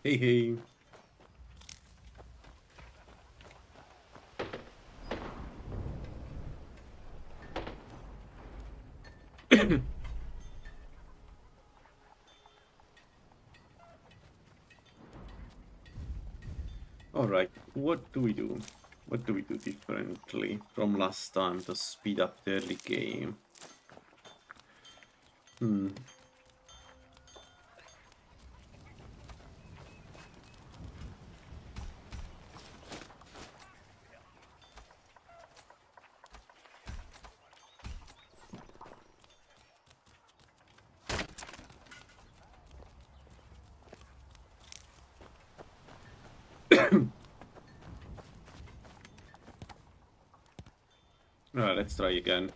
Hey, hey. All right. What do we do? What do we do differently from last time to speed up the early game? Hmm. Let's try again.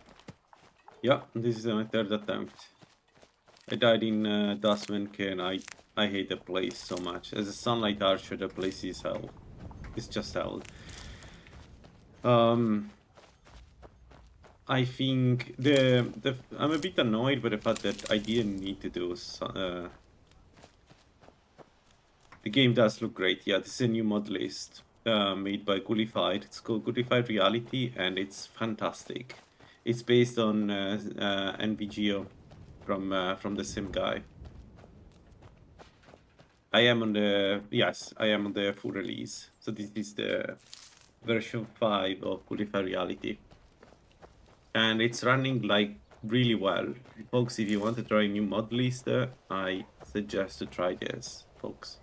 Yeah, this is my third attempt. I died in Dustwind and I hate the place so much. As a Sunlight Archer, the place is hell. It's just hell. Um, I think the I'm a bit annoyed by the fact that I didn't need to do the game does look great. Yeah, this is a new mod list made by Gullified. It's called Gullified Reality, and it's fantastic. It's based on NVGO from the same guy. I am on the I am on the full release. So this is the version 5 of Gullified Reality, and it's running like really well, folks. If you want to try a new mod list, I suggest to try this, folks.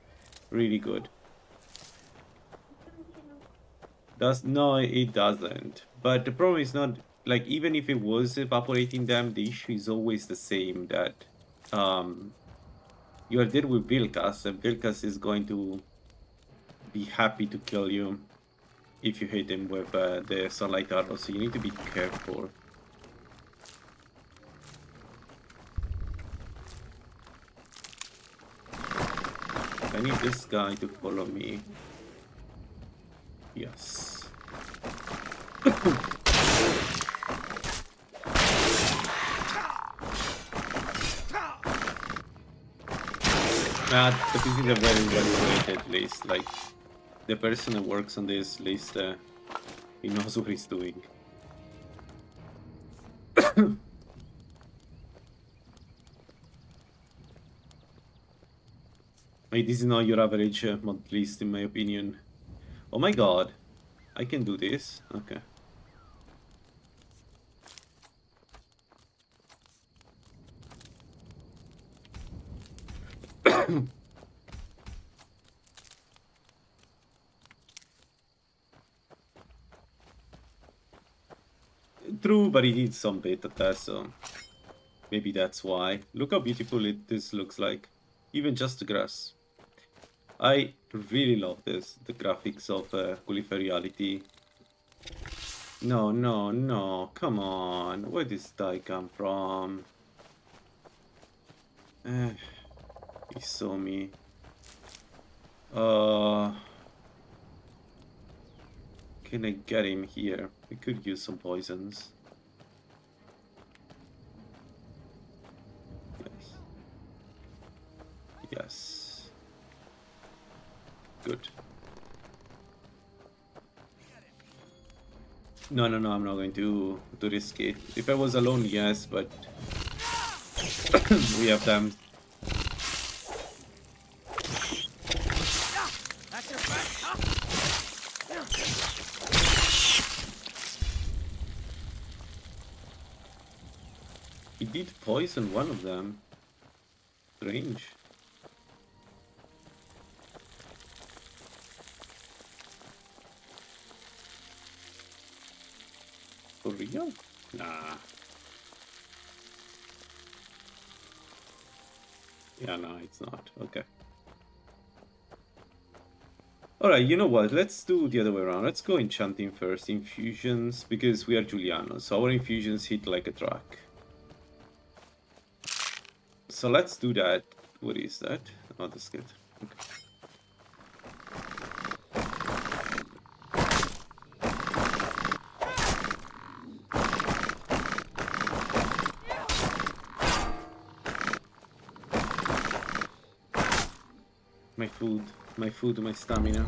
Really good. Does no, it doesn't. But the problem is not like even if it was evaporating them, the issue is always the same that um you are there with Vilkas, and Vilkas is going to be happy to kill you if you hit him with the sunlight arrow. So you need to be careful. I need this guy to follow me. Yes. But this is a very well rated list. Like the person that works on this list, he knows what he's doing. Like, this is not your average mod list, in my opinion. Oh my god, I can do this. Okay. True, but he did some beta test, so maybe that's why. Look how beautiful this looks like. Even just the grass. I really love this, the graphics of Gulliver Reality. No, no, no, come on. Where did this guy come from? He saw me. Can I get him here? We could use some poisons. Yes. Yes. Good. No, no, no, I'm not going to risk it. If I was alone, yes, but we have them. He did poison one of them. Strange. For real? Nah. Yeah, no, it's not. Okay. Alright, you know what? Let's do the other way around. Let's go enchanting first. Infusions, because we are Giuliano, so our infusions hit like a truck. So let's do that. What is that? Oh, that's good. Okay. My food, my stamina.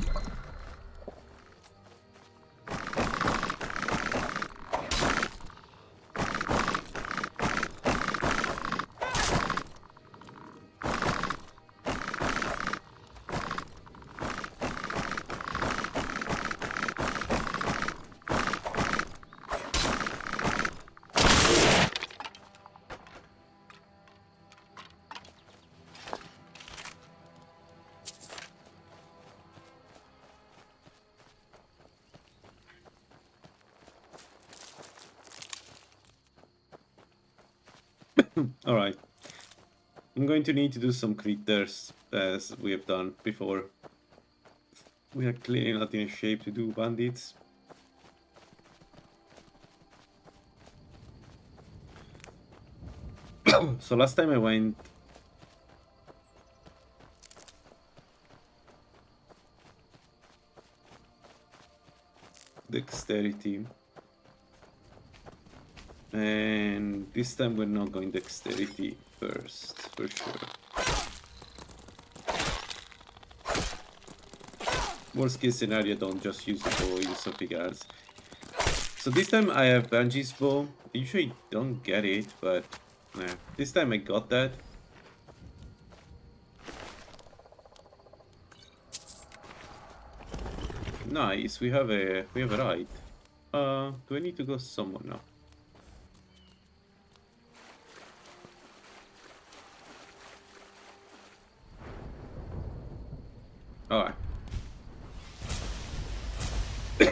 All right. I'm going to need to do some critters as we have done before. We are clearly not in shape to do bandits. So last time I went... Dexterity. And this time we're not going dexterity first, for sure. Worst case scenario, don't just use the bow, use something else. So this time I have Bungie's bow. I usually don't get it, but this time I got that. Nice, we have a ride. Do I need to go somewhere now? Alright.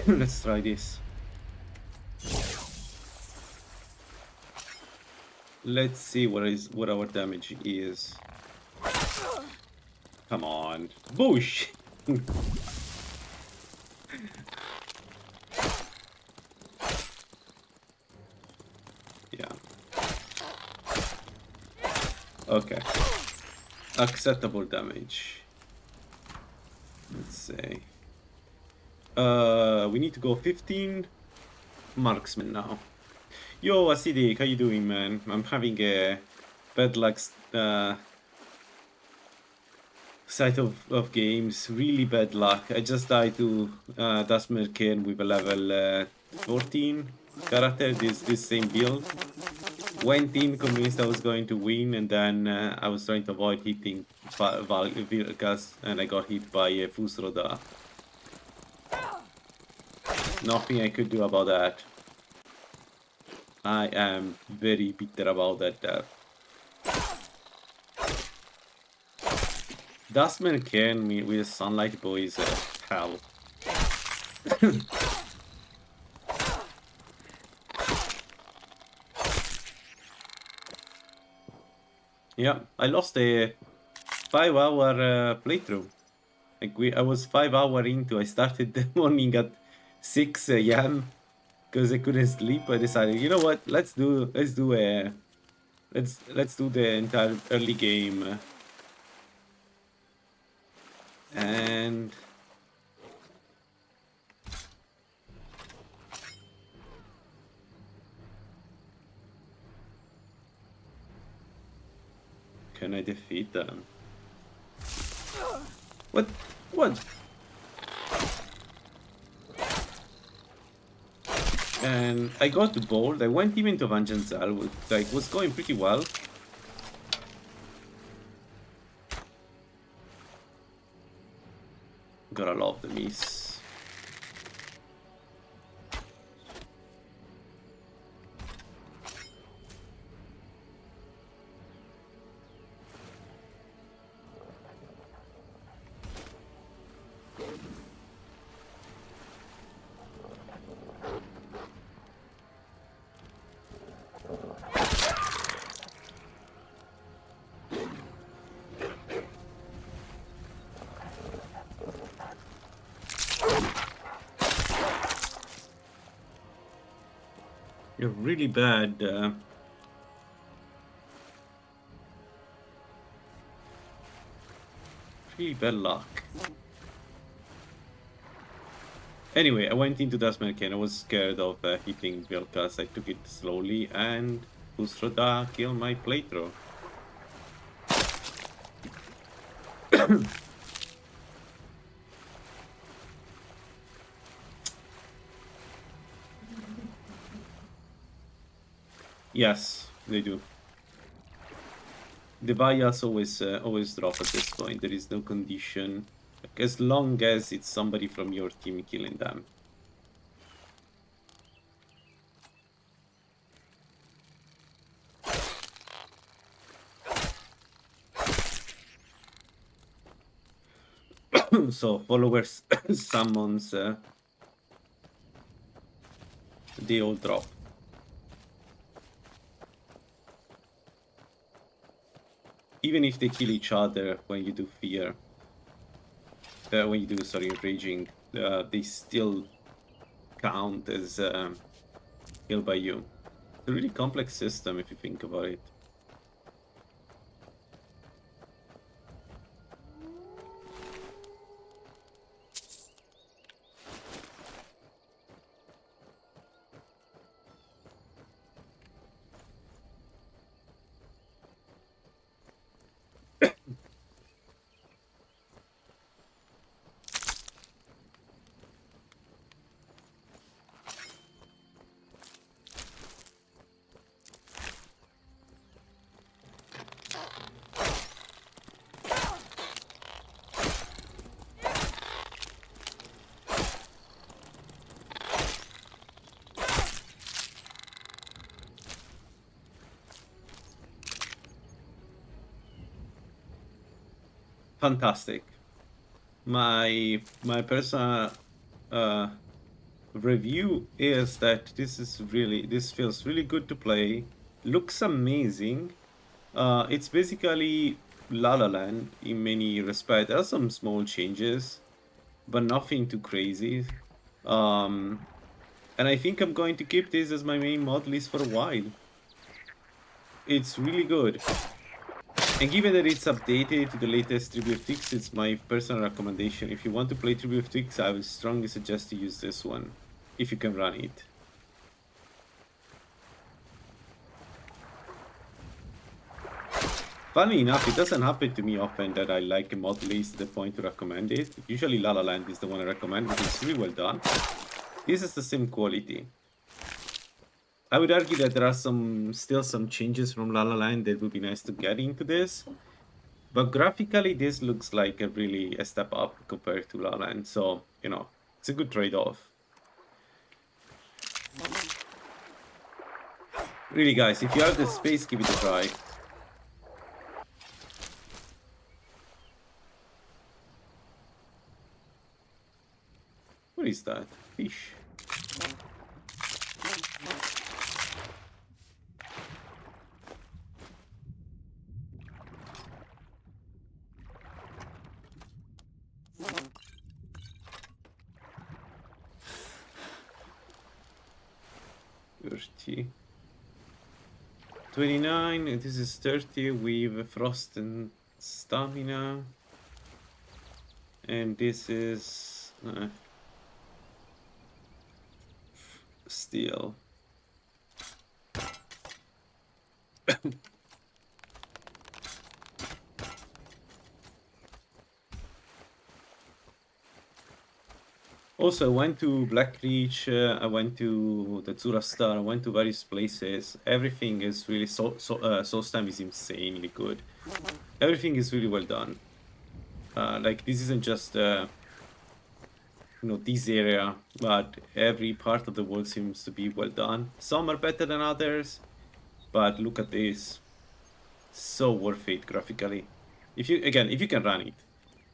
Let's try this. Let's see what our damage is. Come on. Bush! Yeah. Okay. Acceptable damage. Let's say. We need to go 15 marksman now. Yo, Acidic, how you doing, man? I'm having a bad luck side of games. Really bad luck. I just died to Dustmerkin with a level 14 character, this same build. Went in convinced I was going to win, and then I was trying to avoid hitting Virkas, and I got hit by Fusroda. Nothing I could do about that. I am very bitter about that death. Dustman can me with Sunlight Boy is hell. Yeah, I lost a 5-hour playthrough. Like I was 5 hours into. I started the morning at 6 a.m. because I couldn't sleep. I decided, you know what? Let's do the entire early game. And can I defeat them? What? And I got bored. I went even to Vengeance Cell, which like was going pretty well. Gotta love the miss. You're really bad. Really bad luck. Anyway, I went into Dustman. I was scared of hitting Vilkas. I took it slowly, and Usroda killed my playthrough. Yes, they do. The bias always drop at this point. There is no condition. Like, as long as it's somebody from your team killing them. So followers, summons, they all drop. Even if they kill each other when you do fear, when you do, sorry, raging, they still count as killed by you. It's a really complex system if you think about it. Fantastic. My personal uh, review is that this feels really good to play. Looks amazing. It's basically La La Land in many respects. There are some small changes, but nothing too crazy. Um, and I think I'm going to keep this as my main mod list for a while. It's really good. And given that it's updated to the latest Tribute Fix, it's my personal recommendation. If you want to play Tribute Fix, I would strongly suggest to use this one, if you can run it. Funny enough, it doesn't happen to me often that I like a mod list to the point to recommend it. Usually La La Land is the one I recommend because it's really well done. This is the same quality. I would argue that there are still some changes from La La Land that would be nice to get into this. But graphically, this looks like a step up compared to La La Land. So, you know, it's a good trade-off. Really, guys, if you have the space, give it a try. What is that? Fish. Dirty. 29, and this is 30 with frost and stamina. And this is steel. Also, I went to Blackreach, I went to the Zura Star, I went to various places. Everything is really source time is insanely good. Everything is really well done. Like, this isn't just this area, but every part of the world seems to be well done. Some are better than others, but look at this. So worth it graphically. If you can run it.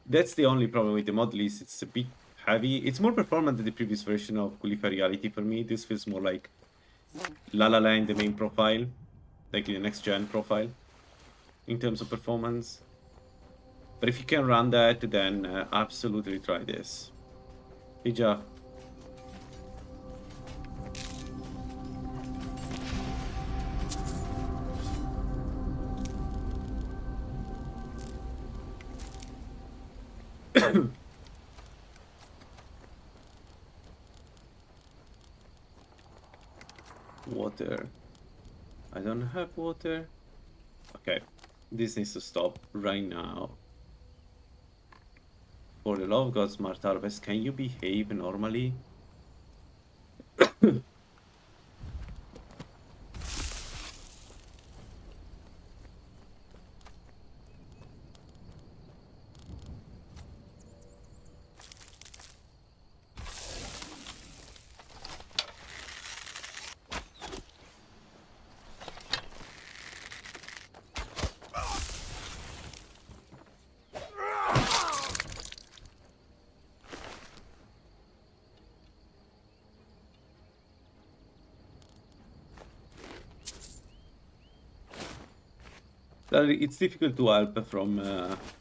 That's the only problem with the mod list. It's a bit heavy. It's more performant than the previous version of Qualify Reality for me. This feels more like La La Land, the main profile, like the next gen profile in terms of performance. But if you can run that, then absolutely try this. Hey, Jeff. Water. I don't have water. Okay, this needs to stop right now. For the love of God, Smart Harvest, can you behave normally? Well, it's difficult to help from,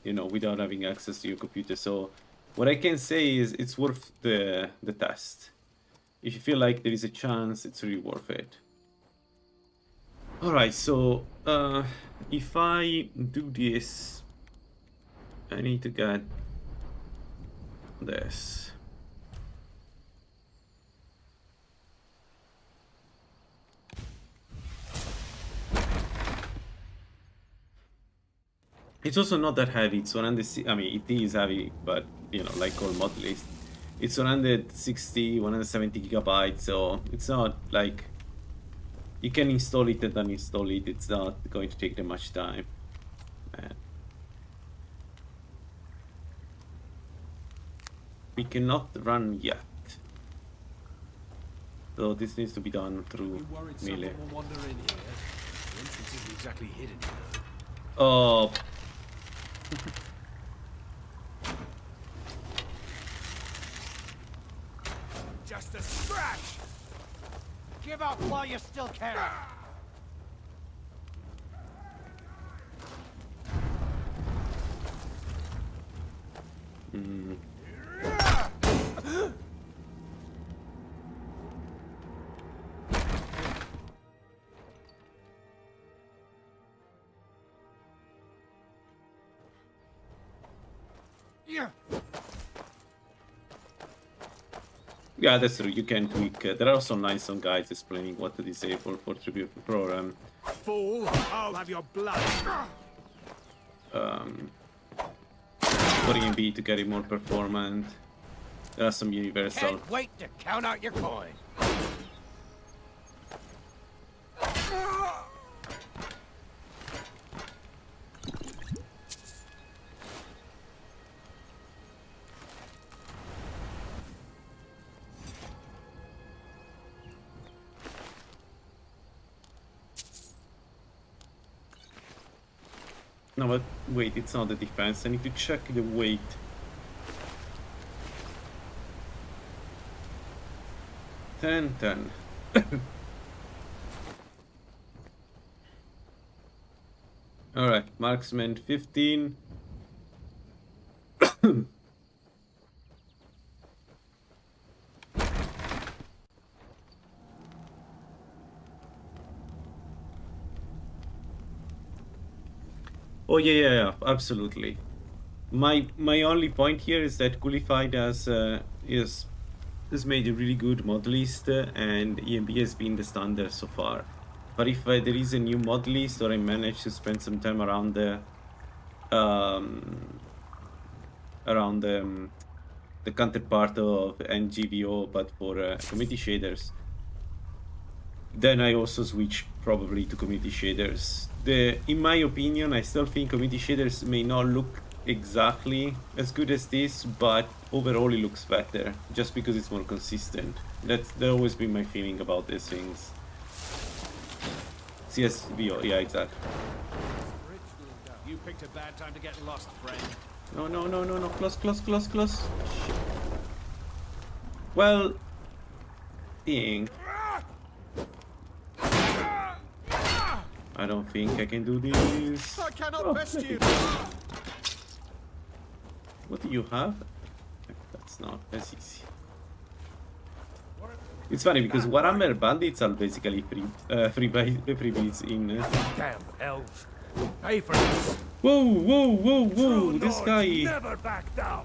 you know, without having access to your computer. So what I can say is it's worth the test. If you feel like there is a chance, it's really worth it. All right, so if I do this, I need to get this. It's also not that heavy. It's 100. I mean, it is heavy, but you know, like all mod list, it's 160, 170 gigabytes. So it's not like you can install it and uninstall it. It's not going to take that much time. Man. We cannot run yet. So this needs to be done through melee. Exactly hidden. Oh. Just a scratch. Give up while you still can. Mm. Yeah, that's true. You can tweak. There are also nice some guides explaining what to disable for tribute program. Fool! I'll have your blood. For EMB to get it more performant. There are some universal. Can't wait to count out your coin. No, but wait, it's not the defense. I need to check the weight. Ten. Alright, marksman 15. Oh yeah, absolutely. My only point here is that Qualified has made a really good mod list, and EMB has been the standard so far. But if there is a new mod list, or I manage to spend some time around the counterpart of NGVO, but for community shaders, then I also switch probably to community shaders. In my opinion, I still think community shaders may not look exactly as good as this, but overall it looks better, just because it's more consistent. That's always been my feeling about these things. CSVO, yeah, exactly. You picked a bad time to get lost, friend. No, close. Well, dang. I don't think I can do this. I cannot best you. What do you have? That's not as easy. It's funny because Warhammer Bandits are basically freebies in. Damn elves! Pay for this. Whoa! This guy. Never back down.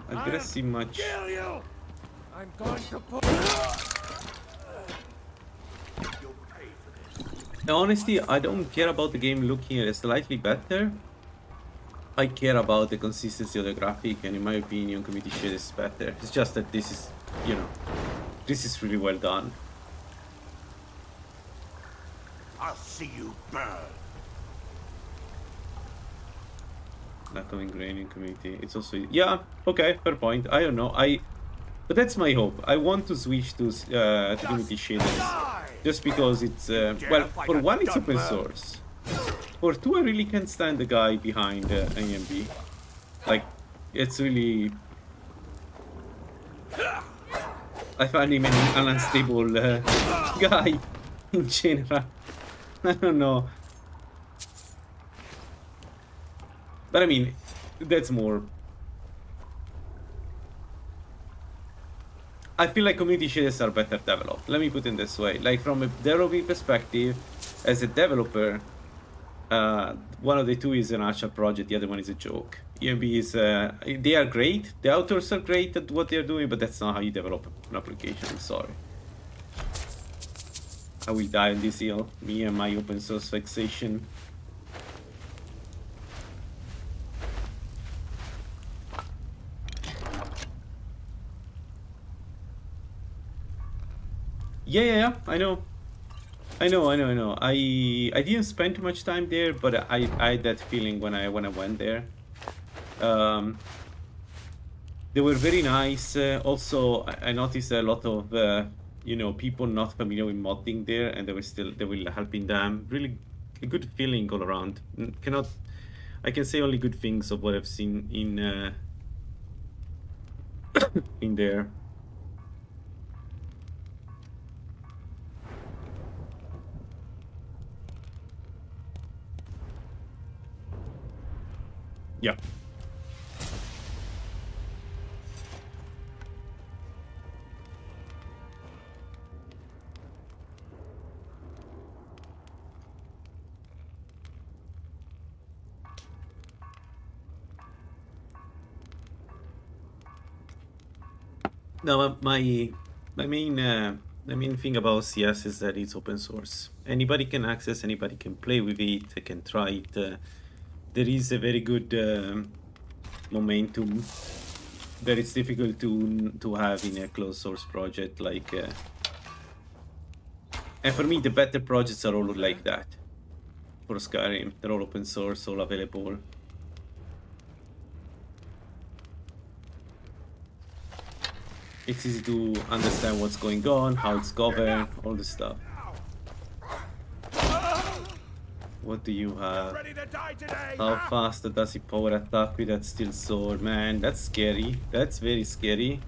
Aggressive much. Kill you. I'm going to put. Honestly, I don't care about the game looking slightly better. I care about the consistency of the graphic, and in my opinion, community shade is better. It's just that this is, you know, this is really well done. I'll see you burn. Lack of ingrained in community. It's also, yeah, okay, fair point. I don't know. But that's my hope. I want to switch to community shaders. Just because it's, well, for one, it's open source. For two, I really can't stand the guy behind AMB. Like, it's really... I find him an unstable guy, in general. I don't know. But I mean, that's more. I feel like community shaders are better developed. Let me put it this way. Like from a developing perspective, as a developer, one of the two is an actual project, the other one is a joke. EMB is, they are great. The authors are great at what they're doing, but that's not how you develop an application. I'm sorry. I will die on this hill. Me and my open source fixation. Yeah, I know. I know. I didn't spend too much time there, but I had that feeling when I went there. Um, they were very nice. Also, I noticed a lot of you know, people not familiar with modding there, and they were helping them. Really a good feeling all around. Cannot I can say only good things of what I've seen in there. Yeah. No, my main thing about CS is that it's open source. Anybody can access, anybody can play with it, they can try it. There is a very good momentum that it's difficult to have in a closed source project. Like, and for me, the better projects are all like that. For Skyrim, they're all open source, all available. It's easy to understand what's going on, how it's governed, all this stuff. What do you have? How fast does he power attack with that steel sword? Man, that's scary. That's very scary.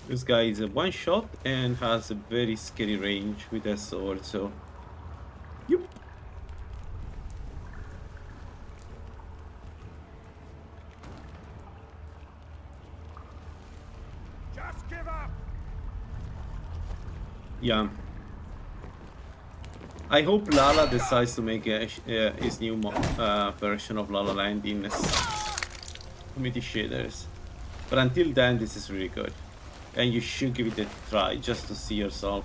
This guy is a one shot and has a very scary range with that sword, so. Yep. Just give up. Yeah. I hope Lala decides to make his new version of Lala Land in community shaders. But until then, this is really good. And you should give it a try just to see yourself.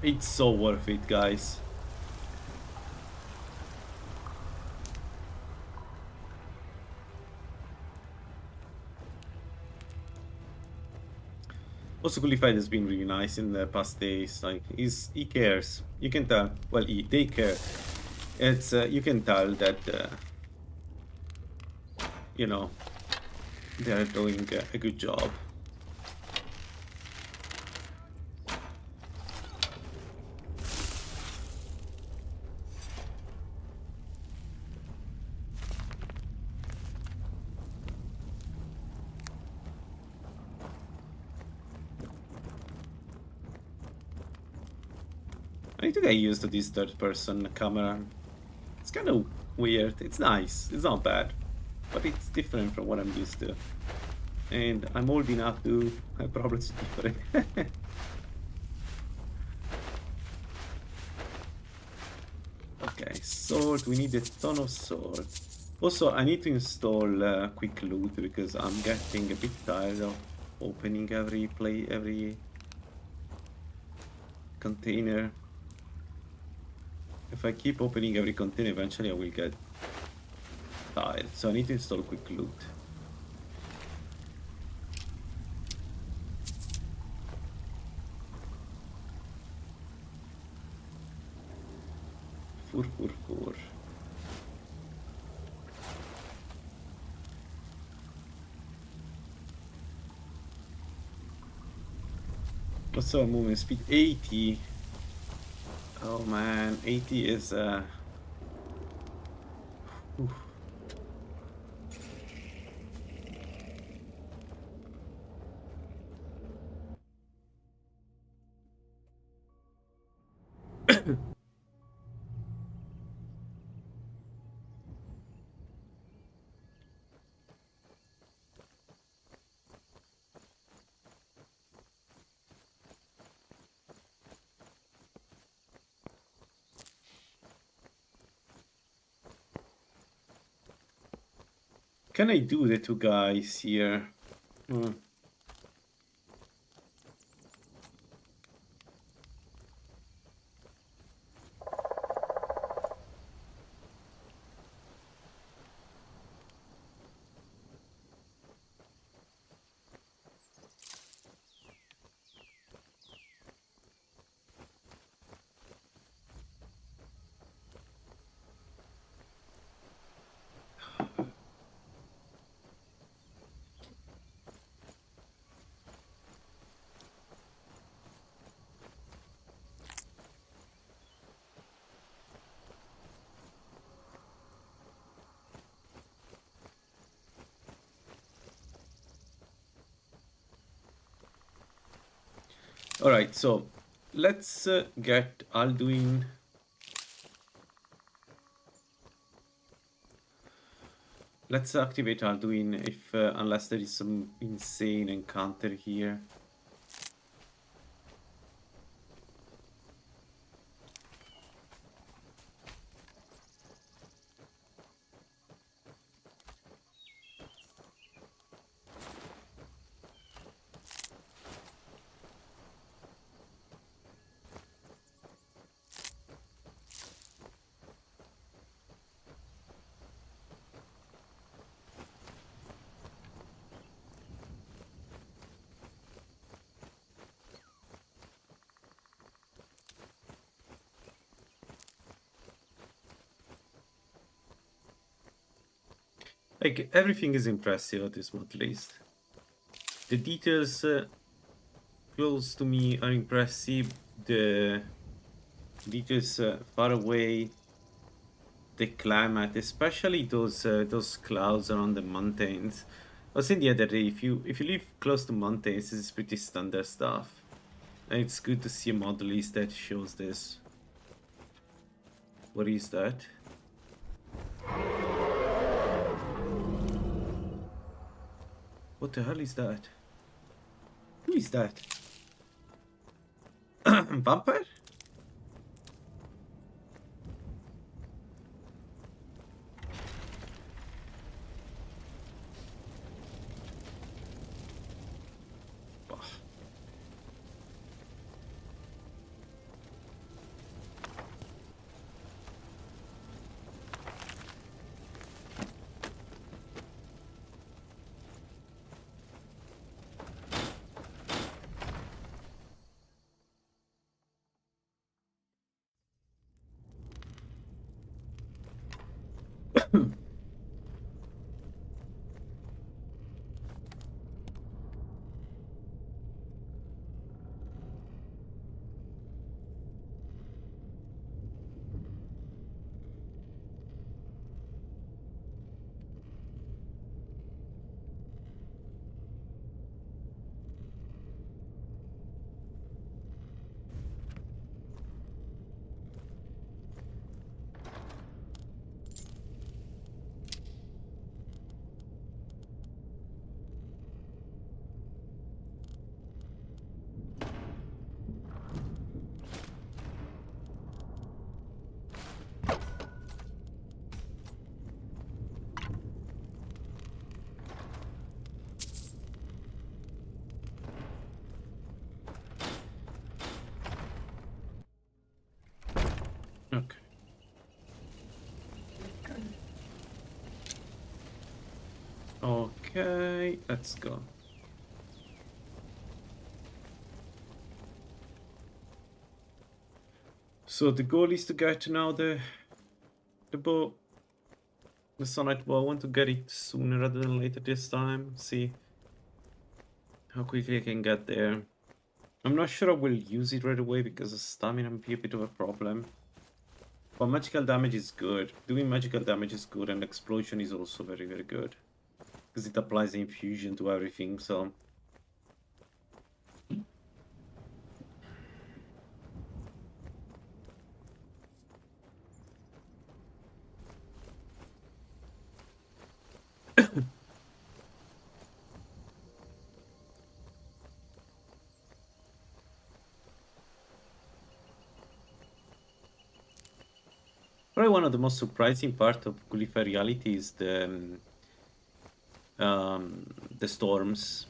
It's so worth it, guys. Also, Coolified has been really nice in the past days. Like, he cares. You can tell. Well, they care. It's you can tell that you know, they are doing a good job. I need to get used to this third-person camera. It's kind of weird. It's nice. It's not bad, but it's different from what I'm used to. And I'm old enough to have problems different. Okay, sword. We need a ton of sword. Also, I need to install quick loot because I'm getting a bit tired of opening every container. If I keep opening every container, eventually I will get tired. So I need to install quick loot. Fur. What's our movement speed? 80. Oh man, 80 is Oof. Can I do the two guys here? Hmm. All right, so let's get Alduin. Let's activate Alduin if unless there is some insane encounter here. Like everything is impressive at this mod, at least. The details close to me are impressive. The details far away, the climate, especially those clouds around the mountains. I was saying the other day, if you live close to mountains, this is pretty standard stuff. And it's good to see a mod list that shows this. What is that? What the hell is that? Who is that? Vampire? Bah. Okay. Okay, let's go. So the goal is to get now the bow, the Sonite bow. I want to get it sooner rather than later this time. See how quickly I can get there. I'm not sure I will use it right away because the stamina may be a bit of a problem. But magical damage is good. Doing magical damage is good, and explosion is also very, very good. Because it applies the infusion to everything, so... Probably one of the most surprising part of Gulliver Reality is the storms.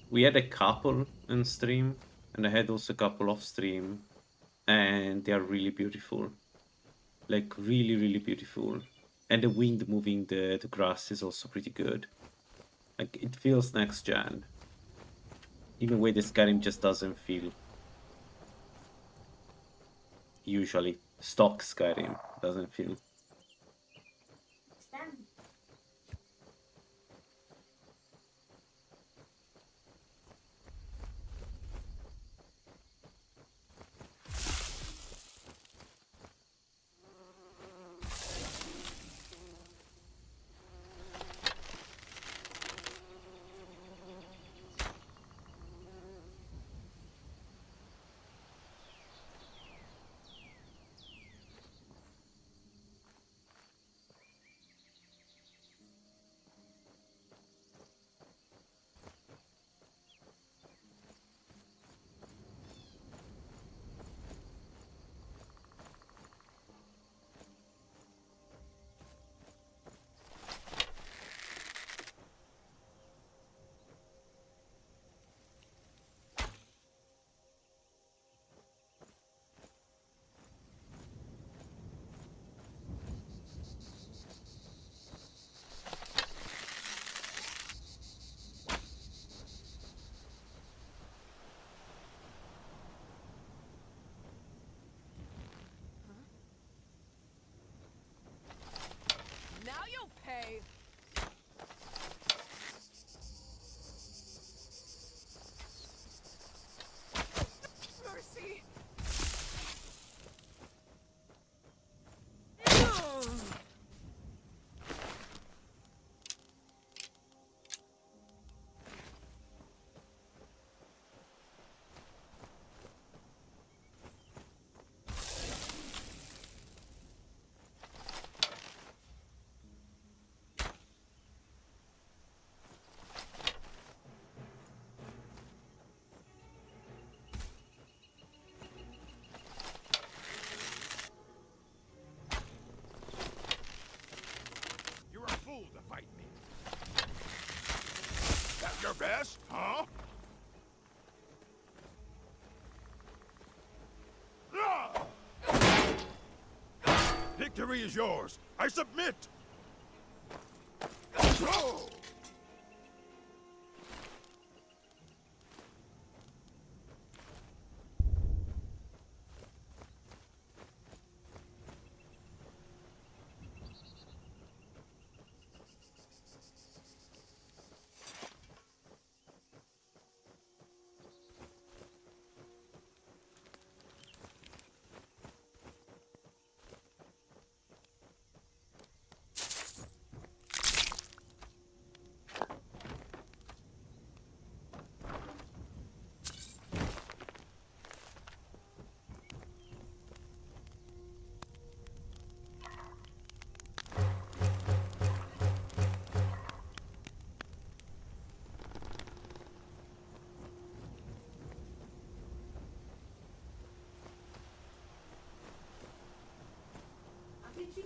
We had a couple in stream, and I had also a couple off stream, and they are really beautiful. Like really, really beautiful. And the wind moving the grass is also pretty good. Like it feels next gen. In a way the Skyrim just doesn't feel usually. Stock Skyrim doesn't feel. Now you'll pay. Mercy. You're a fool to fight me. That's your best, huh? Ah! Victory is yours. I submit. Oh!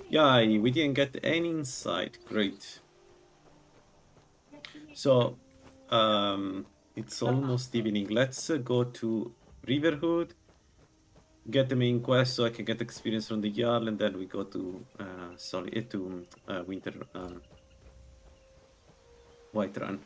Yeah, we didn't get any insight. Great. So, it's almost evening. Let's go to Riverhood, get the main quest so I can get experience from the Jarl, and then we go to Winter Whiterun.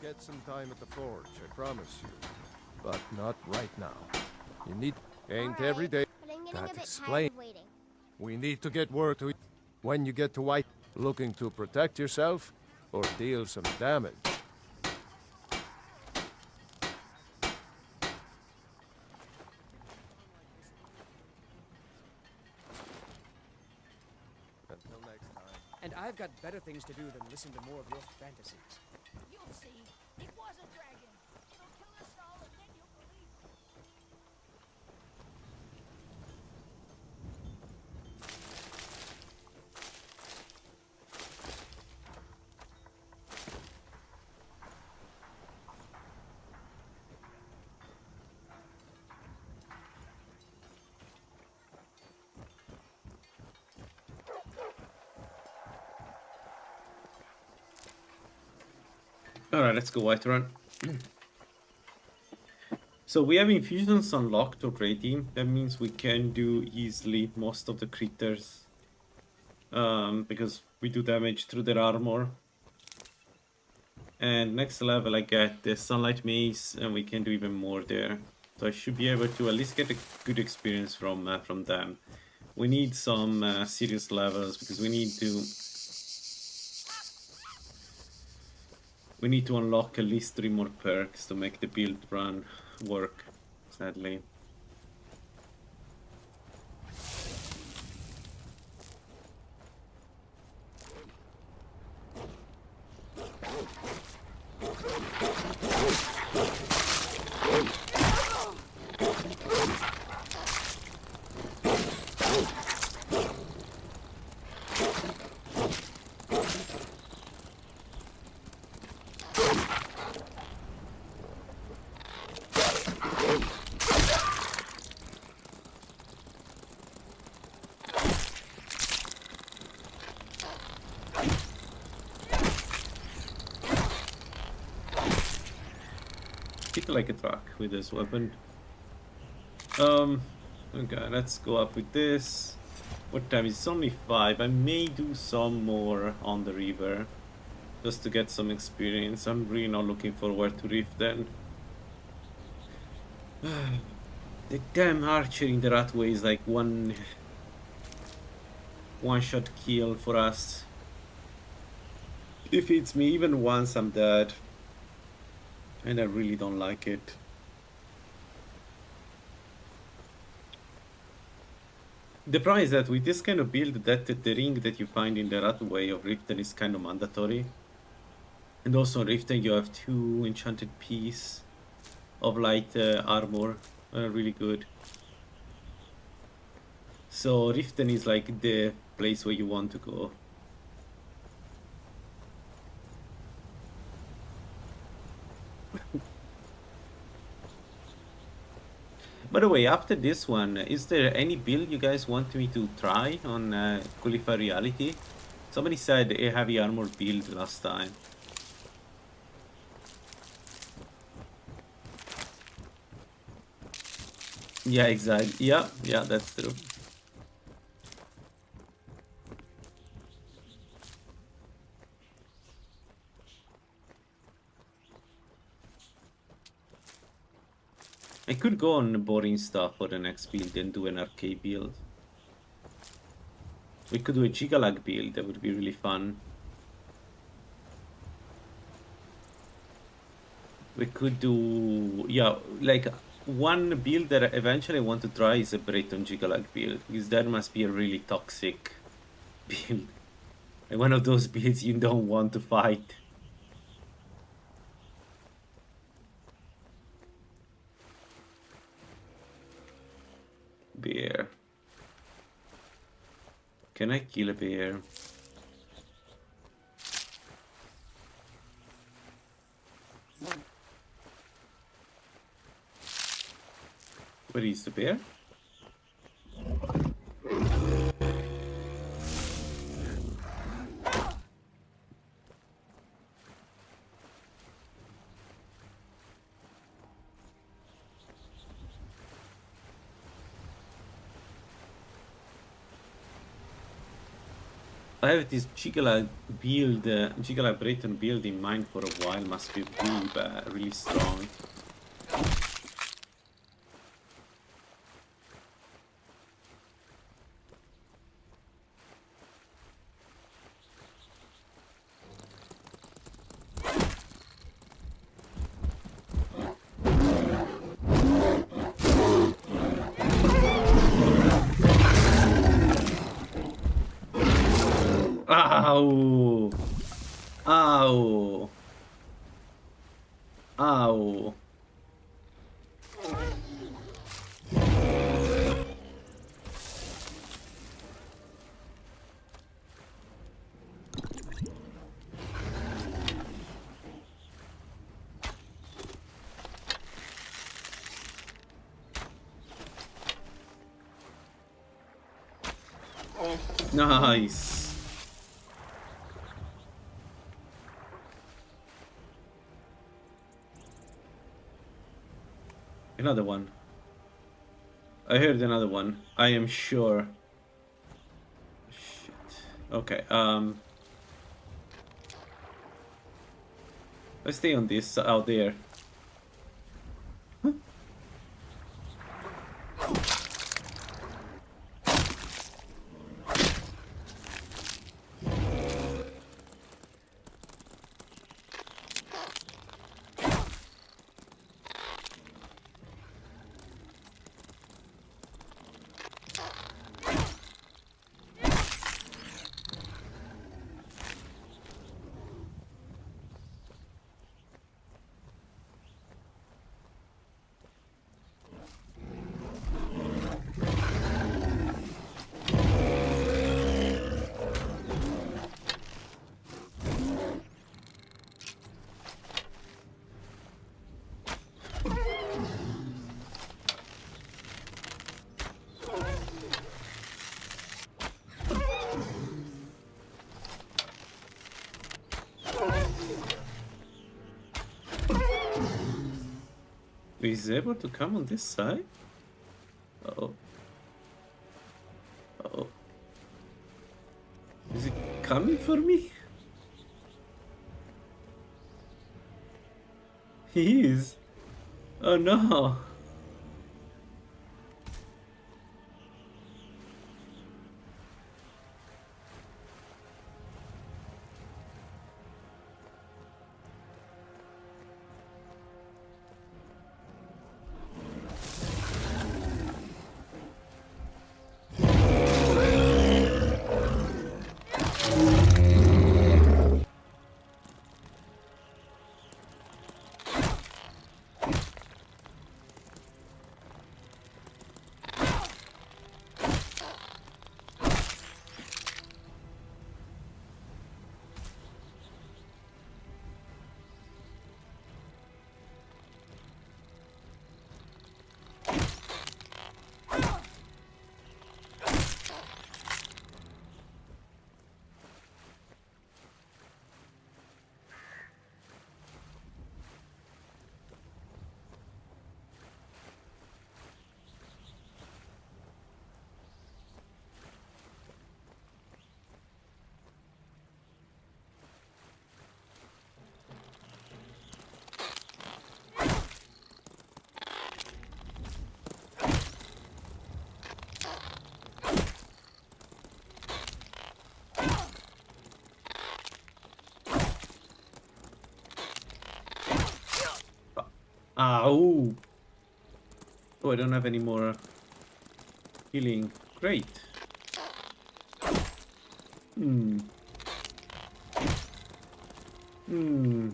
get some time at the forge, I promise you. But not right now. You need... Ain't every day. But I'm getting That a bit explain. tired of waiting. We need to get word to... When you get to White... Looking to protect yourself? Or deal some damage? Until next time. And I've got better things to do than listen to more of your fantasies. You'll see. It was a dragon. It'll kill us all, and then you'll believe me. Alright, let's go white run. So we have infusions unlocked already. That means we can do easily most of the critters. Because we do damage through their armor. And next level I get the sunlight mace and we can do even more there. So I should be able to at least get a good experience from them. We need some serious levels because we need to unlock at least 3 more perks to make the build run work, sadly. Hit like a truck with this weapon. Okay, let's go up with this. What time is it? It's only 5. I may do some more on the river just to get some experience. I'm really not looking forward to Rift then. The damn archer in the Ratway is like one shot kill for us. Defeats me even once, I'm dead. And I really don't like it. The problem is that with this kind of build, that the ring that you find in the Ratway of Riften is kind of mandatory. And also in Riften you have 2 enchanted piece of light armor, really good. So Riften is like the place where you want to go. By the way, after this one, is there any build you guys want me to try on Qualify Reality? Somebody said a heavy armor build last time. Yeah, exactly. Yeah, that's true. I could go on boring stuff for the next build and do an arcade build. We could do a Gigalag build, that would be really fun. We could do, yeah, like one build that eventually I want to try is a Breton Gigalag build, because that must be a really toxic build. Like one of those builds you don't want to fight. Bear. Can I kill a bear? Where is the bear? I have this Gigala build, Gigala Breton build in mind for a while. Must be really bad, really strong. Ow! Ow! Ow! Nice. Another one. I heard another one. I am sure. Shit. Okay, let's stay on this out there. Is he able to come on this side? Uh-oh. Uh-oh. Is he coming for me? He is. Oh no. Ow! Oh, I don't have any more healing. Great. Hmm. Hmm.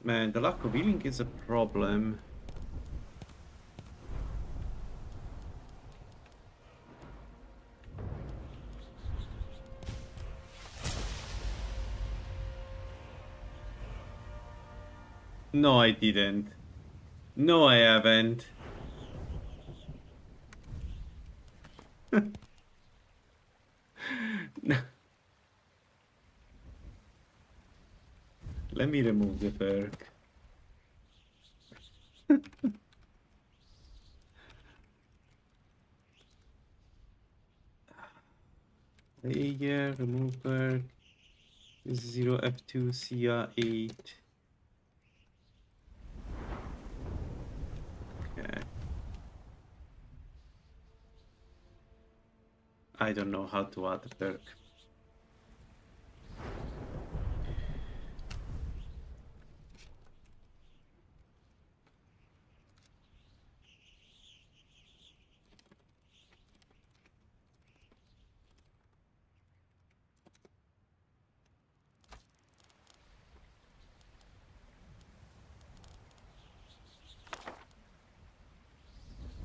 Man, the lack of healing is a problem. No, I didn't. No, I haven't. Let me remove the perk. Layer, remove perk. 0 F2 CR8. Okay. I don't know how to add the perk.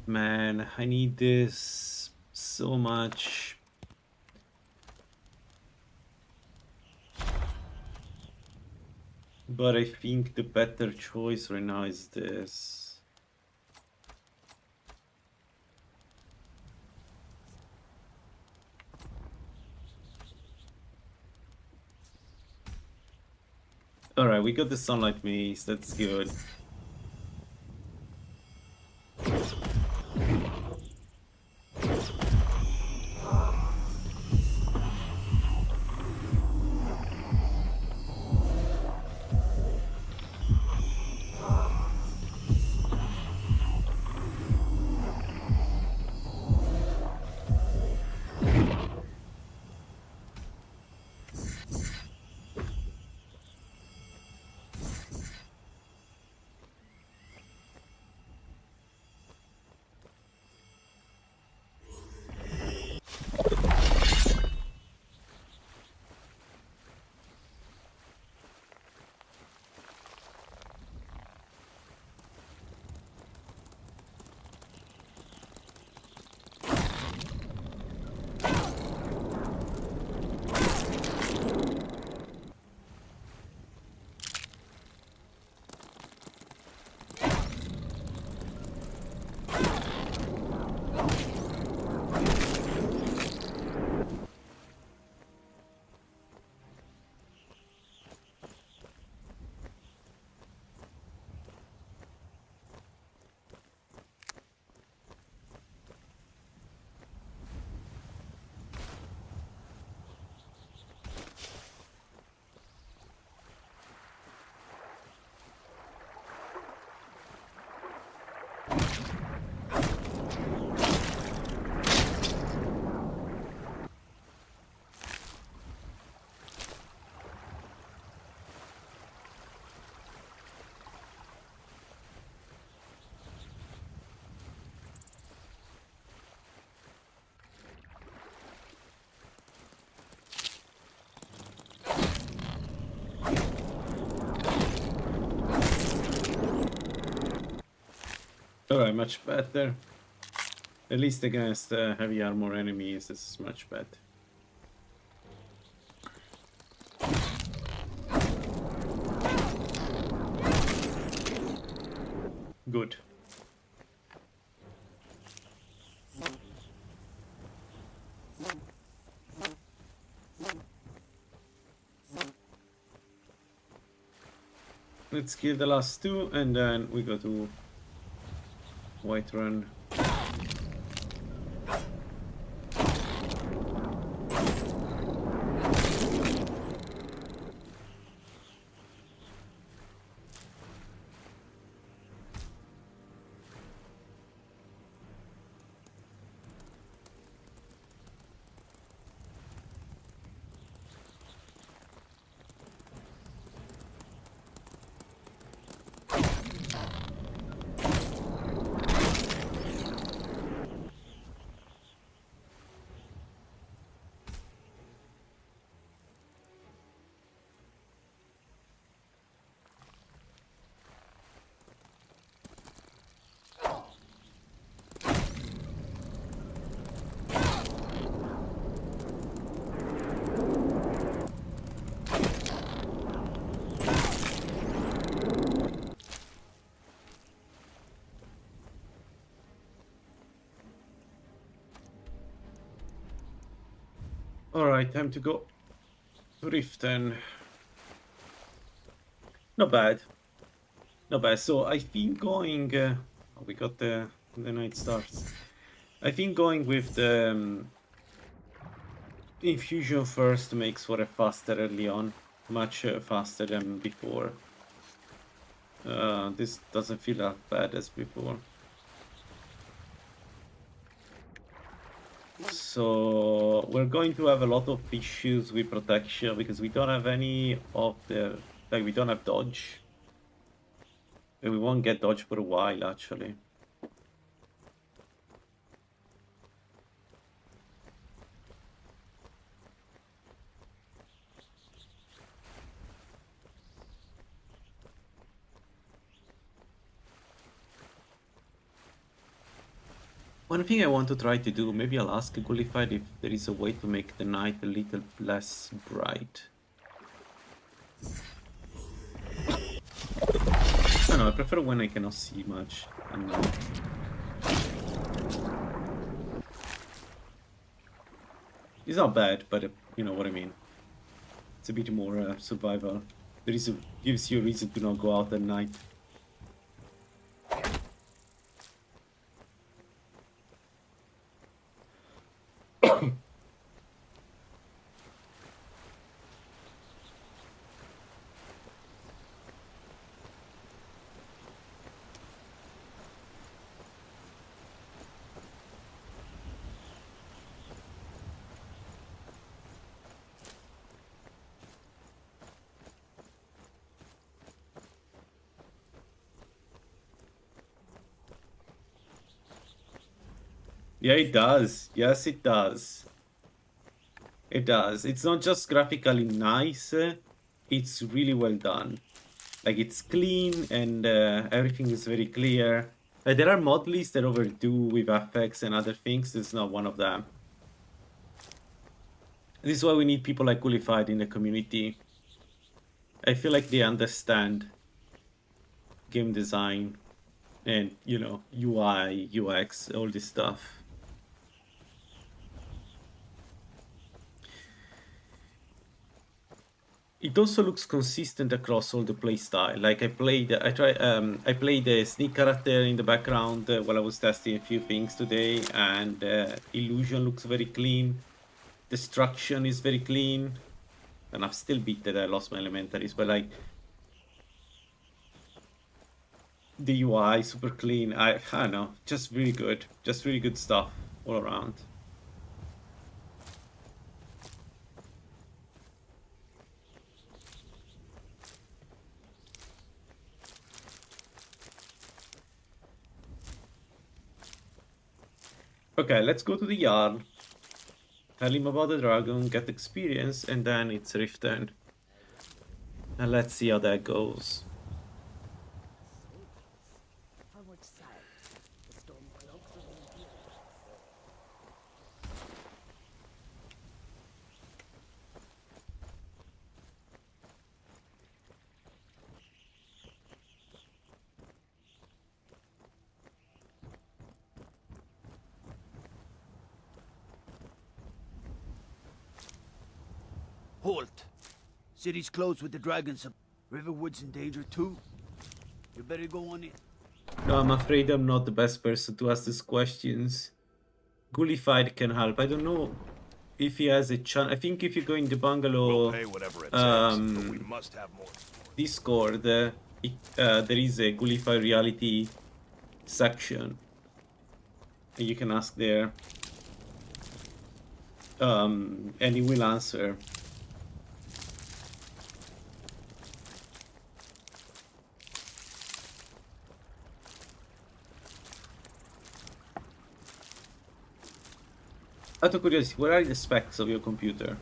Man, I need this so much. But I think the better choice right now is this. Alright, we got the Sunlight Maze, that's good. Alright, much better. At least against heavy armor enemies, this is much better. Good. Let's kill the last two and then we go to Whiterun. Alright, time to go to Riften. Not bad. Not bad. So I think going... oh, we got the night stars. I think going with the infusion first makes for a faster early on. Much faster than before. This doesn't feel as bad as before. So we're going to have a lot of issues with protection because we don't have any of the... like, we don't have dodge. And we won't get dodge for a while, actually. One thing I want to try to do, maybe I'll ask Gullified if there is a way to make the night a little less bright. I don't know, I prefer when I cannot see much. And, it's not bad, but you know what I mean. It's a bit more survival. Gives you a reason to not go out at night. Yeah, it does. Yes, it does. It does. It's not just graphically nice, it's really well done. Like, it's clean and everything is very clear. There are mod lists that overdo with effects and other things. This is not one of them. This is why we need people like Qualified in the community. I feel like they understand game design and, you know, UI, UX, all this stuff. It also looks consistent across all the playstyle. Like I played the sneak character in the background while I was testing a few things today, and illusion looks very clean. Destruction is very clean, and I've still beat that I lost my elementaries, but like the UI super clean. I don't know, just really good stuff all around. Okay, let's go to the Jarl. Tell him about the dragon, get experience, and then it's Riften. And let's see how that goes. Halt! City's closed with the dragons. Riverwood's in danger too. You better go on in. No, I'm afraid I'm not the best person to ask these questions. Gullified can help. I don't know if he has a chance. I think if you go in the bungalow Discord, there is a Gullified reality section. And you can ask there. And he will answer. Out of curiosity, what are the specs of your computer?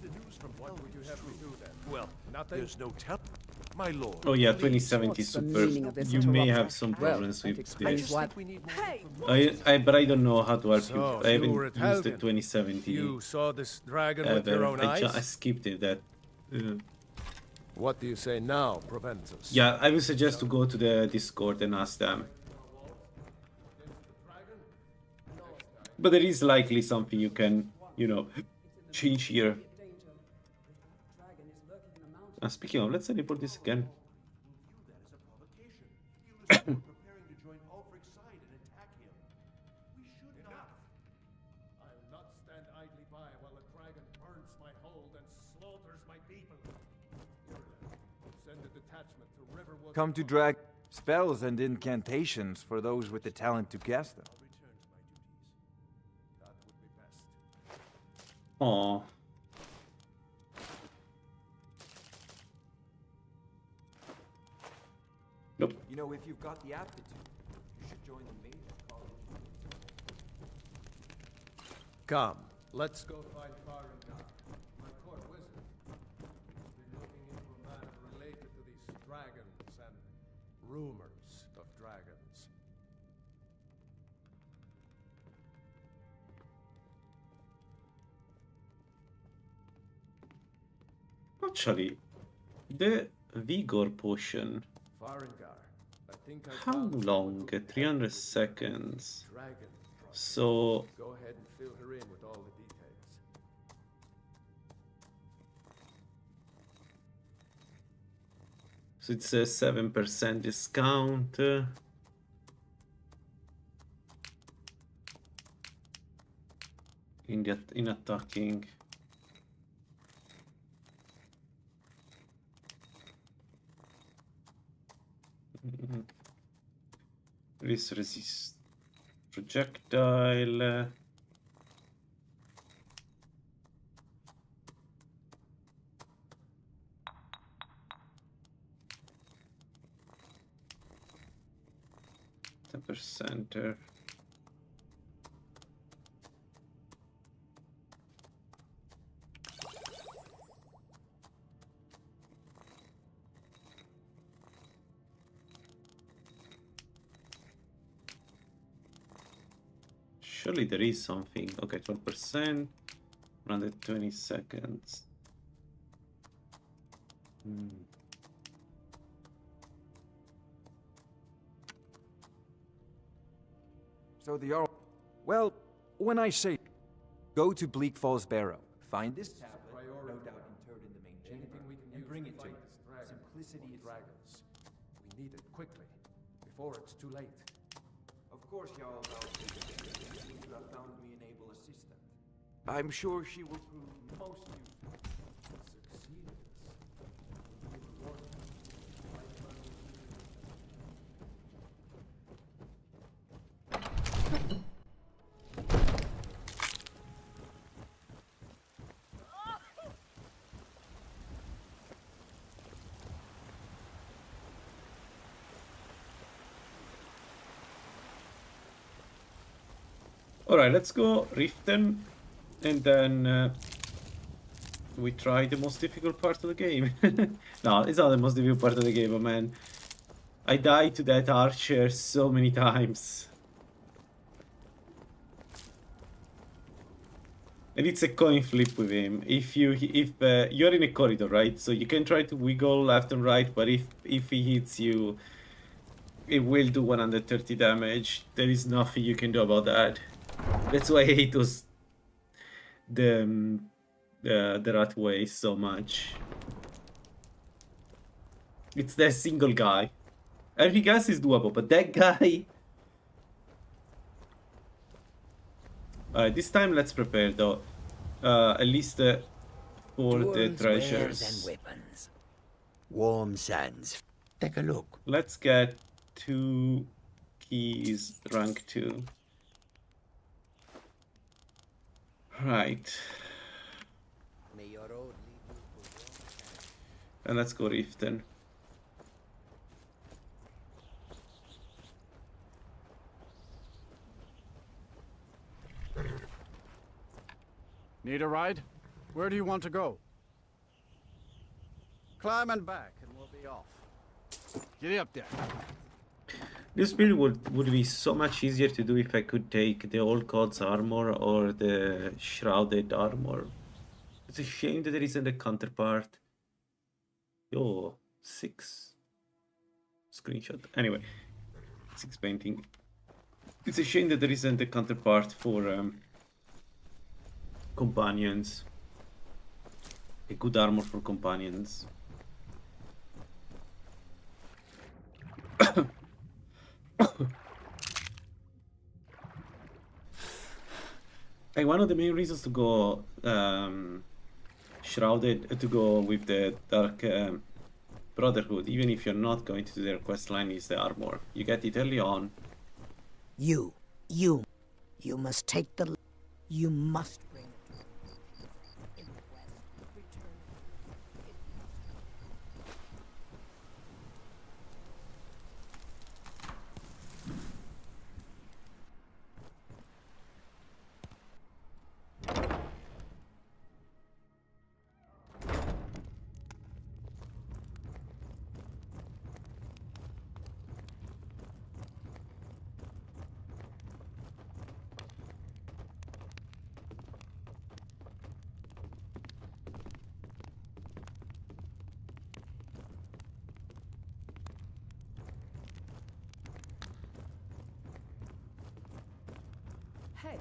The news from what would you have me do then? Well, Nothing? there's no tell. My lord. Oh yeah, Please, 2070 what's the super. meaning of this You may interruption? have some Well, problems that with explains this. why. Hey, But I don't know how to help you. So, I you haven't were at used the Helgen. 2070 You saw this dragon with your ever. own I eyes? skipped it. What do you say now, Proventus? Yeah, I would suggest to go to the Discord and ask them. But there is likely something you can, change here. Speaking of, let's report this again. I'll not stand idly by while the dragon burns my hold and slaughters my people. Send a detachment to Riverwood. Come to drag spells and incantations for those with the talent to cast them. That would be best. Aww. Nope. You know, if you've got the aptitude, you should join the maiden college. Come, let's go find Farengar, my court wizard. He's been looking into a matter related to these dragons and rumors of dragons. Actually, the Vigor potion. Farengar, I think I How found long? 300 seconds. dragon. So, Go ahead and fill her in with all the details. it's a 7% discount. In attacking. Resist projectile. Center. Surely there is something. Okay, 12%. 120 seconds. So the Jarl... Well, when I say... Go to Bleak Falls Barrow. Find this tablet, no doubt interred in the main chamber, and bring it to me. Simplicity is... Dragons. We need it quickly, before it's too late. Of course, Jarl you have found me an able assistant. I'm sure she will prove most useful. Succeeded. Alright, let's go Riften, and then we try the most difficult part of the game. No, it's not the most difficult part of the game, but man, I died to that archer so many times. And it's a coin flip with him. If you're in a corridor, right? So you can try to wiggle left and right, but if he hits you, it will do 130 damage. There is nothing you can do about that. That's why I hate those the rat way so much. It's that single guy. Everything else is doable, but that guy. Alright, this time let's prepare though. At least for the treasures. And weapons. Warm sands. Take a look. Let's get 2 keys, rank 2. Right. May your road lead you to And let's go Riften. Need a ride? Where do you want to go? Climb and back, and we'll be Get up there. This build would be so much easier to do if I could take the old God's armor or the shrouded armor. It's a shame that there isn't a counterpart. Yo, 6 screenshot. Anyway, 6 painting. It's a shame that there isn't a counterpart for companions. A good armor for companions. Like one of the main reasons to go shrouded, to go with the Dark Brotherhood, even if you're not going to do their quest line, is the armor. You get it early on. You must take the. You must bring it. In the west, return. Hey,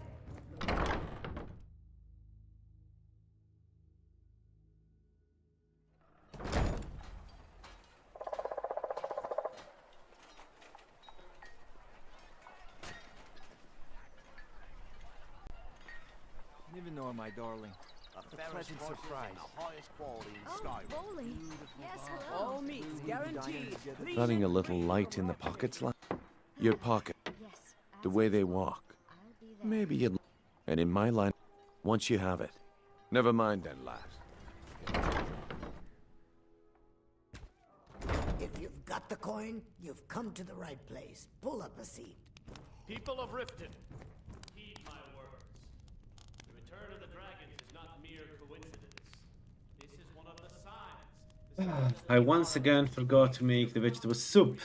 Even though, my darling. A pleasant surprise. The highest quality in oh, Skyrim. bowling. Yes, hello. All meats guaranteed. Running a little light in the pockets, like your pocket, Yes. the way they walk. I'll be there. Maybe you'd. And in my line, once you have it, never mind then, lass. If you've got the coin, you've come to the right place. Pull up a seat. People of Riften, heed my words. The return of the dragons is not mere coincidence. This is one of the signs. I once again forgot to make the vegetable soup.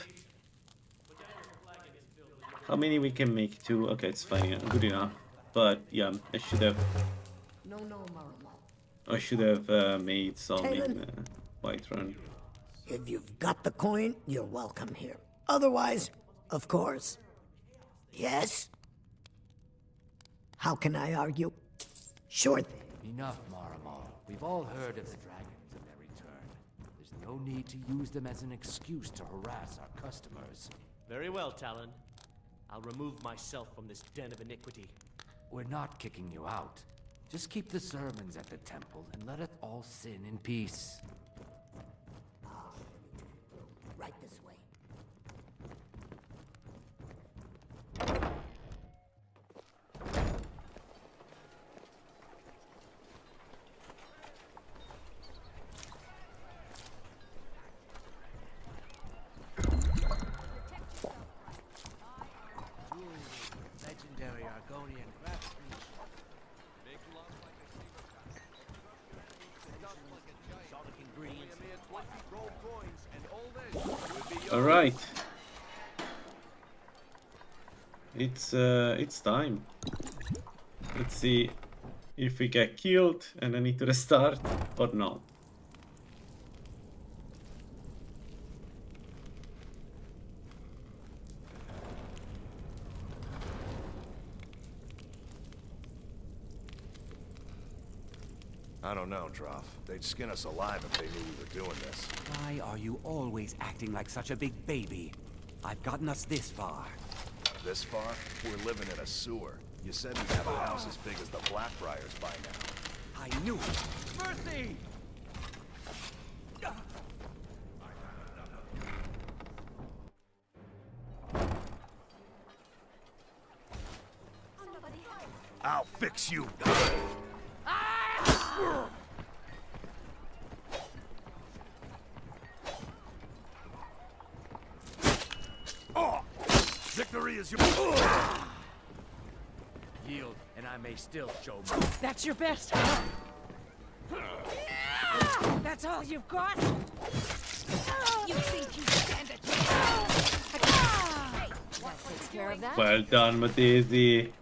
How many we can make? 2? Okay, it's fine. Good enough. But yeah, I should have made some in Whiterun. If you've got the coin, you're welcome here. Otherwise, of course. Yes? How can I argue? Sure thing. Enough, Marmal. We've all heard of the dragons and their return. There's no need to use them as an excuse to harass our customers. Very well, Talon. I'll remove myself from this den of iniquity. We're not kicking you out. Just keep the sermons at the temple and let us all sin in peace. Right this way. Legendary Argonian craftsmanship. All right. It's time. Let's see if we get killed and I need to restart or not. I don't know, Droff. They'd skin us alive if they knew we were doing this. Why are you always acting like such a big baby? I've gotten us this far. This far? We're living in a sewer. You said we'd have a house as big as the Blackbriars by now. I knew it. Mercy! I'll fix you! Oh! Victory is your... Yield, and I may still show more. That's your best. That's all you've got. You think you stand a chance? That takes care of that. Well done, Matezi.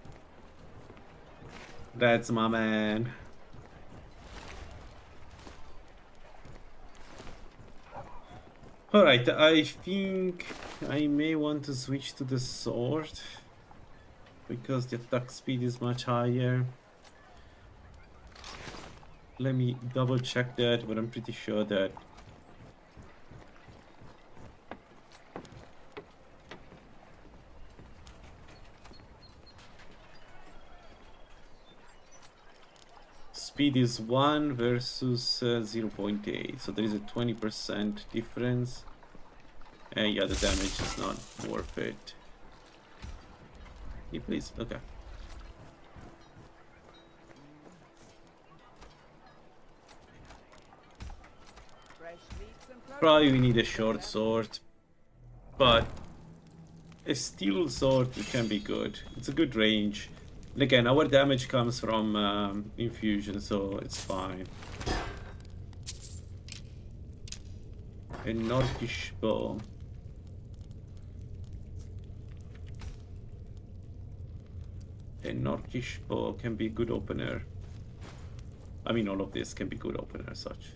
That's my man. Alright, I think I may want to switch to the sword because the attack speed is much higher. Let me double check that, but I'm pretty sure that speed is 1 versus 0.8, so there is a 20% difference. And yeah, the damage is not worth it. Yeah, please, okay. Probably we need a short sword, but a steel sword can be good. It's a good range. And again, our damage comes from infusion, so it's fine. A Norkish bow. A Norkish bow can be a good opener. I mean, all of this can be good opener as such.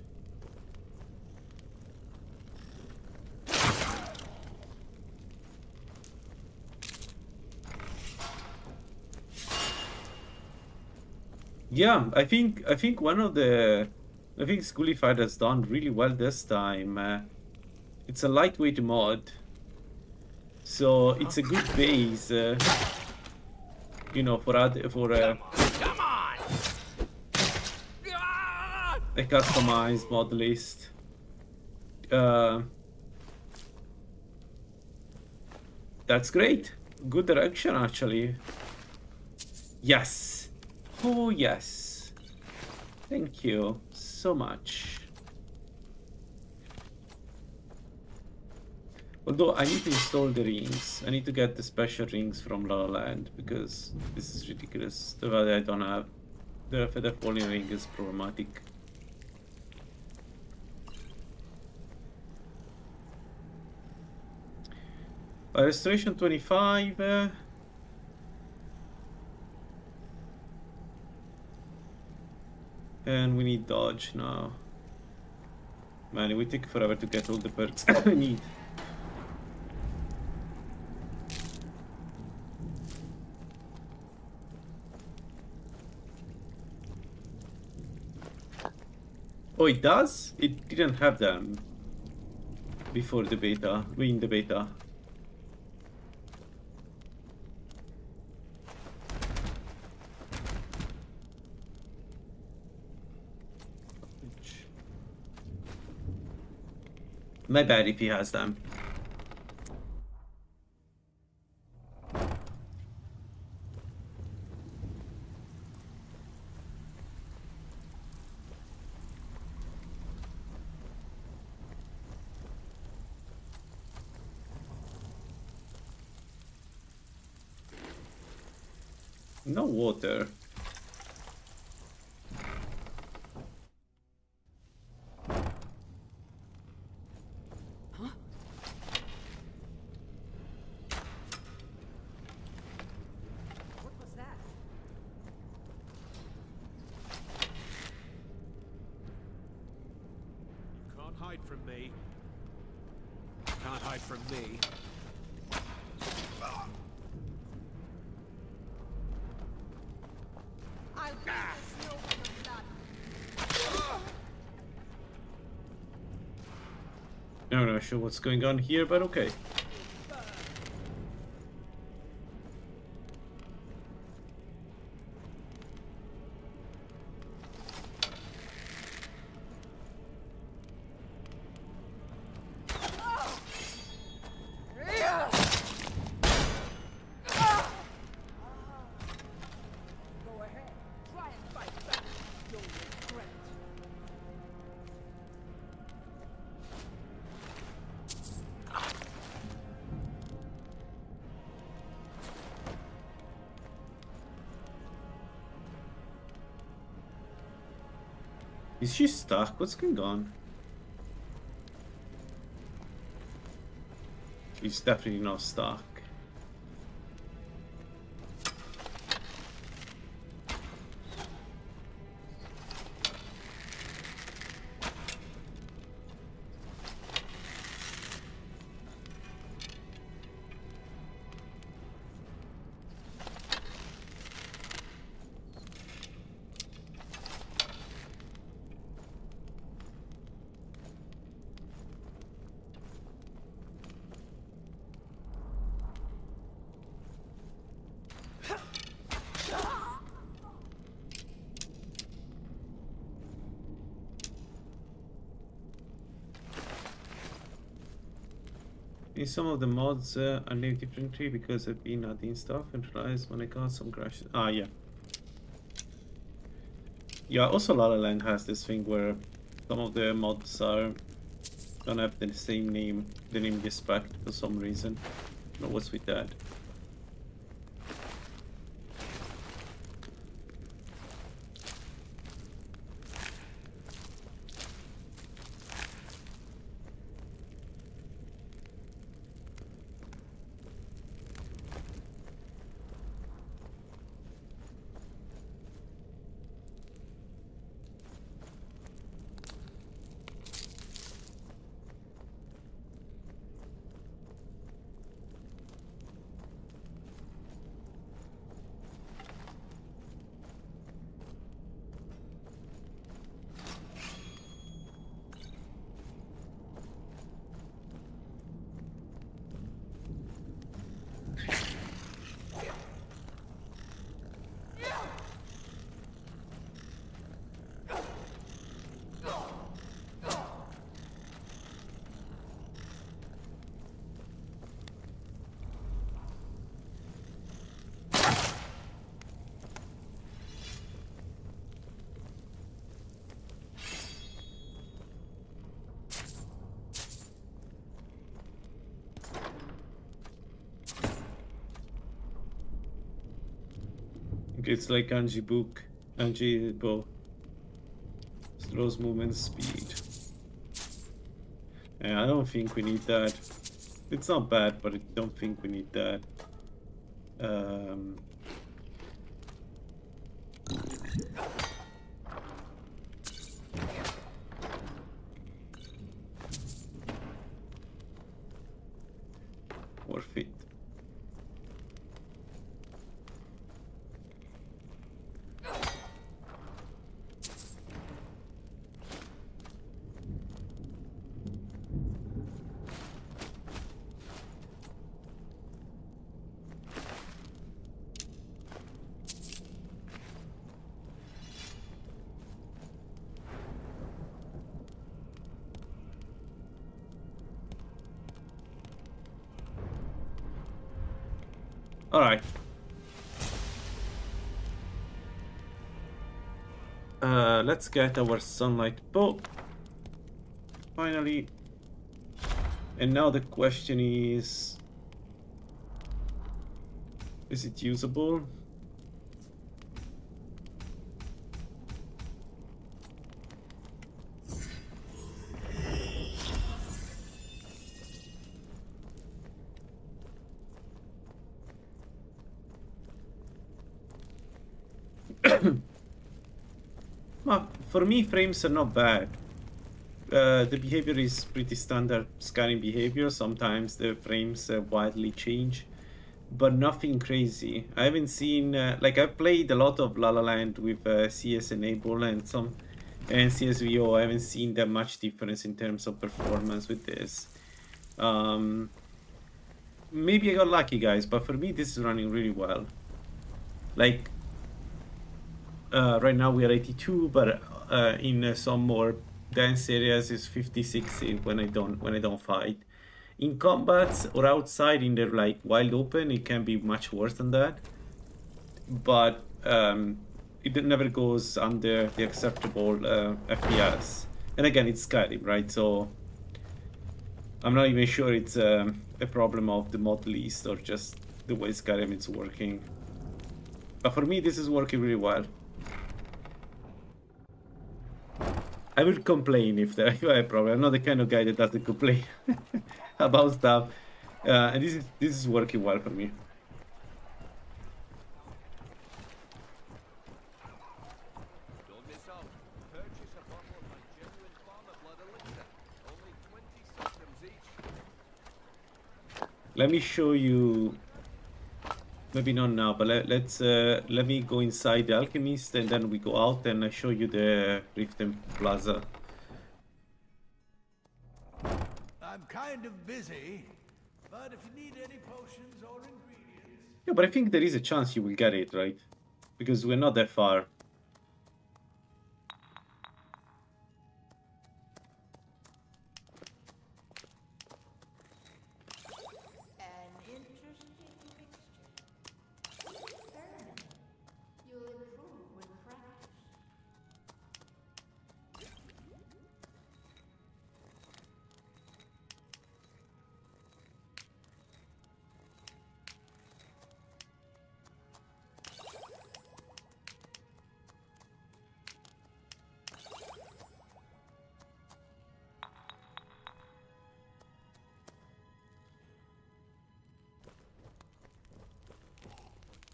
Yeah, I think one of the Schoolified has done really well this time. It's a lightweight mod, so it's a good base. You know, for a customized mod list. That's great. Good direction, actually. Yes. Oh, yes. Thank you so much. Although I need to install the rings. I need to get the special rings from La La Land because this is ridiculous. The fact that I don't have the Feather Falling ring is problematic. Restoration 25. And we need dodge now. Man, it will take forever to get all the perks I need. Oh, it does? It didn't have them before the beta, in the beta. My bad if he has them. No water. Hide from me. Can't hide from me. I'll beat the snow with your blood. I'm not sure what's going on here, but okay. Is she stuck? What's going on? It's definitely not stuck. In some of the mods, I live differently because I've been adding stuff and realized when I got some crashes. Ah, yeah. Yeah, also La La Land has this thing where some of the mods are don't have the same name, the name they spec for some reason. I don't know what's with that. It's like Angie book, Angie bow. Slows movement speed. Yeah, I don't think we need that. It's not bad, but I don't think we need that. Worth it. Alright. Let's get our sunlight bow. Finally. And now the question is it usable? For me, frames are not bad. The behavior is pretty standard scanning behavior. Sometimes the frames wildly change, but nothing crazy. I haven't seen like I've played a lot of La La Land with CS enabled and some and CSVO. I haven't seen that much difference in terms of performance with this. Maybe I got lucky, guys, but for me this is running really well. Like right now we are 82, but in some more dense areas is 50, 60 when I don't fight. In combats or outside in the like wild open, it can be much worse than that. But it never goes under the acceptable FPS. And again, it's Skyrim, right? So I'm not even sure it's a problem of the mod list or just the way Skyrim is working. But for me, this is working really well. I will complain if there is a problem. I'm not the kind of guy that doesn't complain about stuff. And this is working well for me. Let me show you. Maybe not now, but let me go inside the Alchemist and then we go out and I show you the Riften Plaza. I'm kind of busy, but if you need any potions or ingredients... Yeah, but I think there is a chance you will get it, right? Because we're not that far.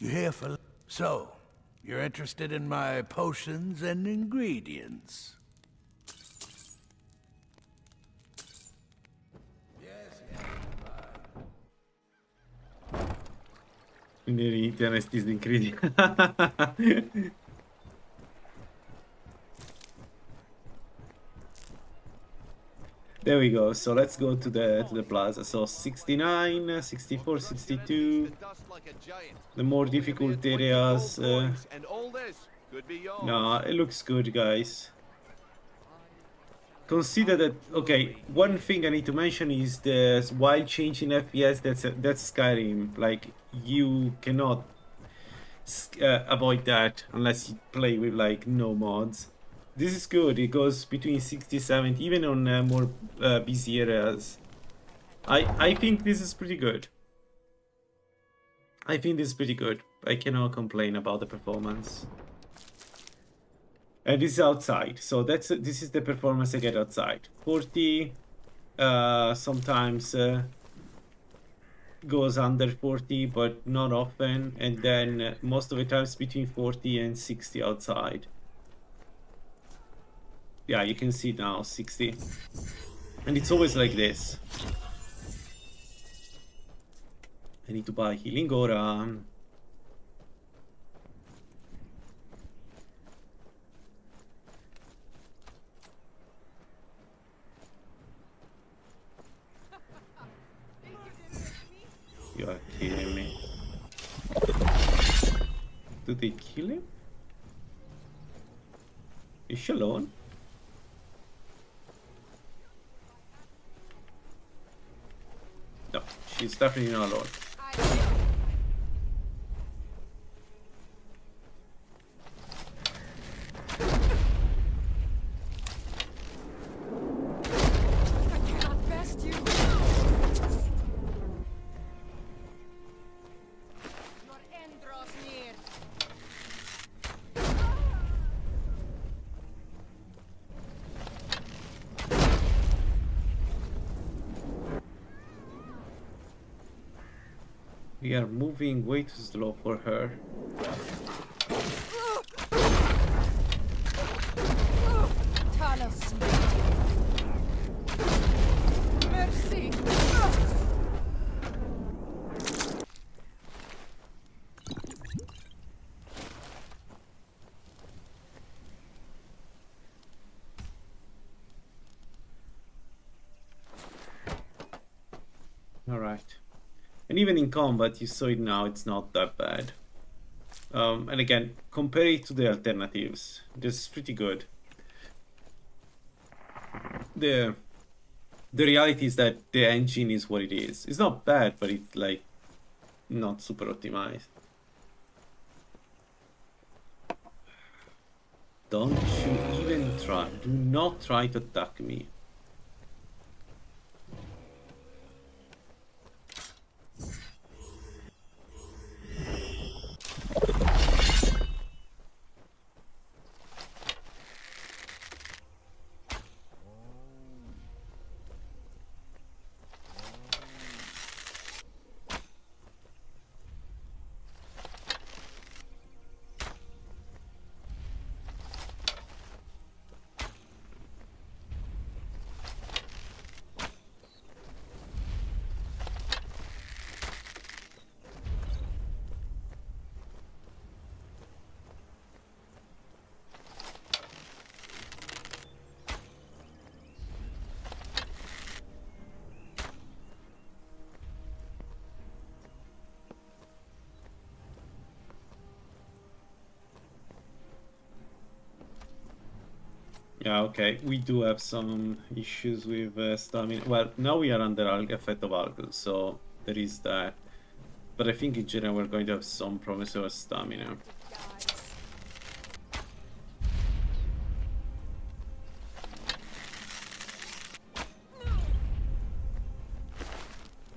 You here for... So, you're interested in my potions and ingredients? Drineri internet is incredible. There we go. So let's go to the plaza. So 69, 64, 62. The more difficult areas. No, it looks good, guys. Consider that. Okay, one thing I need to mention is the while changing FPS. That's Skyrim. Like you cannot avoid that unless you play with like no mods. This is good. It goes between 60 70, even on more busy areas. I think this is pretty good. I think this is pretty good. I cannot complain about the performance. And this is outside, so this is the performance I get outside. 40, sometimes goes under 40, but not often. And then most of the times between 40 and 60 outside. Yeah, you can see now 60. And it's always like this. I need to buy healing aura. You are kidding me. Did they kill him? Is she alone? No, she's definitely not alone. We are moving way too slow for her. Merci. All right. And even in combat, you saw it now, it's not that bad. And again, compare it to the alternatives. This is pretty good. The reality is that the engine is what it is. It's not bad, but it's like not super optimized. Don't you even try. Do not try to attack me. Yeah, okay. We do have some issues with stamina. Well, now we are under effect of alcohol, so there is that. But I think in general we're going to have some problems with our stamina.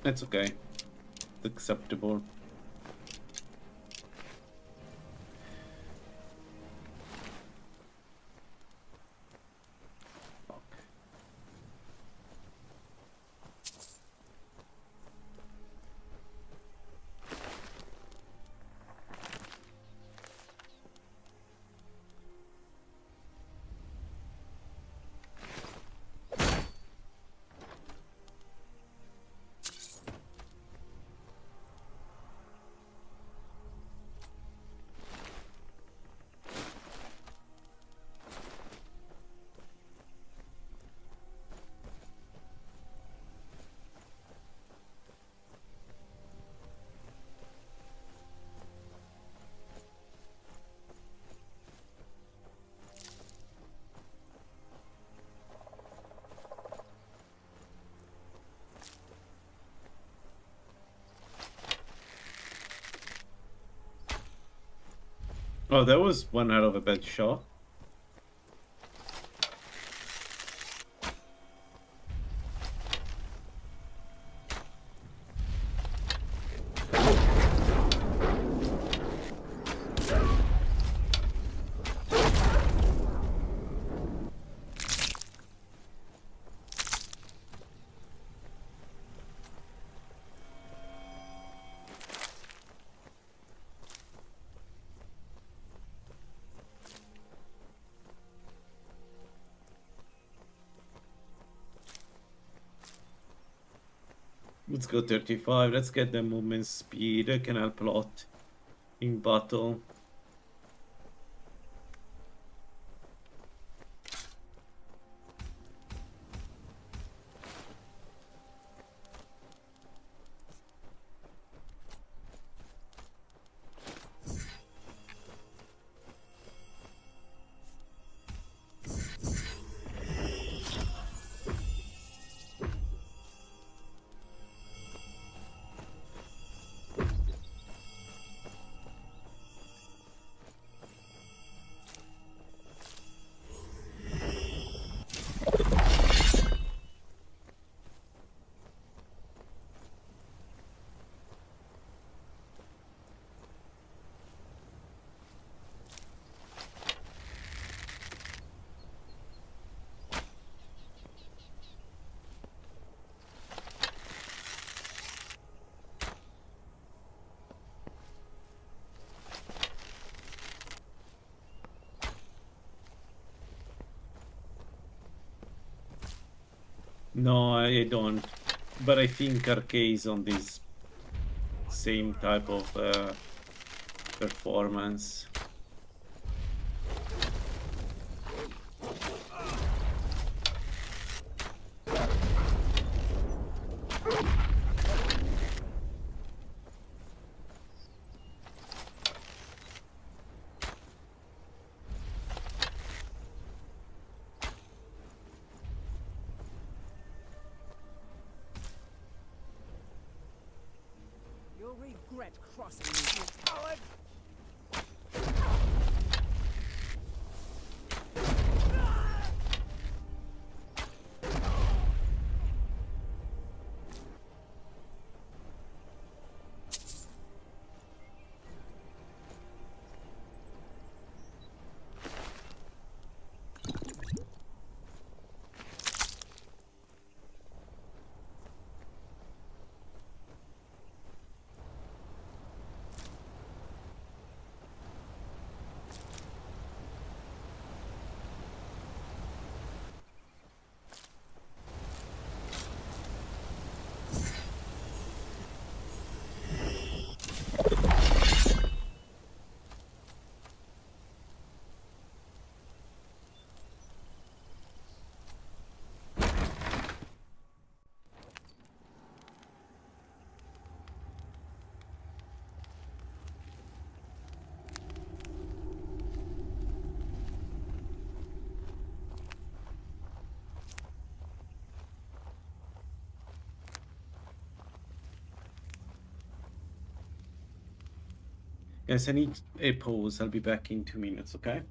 That's okay. It's acceptable. Oh, that was one hell of a bad shot. Let's go 35. Let's get the movement speed. That can help a lot in battle. No, I don't. But I think Arcade is on this same type of performance. You'll regret crossing me, you coward! Guys, I need a pause. I'll be back in 2 minutes, okay?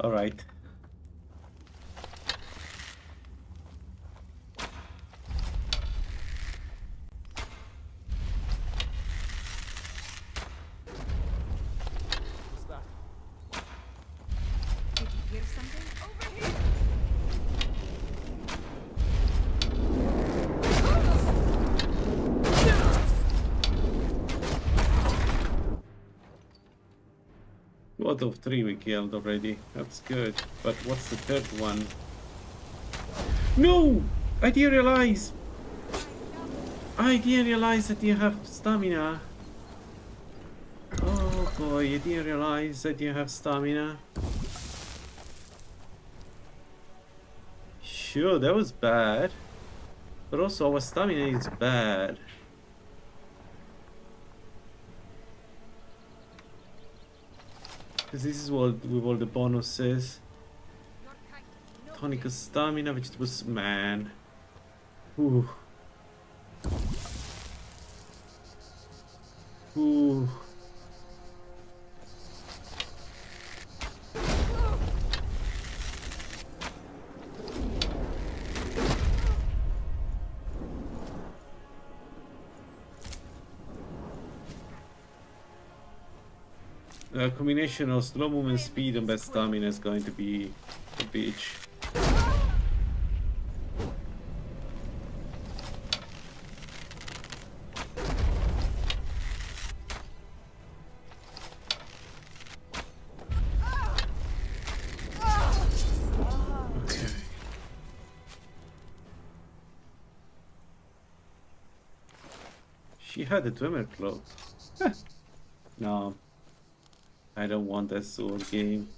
All right. What's that? Did you hear something? Over here! Out of 3 we killed already. That's good. But what's the third one? No! I didn't realize! I didn't realize that you have stamina. Oh boy, I didn't realize that you have stamina. Sure, that was bad. But also our stamina is bad. Because this is what with all the bonuses. Tonic stamina, vegetables, man. Ooh. Ooh. A combination of slow movement speed and best stamina is going to be a bitch. She had a Dwemer cloak. No, I don't want that sword game.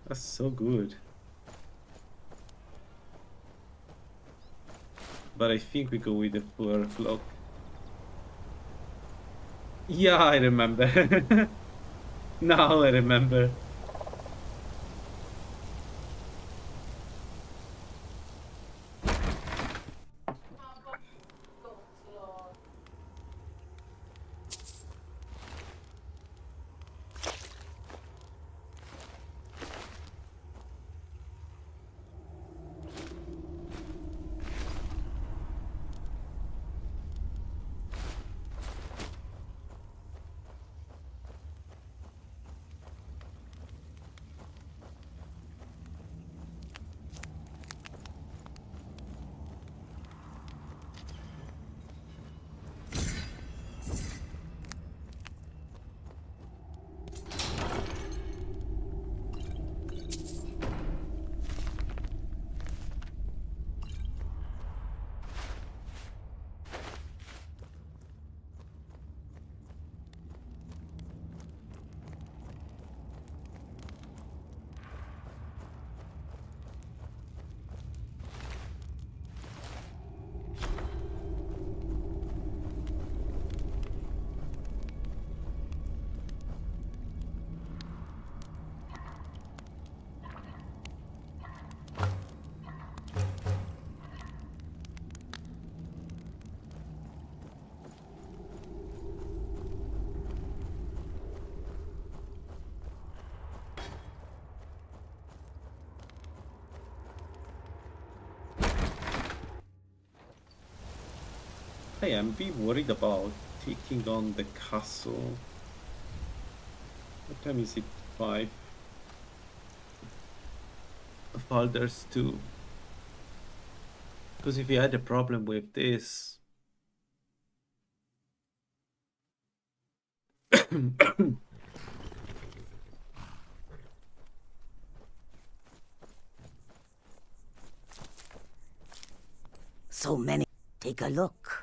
That's so good. But I think we go with the fur cloak. Yeah, I remember. Now I remember. I am a bit worried about taking on the castle. What time is it? 5. Baldur's 2. Because if you had a problem with this... So many. Take a look.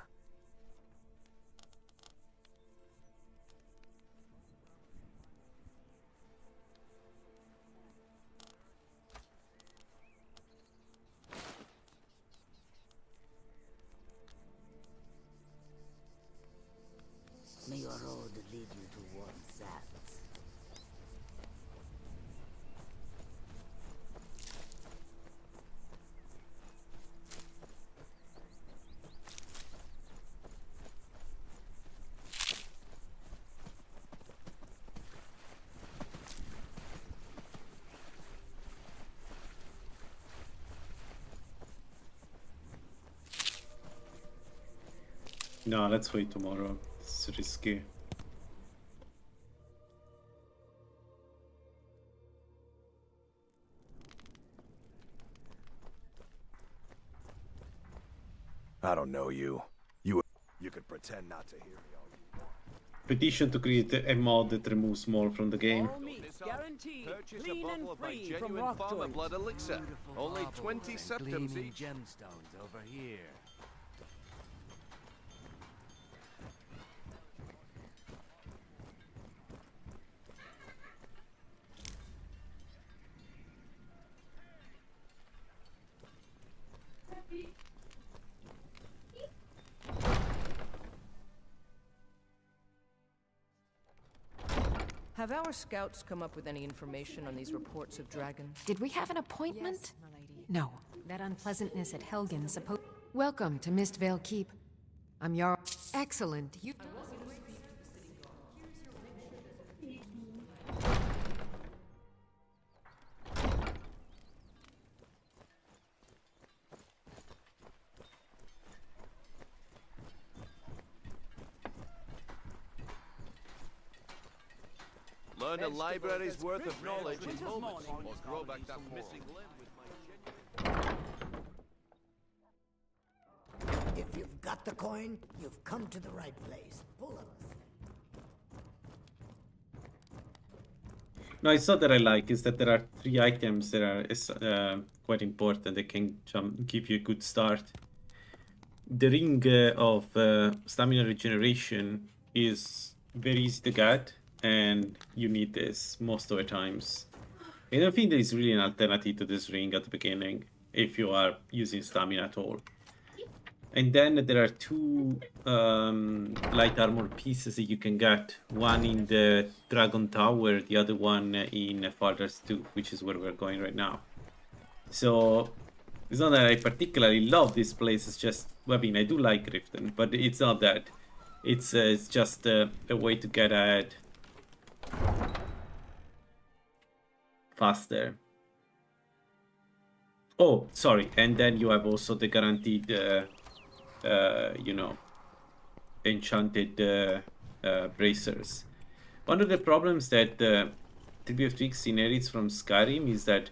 May your road lead you towards that. No, let's wait tomorrow. It's risky. I don't know you. You could pretend not to hear me all you want. Petition to create a mod that removes small from the game. Purchase a bottle of my genuine farmer blood elixir. Only 20 septums each. Gemstones over here. Have our scouts come up with any information on these reports of dragons? Did we have an appointment? Yes, my lady. No. That unpleasantness at Helgen supposed... Welcome to Mistvale Keep. I'm Jarl. Excellent. You've done... Learn a library's worth of knowledge in moments, or grow back that missing limb with my genuine... If you've got the coin, you've come to the right place. Pull up. No, it's not that I like. It's that there are 3 items that are quite important. That can give you a good start. The ring of stamina regeneration is very easy to get, and you need this most of the times. I don't think there is really an alternative to this ring at the beginning if you are using stamina at all. And then there are 2 light armor pieces that you can get. One in the Dragon Tower, the other one in Father's 2, which is where we're going right now. So it's not that I particularly love this place. It's just, I mean, I do like Riften, but it's not that. It's just a way to get ahead faster. Oh, sorry. And then you have also the guaranteed, you know, enchanted bracers. One of the problems that TBF6 inherits from Skyrim is that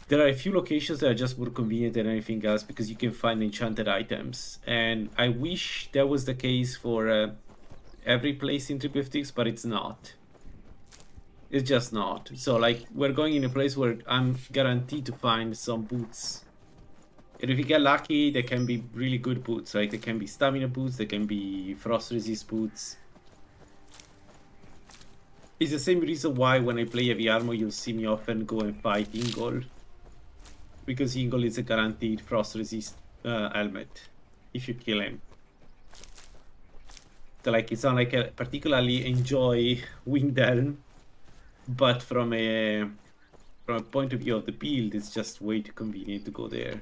there are a few locations that are just more convenient than anything else because you can find enchanted items. And I wish that was the case for every place in TBF6, but it's not. It's just not. So, like, we're going in a place where I'm guaranteed to find some boots. And if you get lucky, they can be really good boots. Like, they can be stamina boots, they can be frost resist boots. It's the same reason why when I play heavy armor, you'll see me often go and fight Ingol. Because Ingol is a guaranteed frost resist helmet if you kill him. So, like, it's not like I particularly enjoy Windhelm, but from a point of view of the build, it's just way too convenient to go there.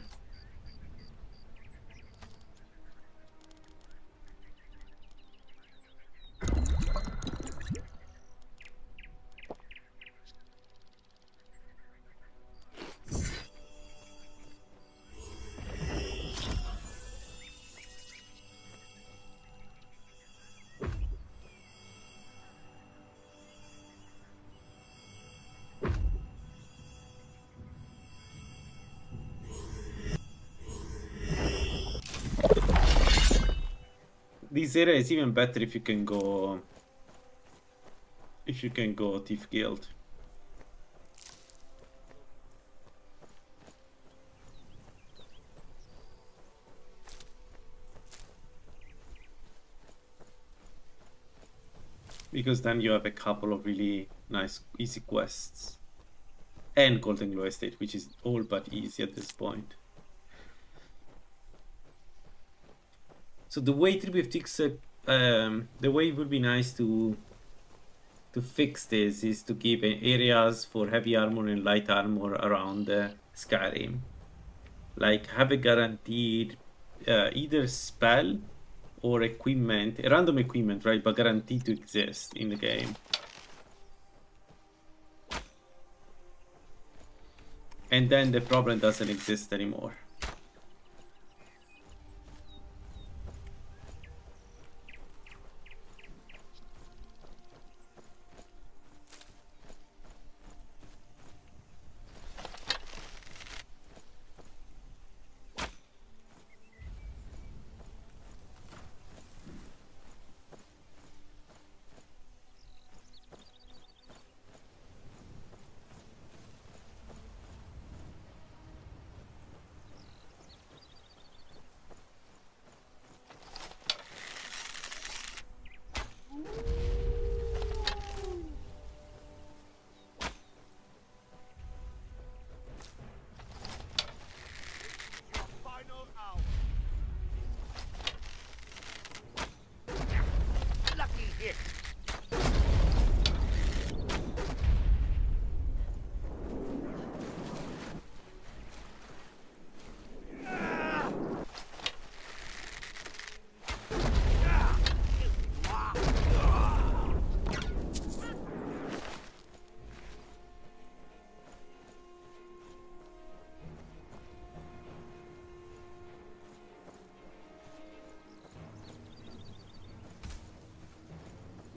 This area is even better if you can go Thief Guild. Because then you have a couple of really nice easy quests. And Golden Glow Estate, which is all but easy at this point. So the way TBF6, the way it would be nice to fix this is to give areas for heavy armor and light armor around Skyrim. Like have a guaranteed either spell or equipment, a random equipment, right? But guaranteed to exist in the game. And then the problem doesn't exist anymore.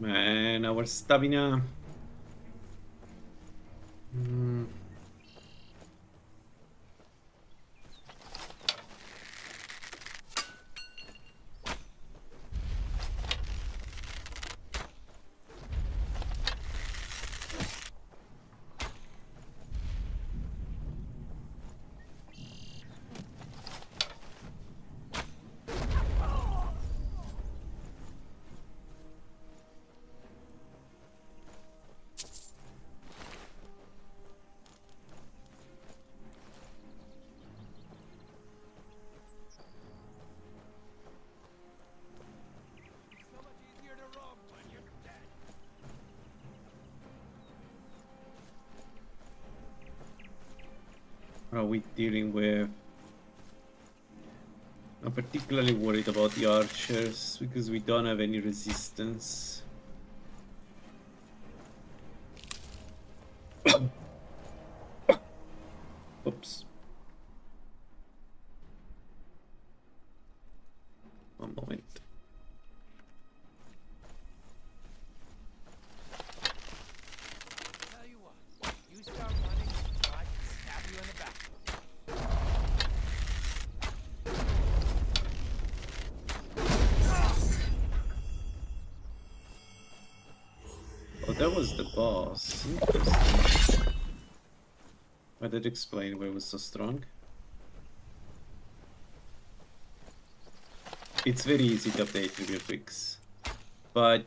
Man, our stamina. are we dealing with? I'm particularly worried about the archers because we don't have any resistance. Oops. One moment. Tell you what, you start running, so I can stab you in the back. Oh, that was the boss. Interesting. Why did it explain why it was so strong? It's very easy to update with your tricks, but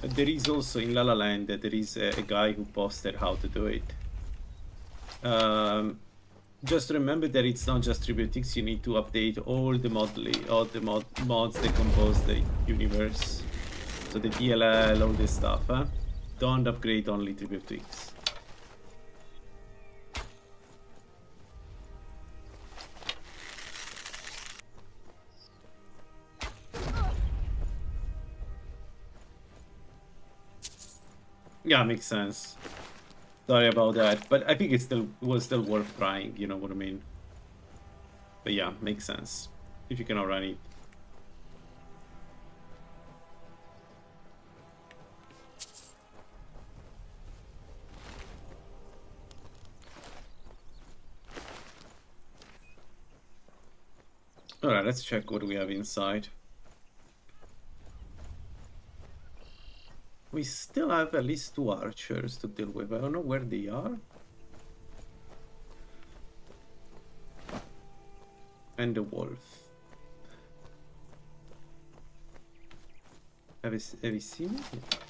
there is also in La La Land that there is a guy who posted how to do it. Just remember that it's not just tributics, you need to update all the mods that compose the universe. So the DLL, all this stuff, huh? Don't upgrade only tributics. Yeah, makes sense. Sorry about that, but I think it was still worth trying, you know what I mean? But yeah, makes sense. If you cannot run it. Alright, let's check what we have inside. We still have at least 2 archers to deal with. I don't know where they are. And the wolf. Have you seen it?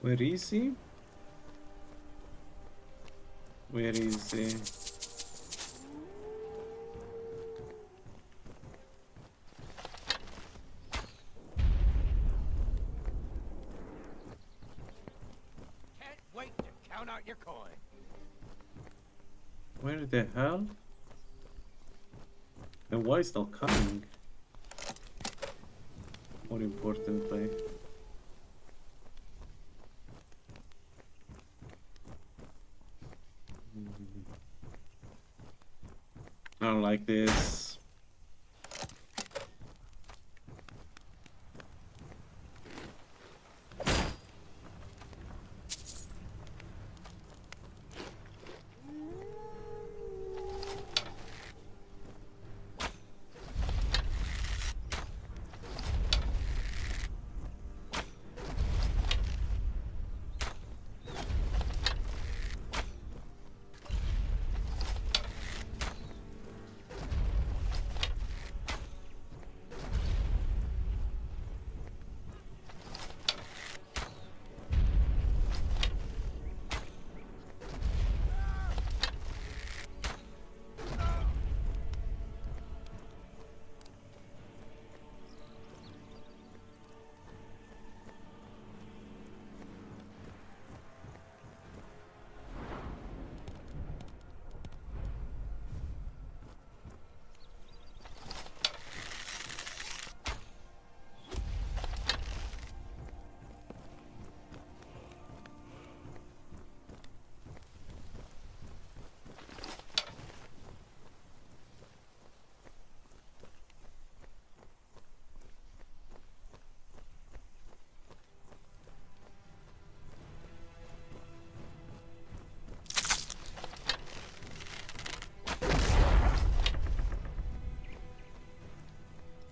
Where is he? Where is he? Can't wait to count out your coin. Where the hell? And why is not coming? More importantly. I don't like this.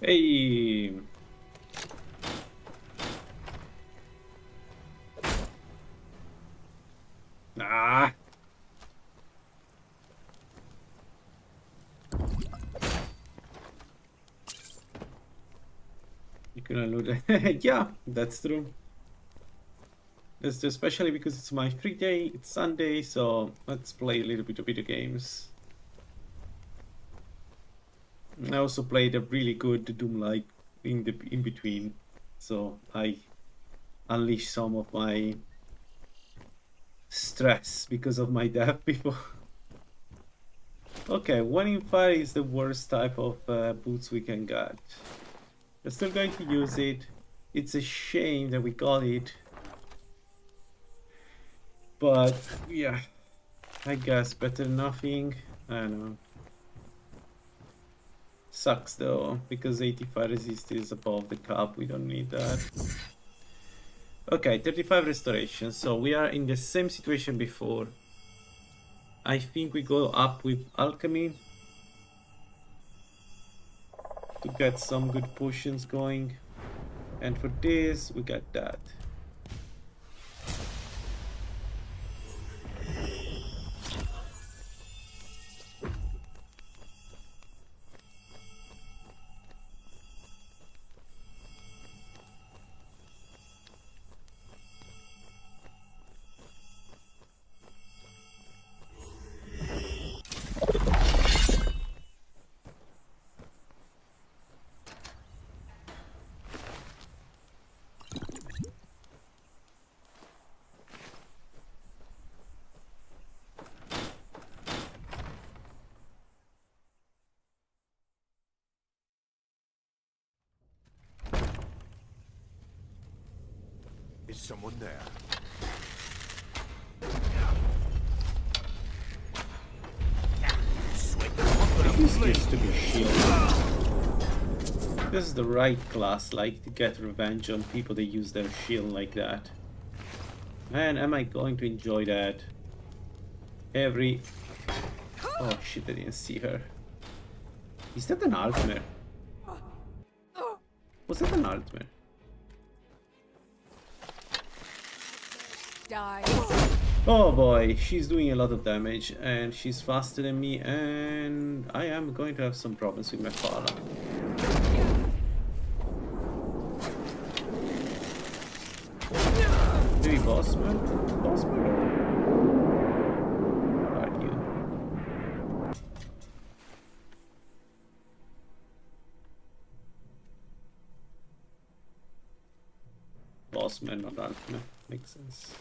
Hey. Ah. You can unload it. Yeah, that's true. That's especially because it's my free day. It's Sunday, so let's play a little bit of video games. I also played a really good Doom-like in between, so I unleashed some of my stress because of my death before. Okay, 1 in 5 is the worst type of boots we can get. We're still going to use it. It's a shame that we got it. But yeah, I guess better than nothing. I don't know. Sucks though, because 85 resist is above the cap. We don't need that. Okay, 35 restoration. So we are in the same situation before. I think we go up with alchemy to get some good potions going. And for this, we got that. Is someone there? This used to be shield. This is the right class, like to get revenge on people that use their shield like that. Man, am I going to enjoy that? Every... Oh shit, I didn't see her. Is that an Altmer? Was that an Altmer? Die. Oh boy, she's doing a lot of damage and she's faster than me and I am going to have some problems with my father. Maybe Bossman? Bossman or... Where are you? Bossman, not Altman. Makes sense.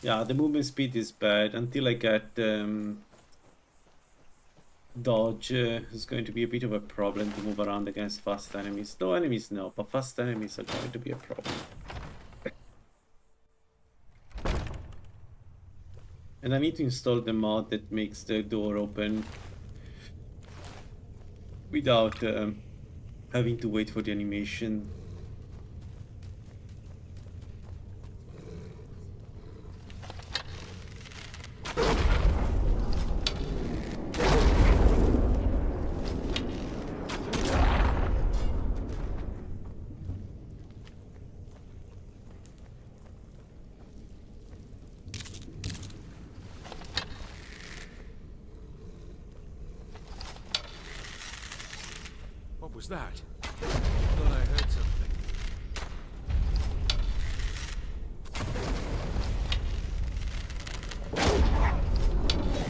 Yeah, the movement speed is bad until I get dodge. Is going to be a bit of a problem to move around against fast enemies. No enemies, no, but fast enemies are going to be a problem. And I need to install the mod that makes the door open without having to wait for the animation. What was that? Thought I heard something.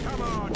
Come on!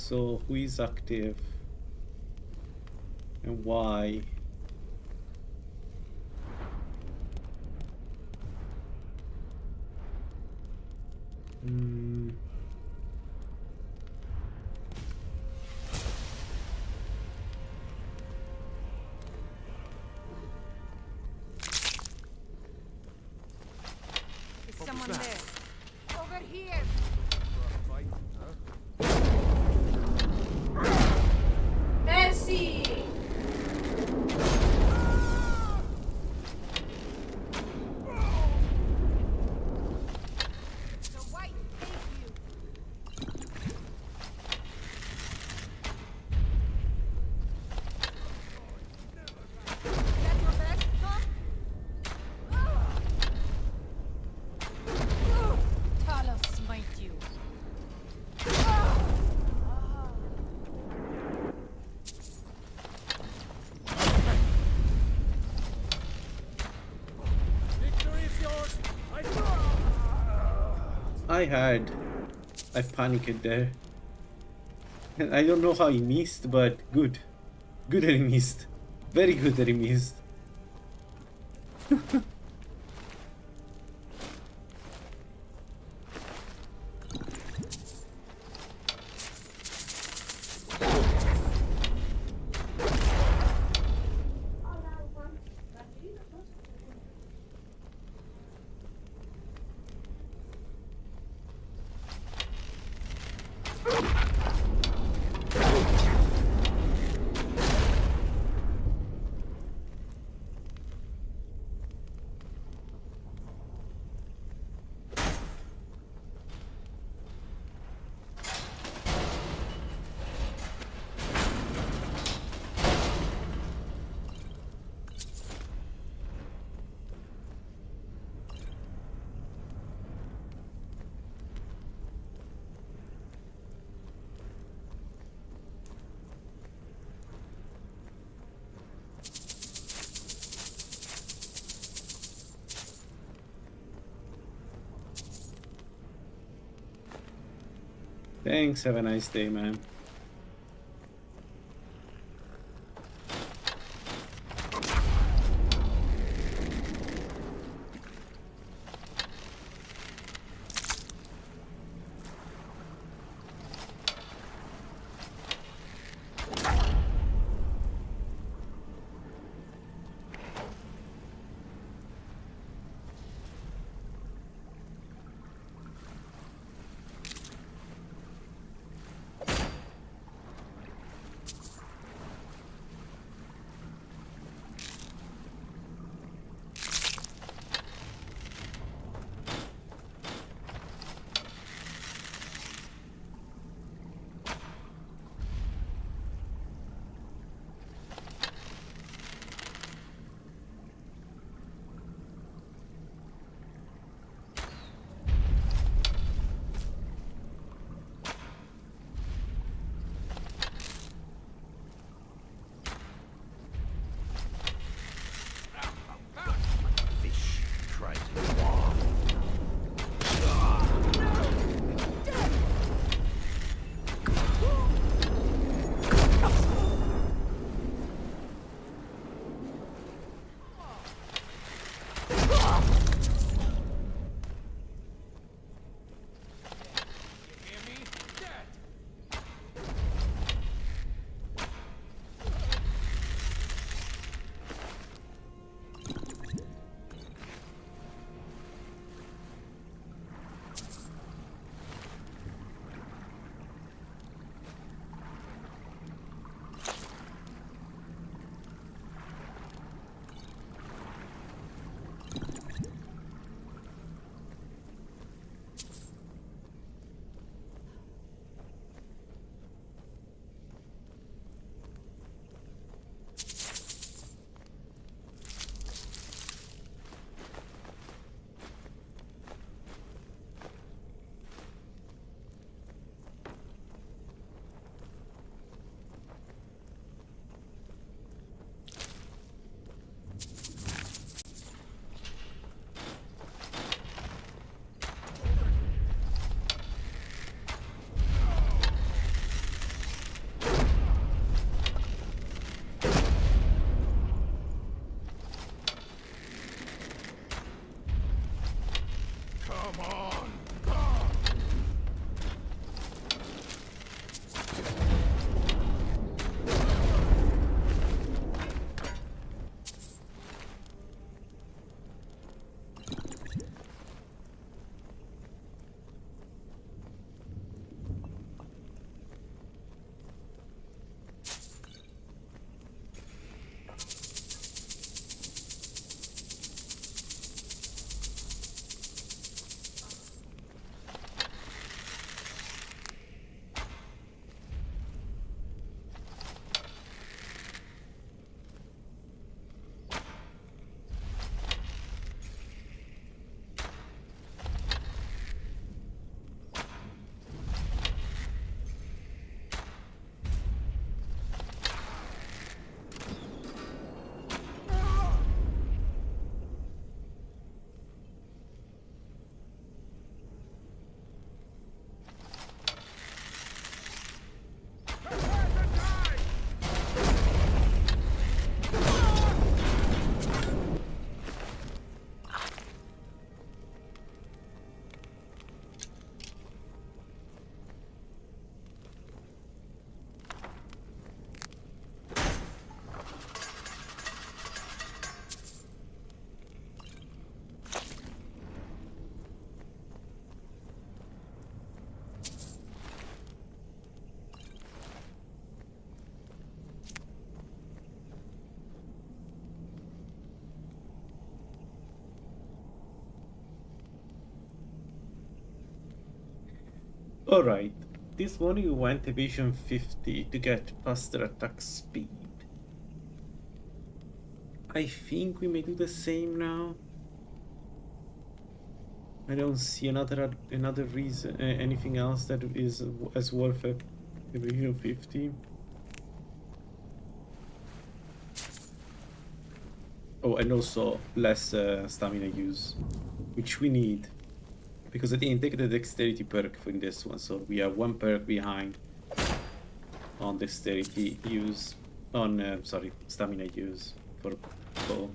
So who is active and why? Hmm. Is someone there? Over here! Merci! The white hate you! That's your best, huh? Talos smite you. I panicked there. And I don't know how he missed, but good. Good that he missed. Very good that he missed. Thanks, have a nice day, man. Alright, this morning we went evasion 50 to get faster attack speed. I think we may do the same now. I don't see another reason, anything else that is as worth it. Evasion 50. Oh, and also less stamina use, which we need. Because I didn't take the dexterity perk for this one, so we are one perk behind on dexterity use, on, sorry, stamina use for bow.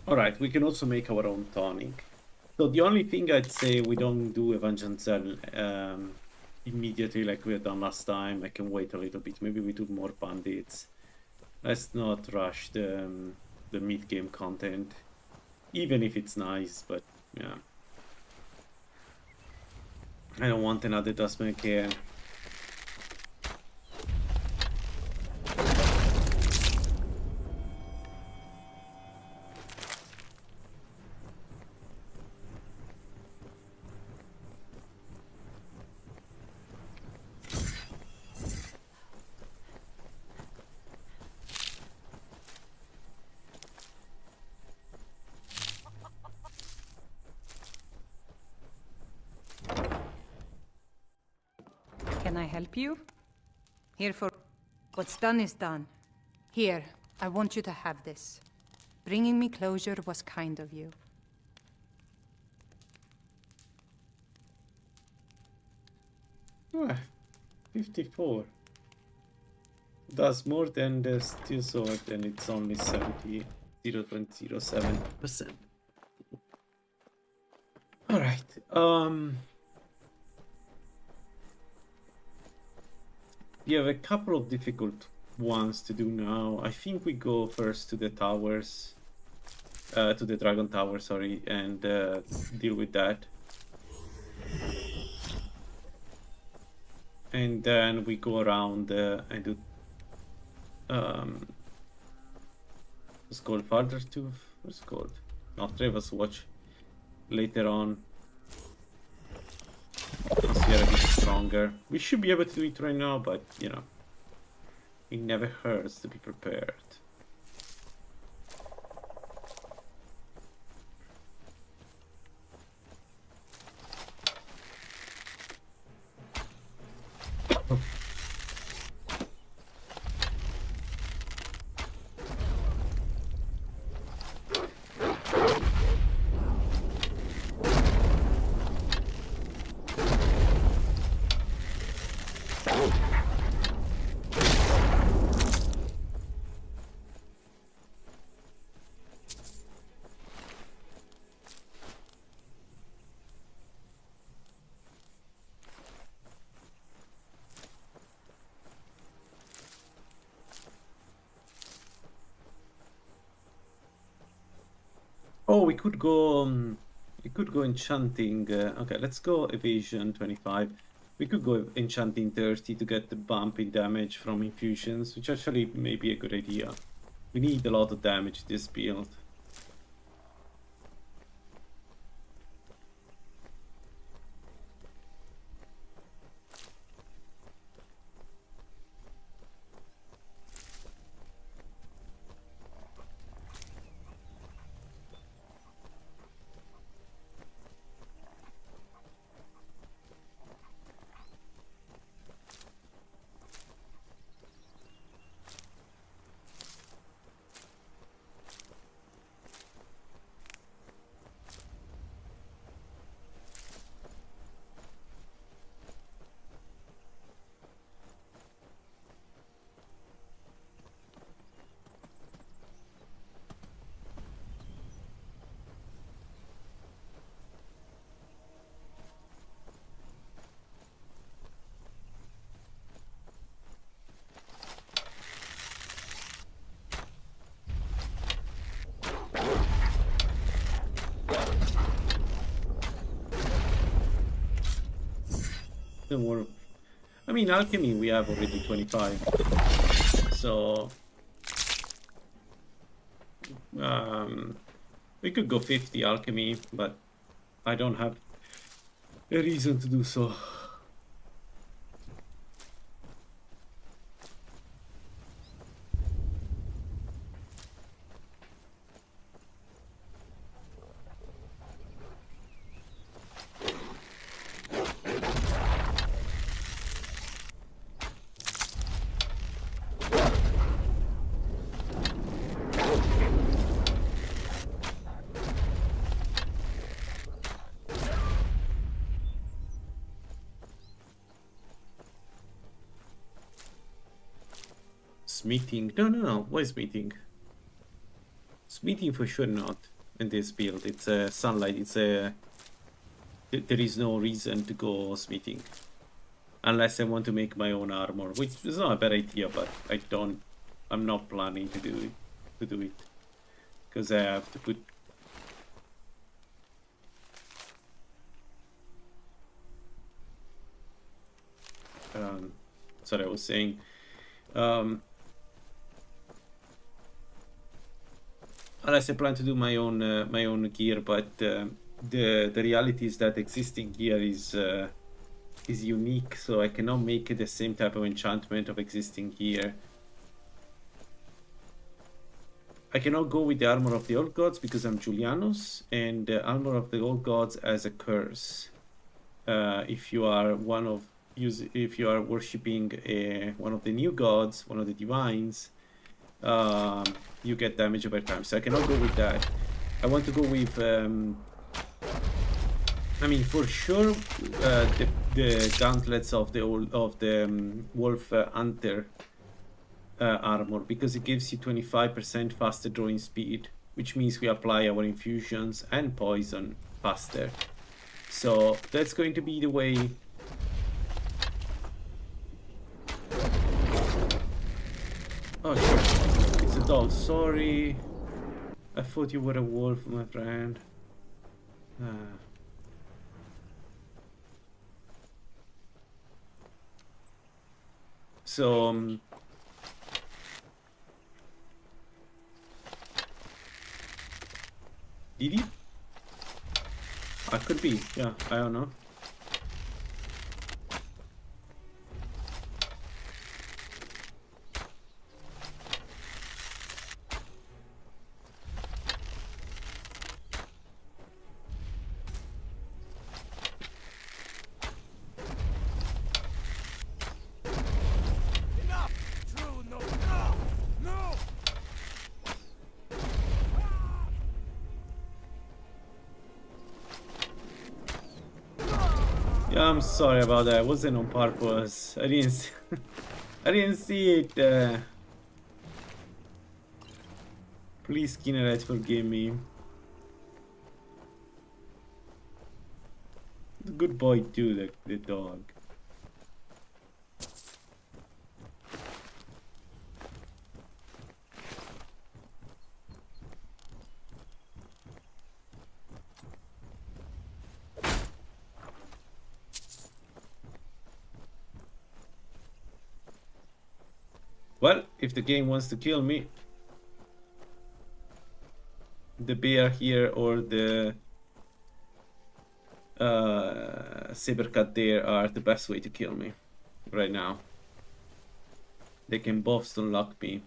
Alright, we can also make our own tonic. So the only thing I'd say we don't do Evangelion immediately like we had done last time. I can wait a little bit. Maybe we do more bandits. Let's not rush the mid-game content. Even if it's nice, but yeah. I don't want another Dustman care. Can I help you? Here for... What's done is done. Here, I want you to have this. Bringing me closure was kind of you. Ah, 54. Does more than the steel sword, and it's only 0.07%. Alright, we have a couple of difficult ones to do now. I think we go first to the towers, to the dragon tower, sorry, and deal with that. And then we go around and do what's called Farther Tooth, what's it called? Not Trevor's Watch later on. Once we are a bit stronger. We should be able to do it right now, but you know, it never hurts to be prepared. Oh, we could go. We could go enchanting. Okay, let's go evasion 25. We could go enchanting 30 to get the bump in damage from infusions, which actually may be a good idea. We need a lot of damage this build. more. I mean, alchemy we have already 25. So we could go 50 alchemy, but I don't have a reason to do so. Smithing? No. What is smithing? Smithing for sure not in this build. It's a sunlight. It's a. There is no reason to go smithing, unless I want to make my own armor, which is not a bad idea. But I don't. I'm not planning to do it. Because I have to put. Sorry, I was saying. Unless I plan to do my own gear, but the reality is that existing gear is unique, so I cannot make the same type of enchantment of existing gear. I cannot go with the armor of the old gods because I'm Julianus, and the armor of the old gods has a curse. If you are if you are worshipping one of the new gods, one of the divines, you get damage over time. So I cannot go with that. I want to go with I mean, for sure, the gauntlets of the wolf hunter armor, because it gives you 25% faster drawing speed, which means we apply our infusions and poison faster. So that's going to be the way. Oh shit, it's a dog, sorry. I thought you were a wolf, my friend. So, did he? I could be, yeah, I don't know. Yeah, I'm sorry about that. It wasn't on purpose. I didn't see, I didn't see it. Please, Kinneret, forgive me. Good boy too, the dog. Well, if the game wants to kill me, the bear here or the saber cat there are the best way to kill me right now. They can both stun lock me.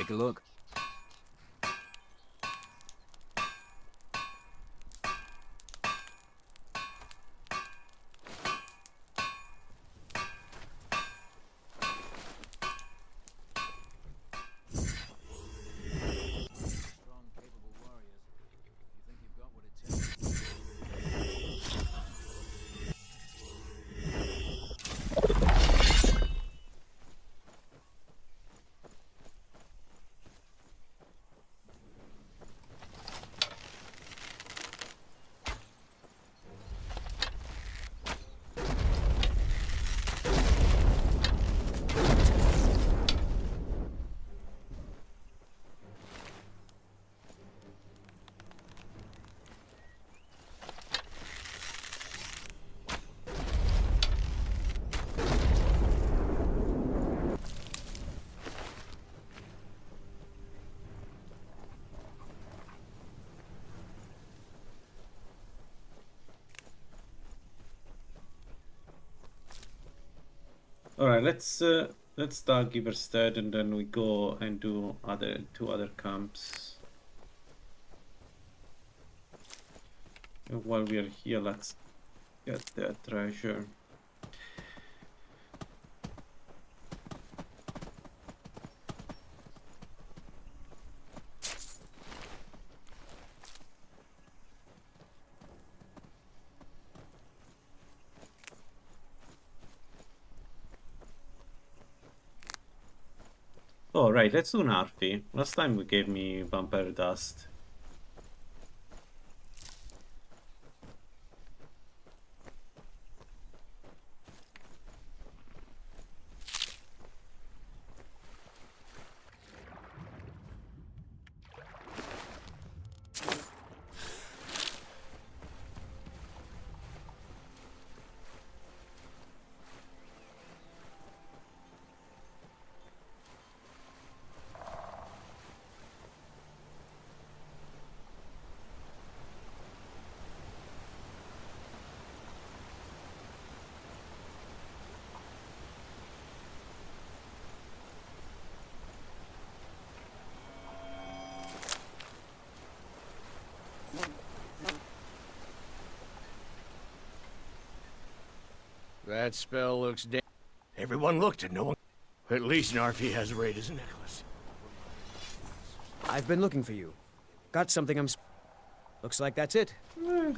take a look. All right, let's start Giverstead, and then we go and do two other camps. And while we are here, let's get that treasure. Oh, right, let's do an Arfi. Last time we gave me vampire dust. That spell looks Everyone looked and no one... At least Narfi has Rada's necklace. I've been looking for you. Got something Looks like that's it.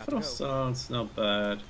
Frost sounds not bad.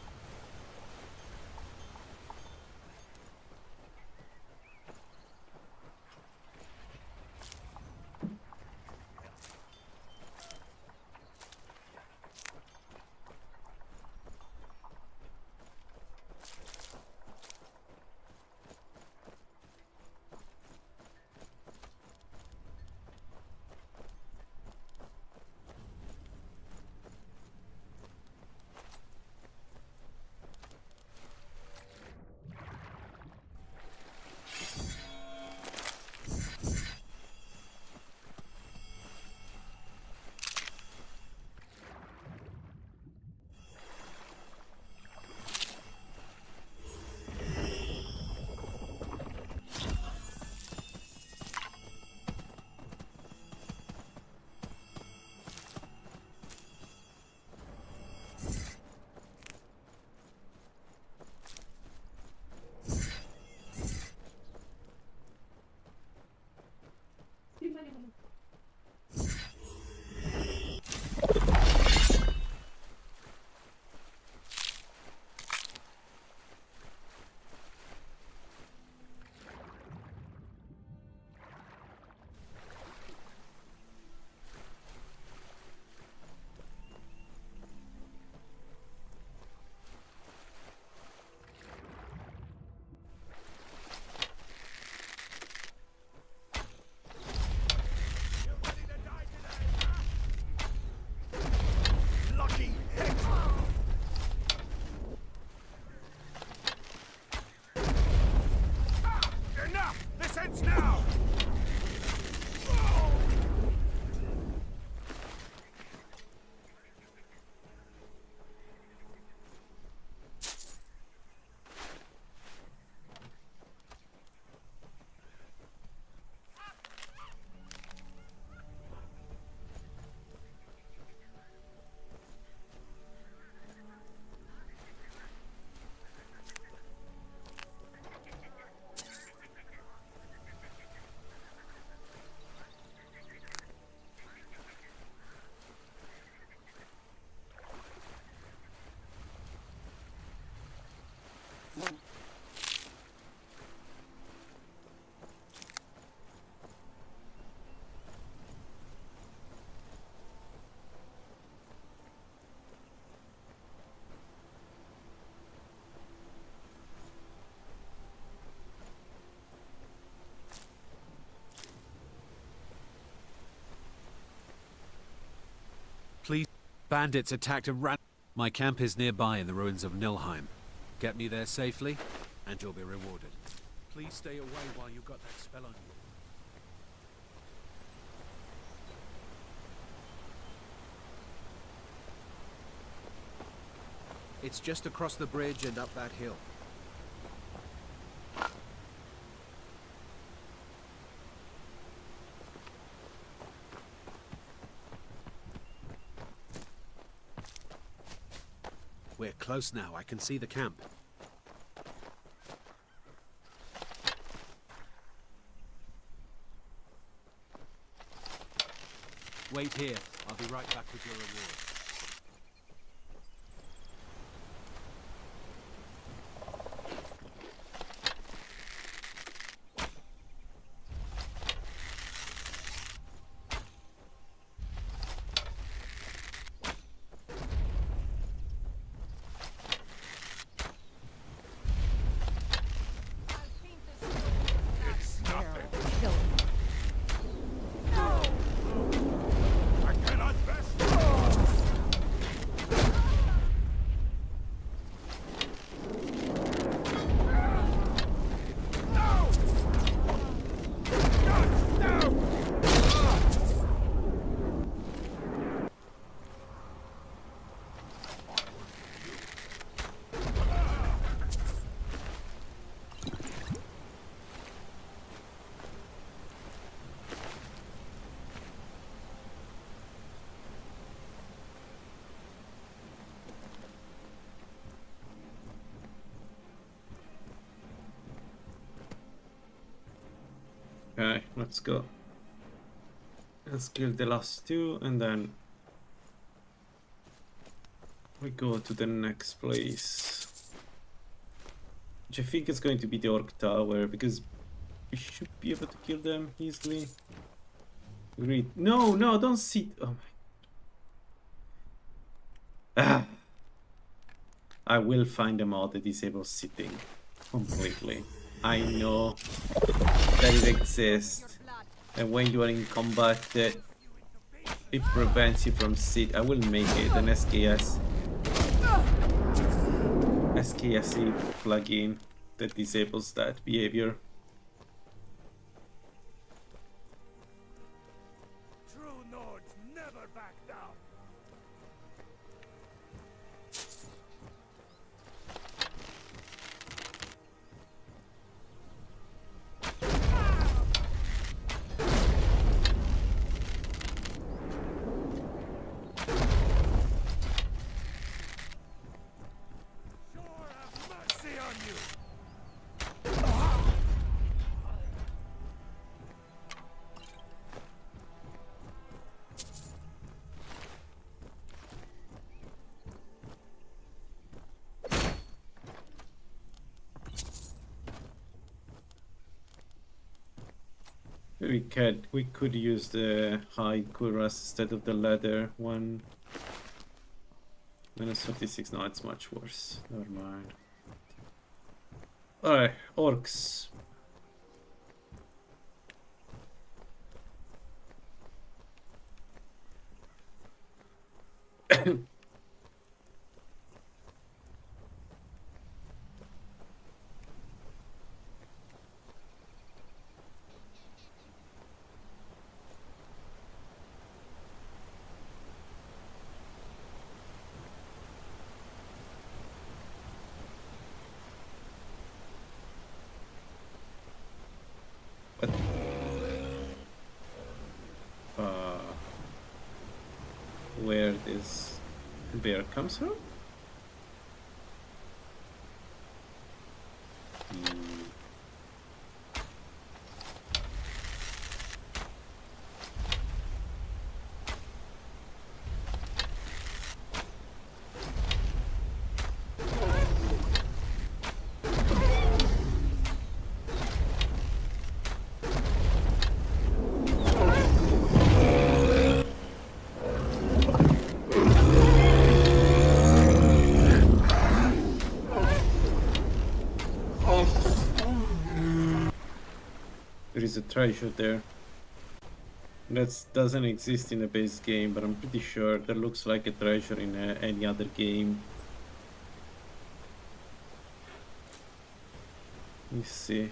Please. Bandits attacked a rat. My camp is nearby in the ruins of Nilheim. Get me there safely, and you'll be rewarded. Please stay away while you've got that spell on you. It's just across the bridge and up that hill. We're close now. I can see the camp. Wait here. I'll be right back with your reward. Okay, let's go. Let's kill the last two and then we go to the next place. Which I think is going to be the Orc Tower because we should be able to kill them easily. Agreed. No, no, don't sit. Oh my. Ah. I will find a mod that disables sitting completely. I know that it exists, and when you are in combat, it prevents you from sit. I will make it an SKSE plugin that disables that behavior. True Nords never back down. We could use the hide cuirass instead of the leather one. -56, no, it's much worse. Never mind. Alright, orcs. Where this bear comes from? There is a treasure there. That doesn't exist in the base game, but I'm pretty sure that looks like a treasure in any other game. Let me see.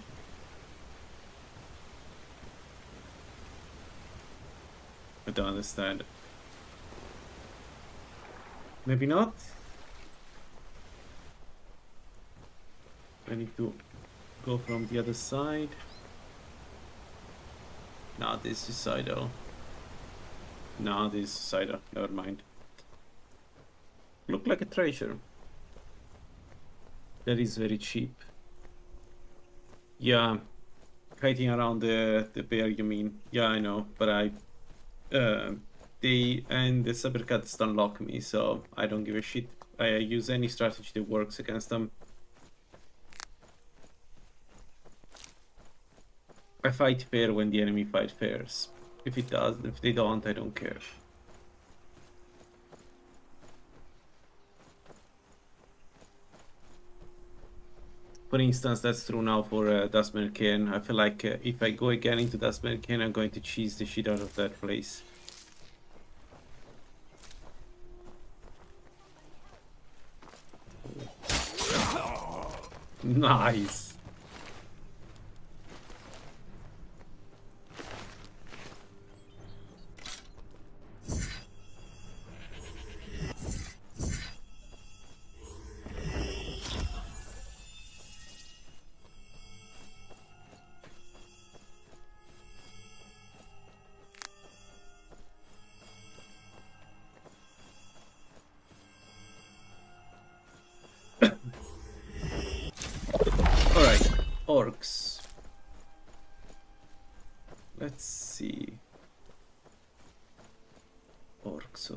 I don't understand. Maybe not? I need to go from the other side. No, this is suicidal. No, this is suicidal. Never mind. Look like a treasure. That is very cheap. Yeah, hiding around the bear, you mean? Yeah, I know, but the cybercats don't lock me, so I don't give a shit. I use any strategy that works against them. I fight fair when the enemy fight fairs. If they don't, I don't care. For instance, that's true now for Dustman Cairn. I feel like if I go again into Dustman Cairn, I'm going to cheese the shit out of that place. Nice. Alright, orcs. Let's see. Orcs.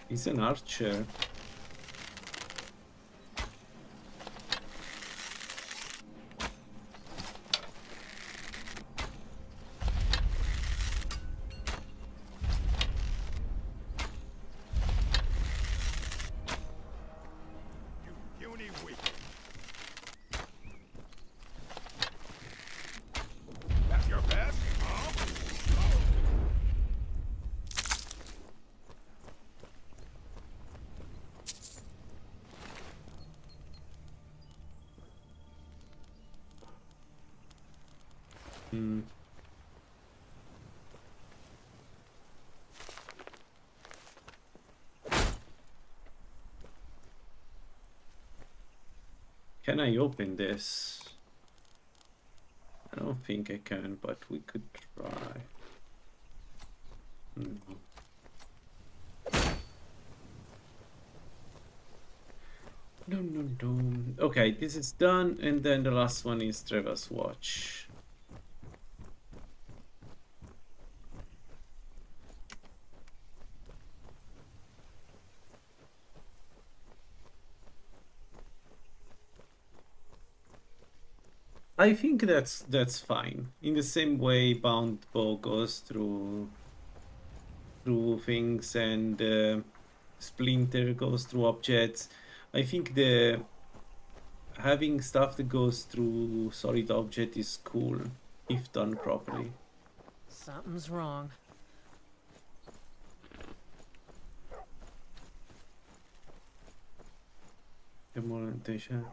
He's an archer. Can I open this? I don't think I can, but we could try. No. Okay, this is done, and then the last one is Trevor's watch. I think that's fine. In the same way Bound Bow goes through through things, and Splinter goes through objects. I think the having stuff that goes through solid object is cool if done properly. Something's wrong. Demonetization.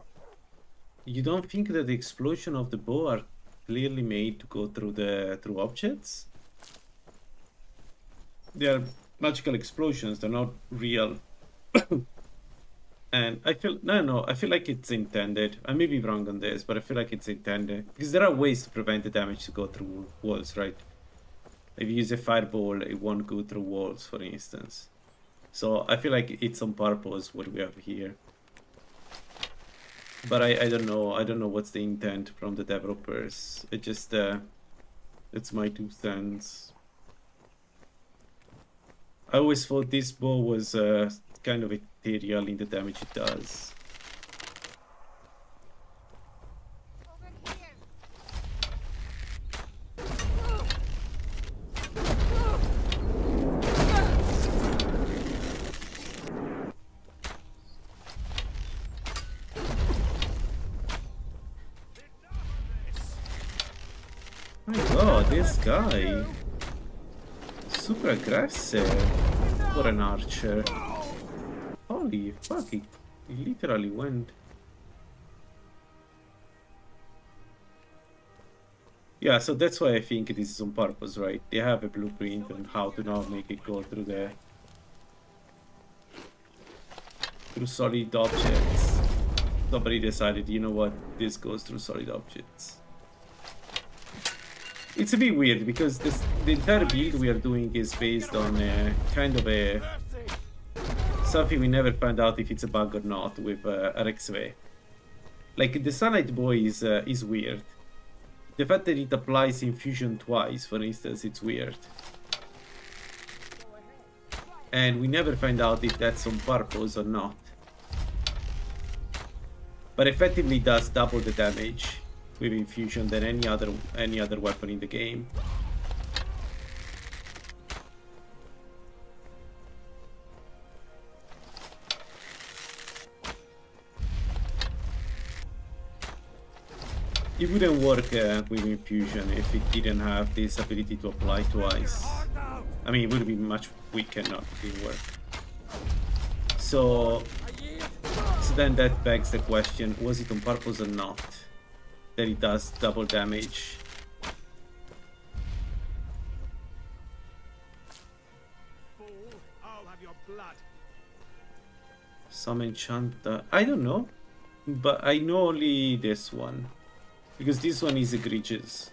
You don't think that the explosion of the bow are clearly made to go through objects? They are magical explosions, they're not real. And I feel I feel like it's intended. I may be wrong on this, but I feel like it's intended. Because there are ways to prevent the damage to go through walls, right? If you use a fireball, it won't go through walls, for instance. So I feel like it's on purpose what we have here. But I don't know. I don't know what's the intent from the developers. It just it's my 2 cents. I always thought this bow was kind of ethereal in the damage it does. This guy, super aggressive for an archer. Holy fuck, he literally went. Yeah, so that's why I think this is on purpose, right? They have a blueprint on how to now make it go through solid objects. Somebody decided, you know what, this goes through solid objects. It's a bit weird because the entire build we are doing is based on kind of a something we never found out if it's a bug or not with RXV. Like the Sunlight Boy is weird. The fact that it applies infusion twice, for instance, it's weird. And we never find out if that's on purpose or not. But effectively does double the damage with infusion than any other weapon in the game. It wouldn't work with infusion if it didn't have this ability to apply twice. I mean, it would be much weaker not to work. So then that begs the question, was it on purpose or not? That it does double damage. Some enchanta. I don't know. But I know only this one. Because this one is egregious.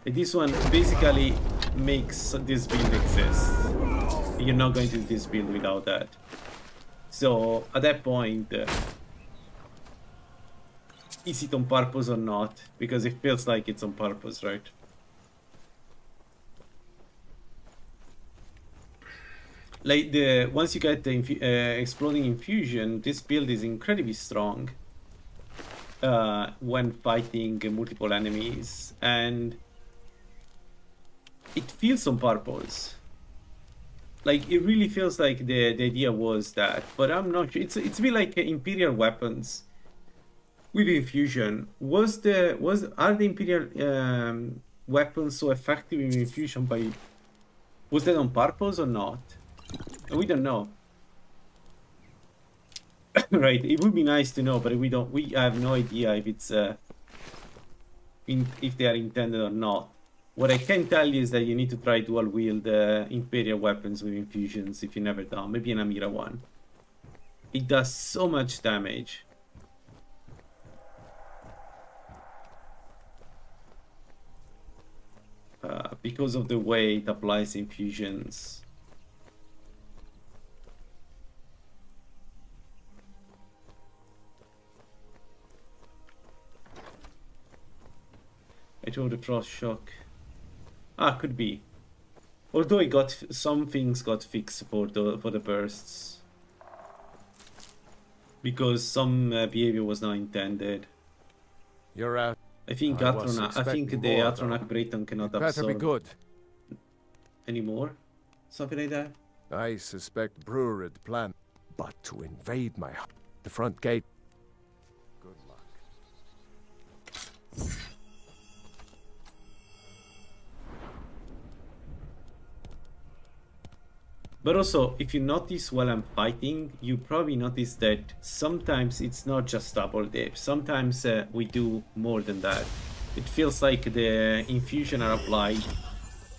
And this one basically makes this build exist. You're not going to do this build without that. So at that point, is it on purpose or not? Because it feels like it's on purpose, right? Like once you get the exploding infusion, this build is incredibly strong when fighting multiple enemies, and it feels on purpose. Like it really feels like the idea was that, but I'm not sure. It's a bit like Imperial weapons. With infusion, are the Imperial weapons so effective in infusion by... Was that on purpose or not? We don't know. Right, it would be nice to know, but we have no idea if it's if they are intended or not. What I can tell you is that you need to try dual wield Imperial weapons with infusions if you never done. Maybe an Amira one. It does so much damage. Because of the way it applies infusions. I told the frost shock. Could be. Although some things got fixed for the bursts. Because some behavior was not intended. You're out. I think the Atronach Breton cannot absorb be good anymore. Something like that. I suspect Brewer planned, but to invade the front gate. Good luck. But also, if you notice while I'm fighting, you probably notice that sometimes it's not just double dip. Sometimes we do more than that. It feels like the infusion are applied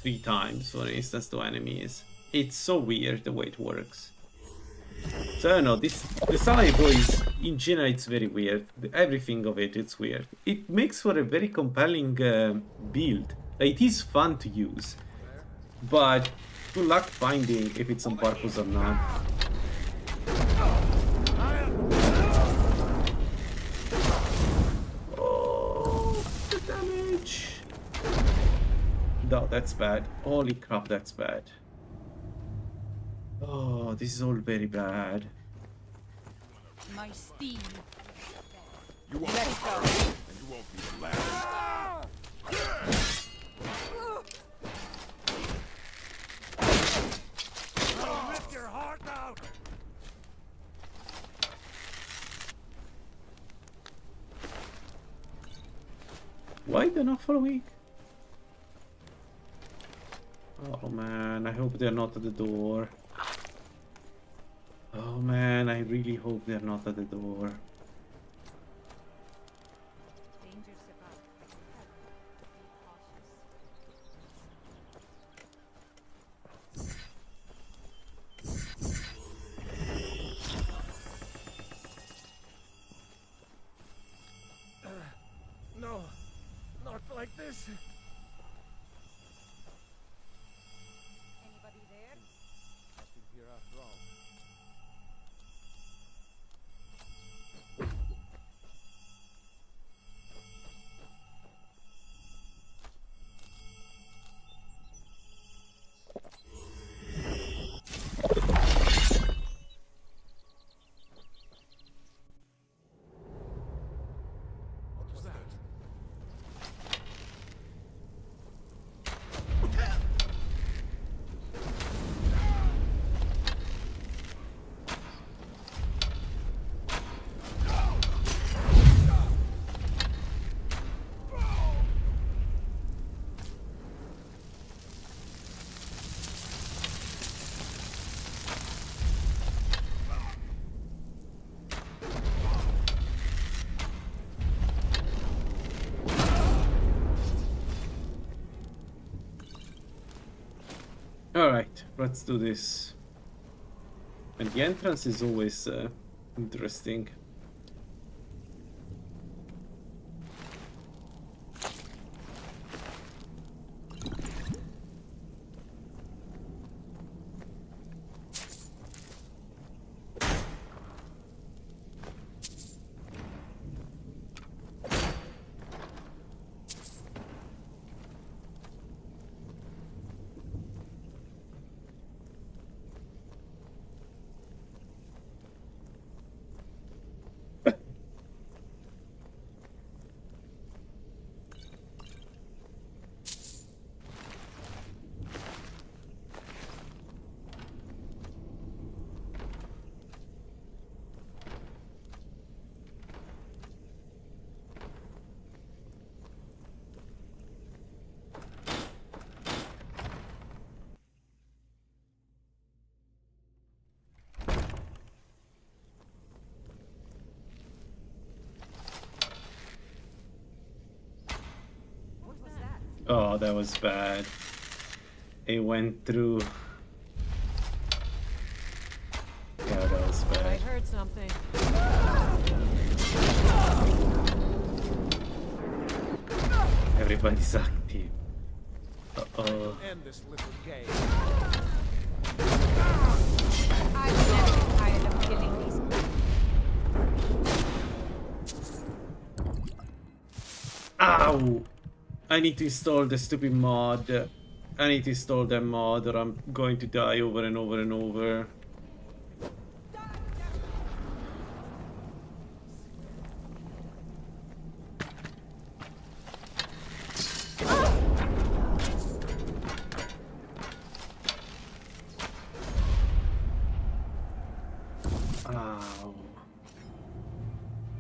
3 times, for instance, to enemies. It's so weird the way it works. So I don't know, the Samurai Boys, in general, it's very weird. Everything of it, it's weird. It makes for a very compelling build. Like, it is fun to use, but good luck finding if it's on purpose or not. Oh, the damage! No, that's bad. Holy crap, that's bad. Oh, this is all very bad. My steam. You won't be first, and you won't be the last. I'll rip your heart out. Why they're not following? Oh man, I hope they're not at the door. Oh man, I really hope they're not at the door. No, not like this. Anybody there? Nothing here after all. What was that? Alright, let's do this. And the entrance is always interesting. Oh, that was bad. It went through. Yeah, that was I bad. heard something. Everybody's active. Uh-oh. End this little game. I will never get tired of killing these. Ow! I need to install the stupid mod. I need to install that mod or I'm going to die over and over and over. Ow.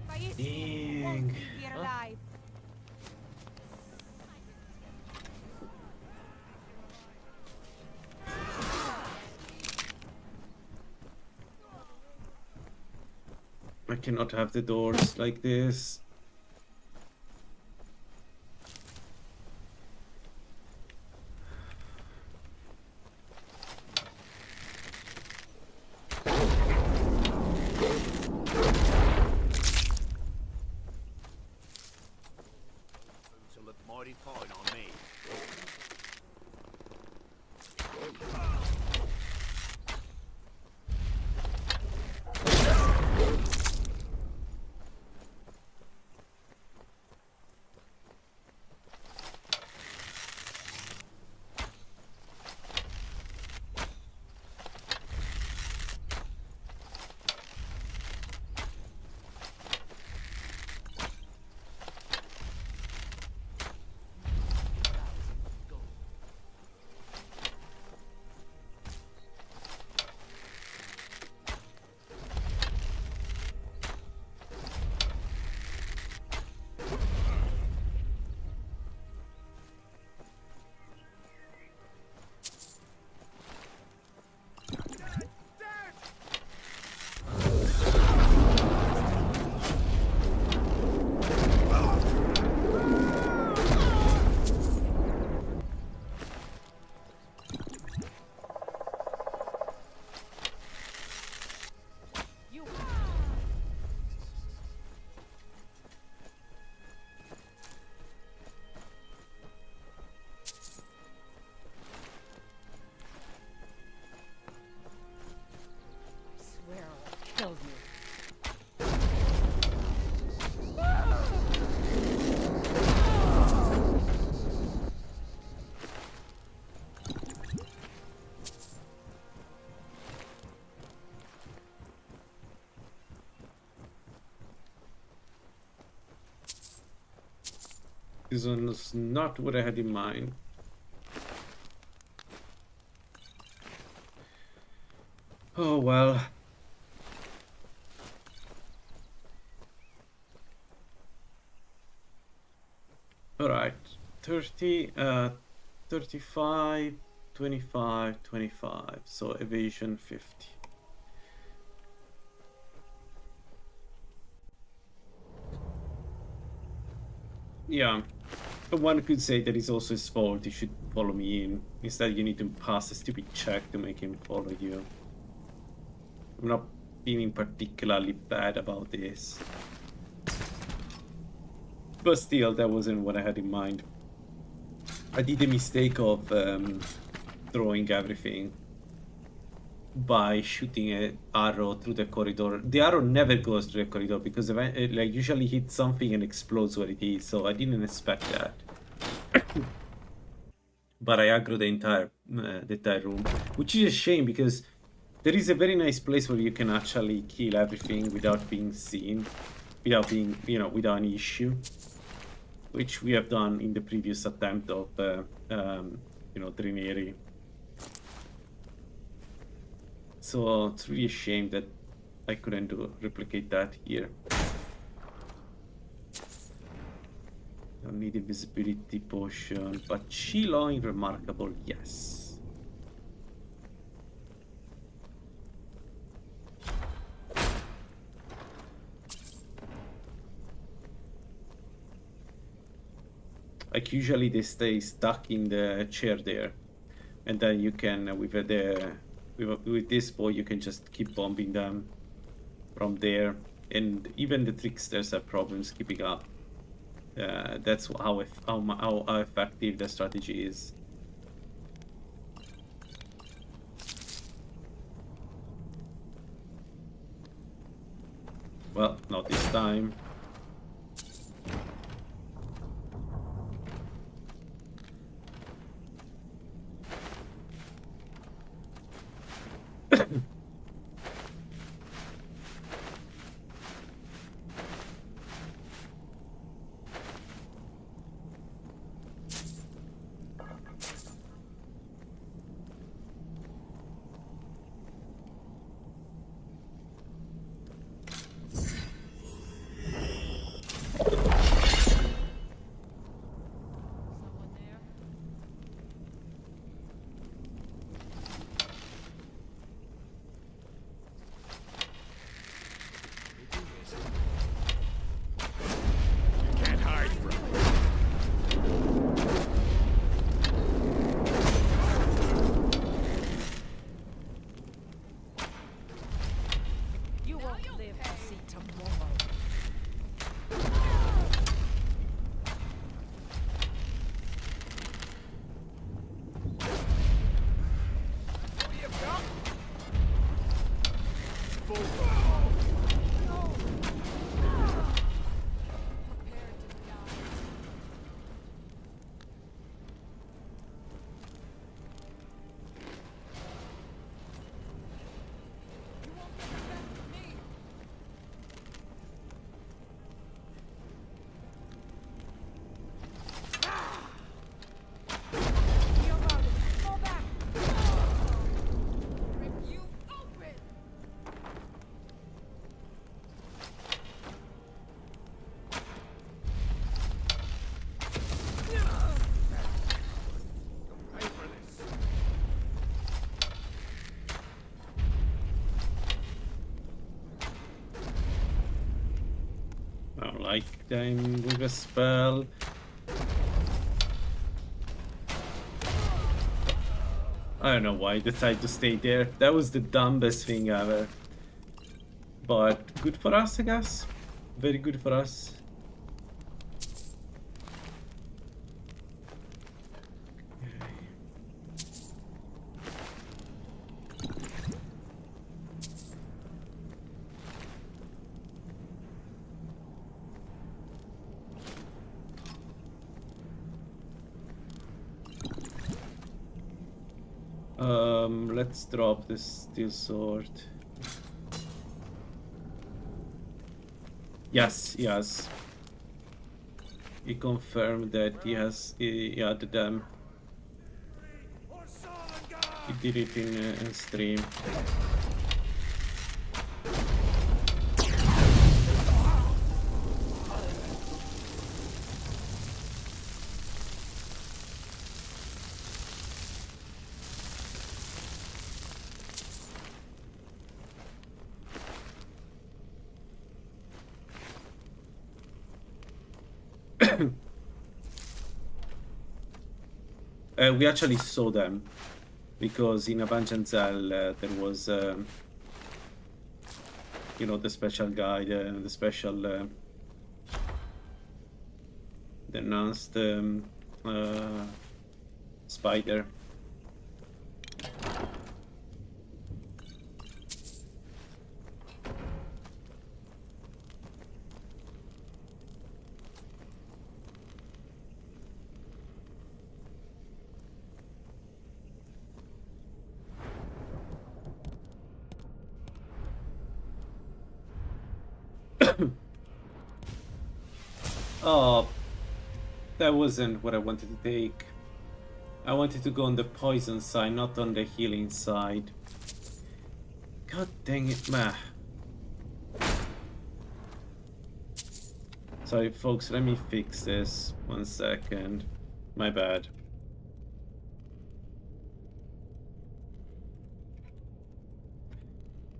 Won't Dang. leave here alive. I cannot have the doors like this. So look mighty fine on me. Swear I'll kill you. This one is not what I had in mind. Oh well. Alright. 30, 35, 25, 25. So evasion 50. Yeah. But one could say that it's also his fault. He should follow me in. Instead, you need to pass a stupid check to make him follow you. I'm not feeling particularly bad about this. But still, that wasn't what I had in mind. I did the mistake of throwing everything by shooting an arrow through the corridor. The arrow never goes through the corridor because it like usually hits something and explodes where it is, so I didn't expect that. But I aggroed the entire room, which is a shame because there is a very nice place where you can actually kill everything without being seen, without being, without any issue, which we have done in the previous attempt of, Drineri. So it's really a shame that I couldn't replicate that here. Don't need invisibility potion, but Chilling remarkable, yes. Like usually they stay stuck in the chair there, and then you can with this bow you can just keep bombing them from there, and even the tricksters have problems keeping up. That's how effective the strategy is. Well, not this time. I don't like them with a spell. I don't know why I decided to stay there. That was the dumbest thing ever. But good for us, I guess. Very good for us. Let's drop this steel sword. Yes, yes. He confirmed that he added them. He did it in stream. We actually saw them because in Avanzancel there was, you know, the special guide, the special, the announced spider. Oh, that wasn't what I wanted to take. I wanted to go on the poison side, not on the healing side. God dang it, man. Sorry, folks, let me fix this. 1 second. My bad.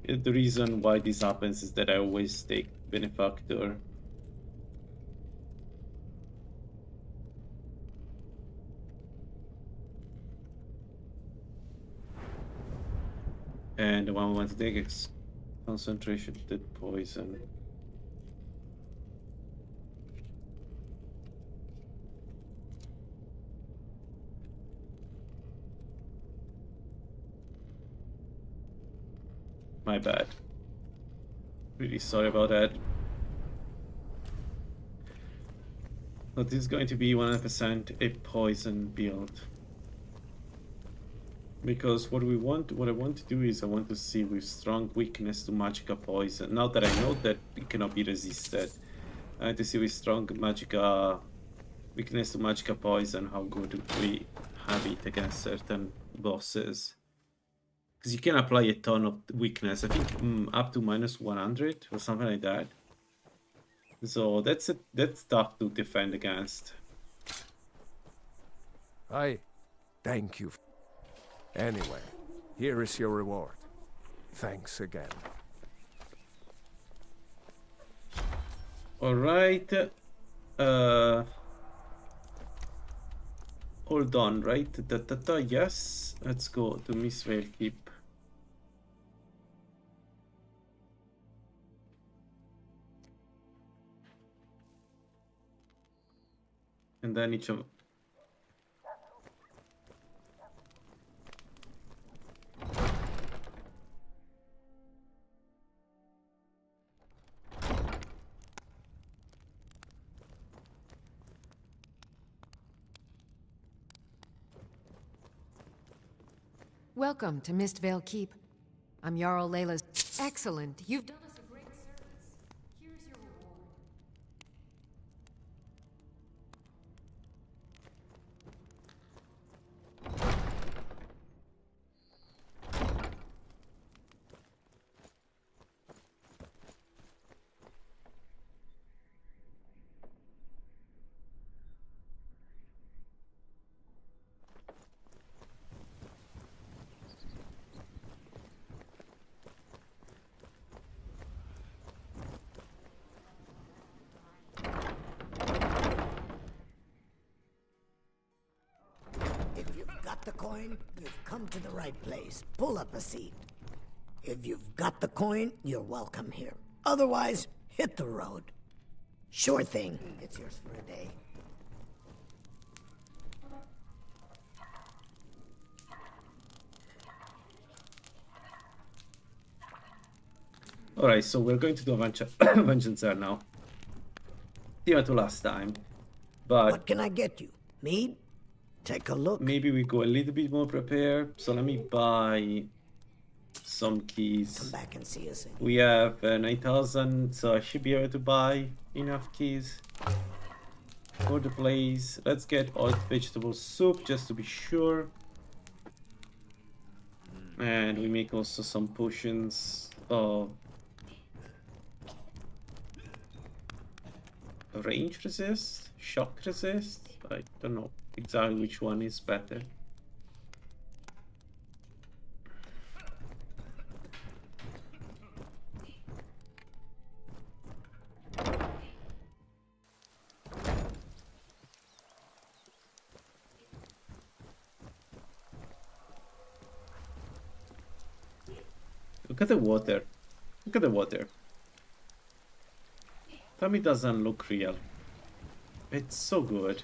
The reason why this happens is that I always take Benefactor. And the one I want to take is concentration dead poison. My bad. Really sorry about that. But this is going to be 100% a poison build. Because what I want to do is I want to see with strong weakness to magicka poison. Now that I know that it cannot be resisted, I want to see with strong magicka weakness to magicka poison how good we have it against certain bosses. Because you can apply a ton of weakness. I think up to -100 or something like that. So that's tough to defend against. I thank you. Anyway, here is your reward. Thanks again. All right. Hold on, right? Yes. Let's go to Miss Valekeep. And then each of Welcome to Mistvale Keep. I'm Jarl Layla's... Excellent. You've done us a great service. Here's your reward. If you've got the coin, you've come to the right place. Pull up a seat. If you've got the coin, you're welcome here. Otherwise, hit the road. Sure thing. It's yours for a day. Alright, so we're going to do a vengeance there now. Similar to last time. But what can I get you? Mead? Take a look. Maybe we go a little bit more prepared. So let me buy some keys. Come back and see us. We have 9,000, so I should be able to buy enough keys for the place. Let's get old vegetable soup just to be sure. And we make also some potions of range resist, shock resist. I don't know exactly which one is better. Look at the water. Look at the water. Tell me it doesn't look real. It's so good.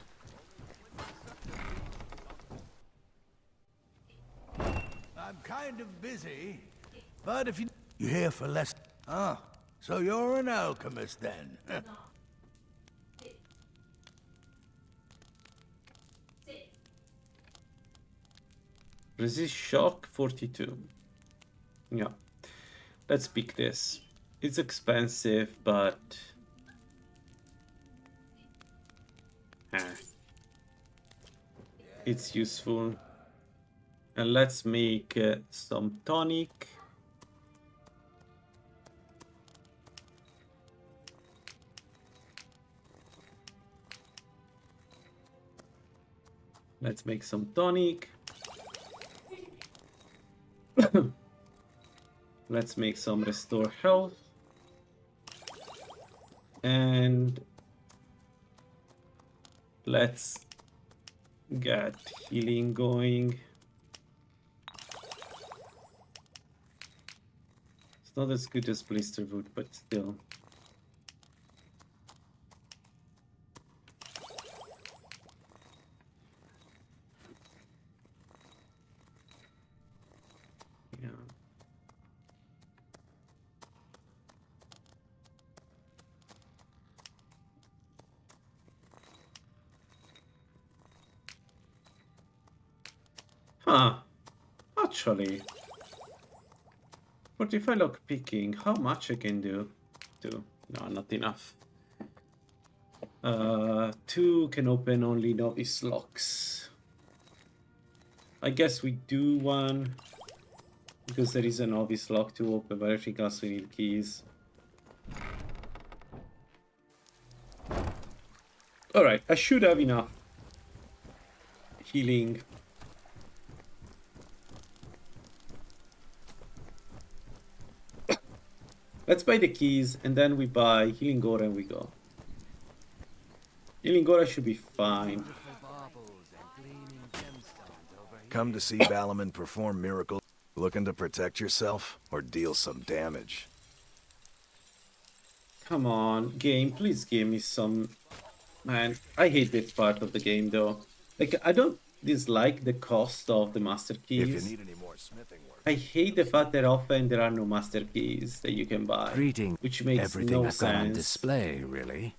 I'm kind of busy, but if you here for less... Ah, so you're an alchemist then? Resist shock 42. Yeah. Let's pick this. It's expensive, but... it's useful. And let's make some tonic. Let's make some tonic. Let's make some restore health. And let's get healing going. It's not as good as blisterwood, but still. Yeah. Huh. Actually, 45 lock picking, how much I can do? Two. No, not enough. 2 can open only novice locks. I guess we do one because there is a novice lock to open, but I think also we need keys. Alright, I should have enough healing. Let's buy the keys, and then we buy Healing Gore and we go. Healing Gore should be fine. Come to see Balaman perform miracles? Looking to protect yourself or deal some damage? Come on, game, please give me some... Man, I hate this part of the game though. Like, I don't dislike the cost of the master keys. If you need any more smithing work. I hate the fact that often there are no master keys that you can buy. Greeting. Which makes Everything no I've got on sense. display, really.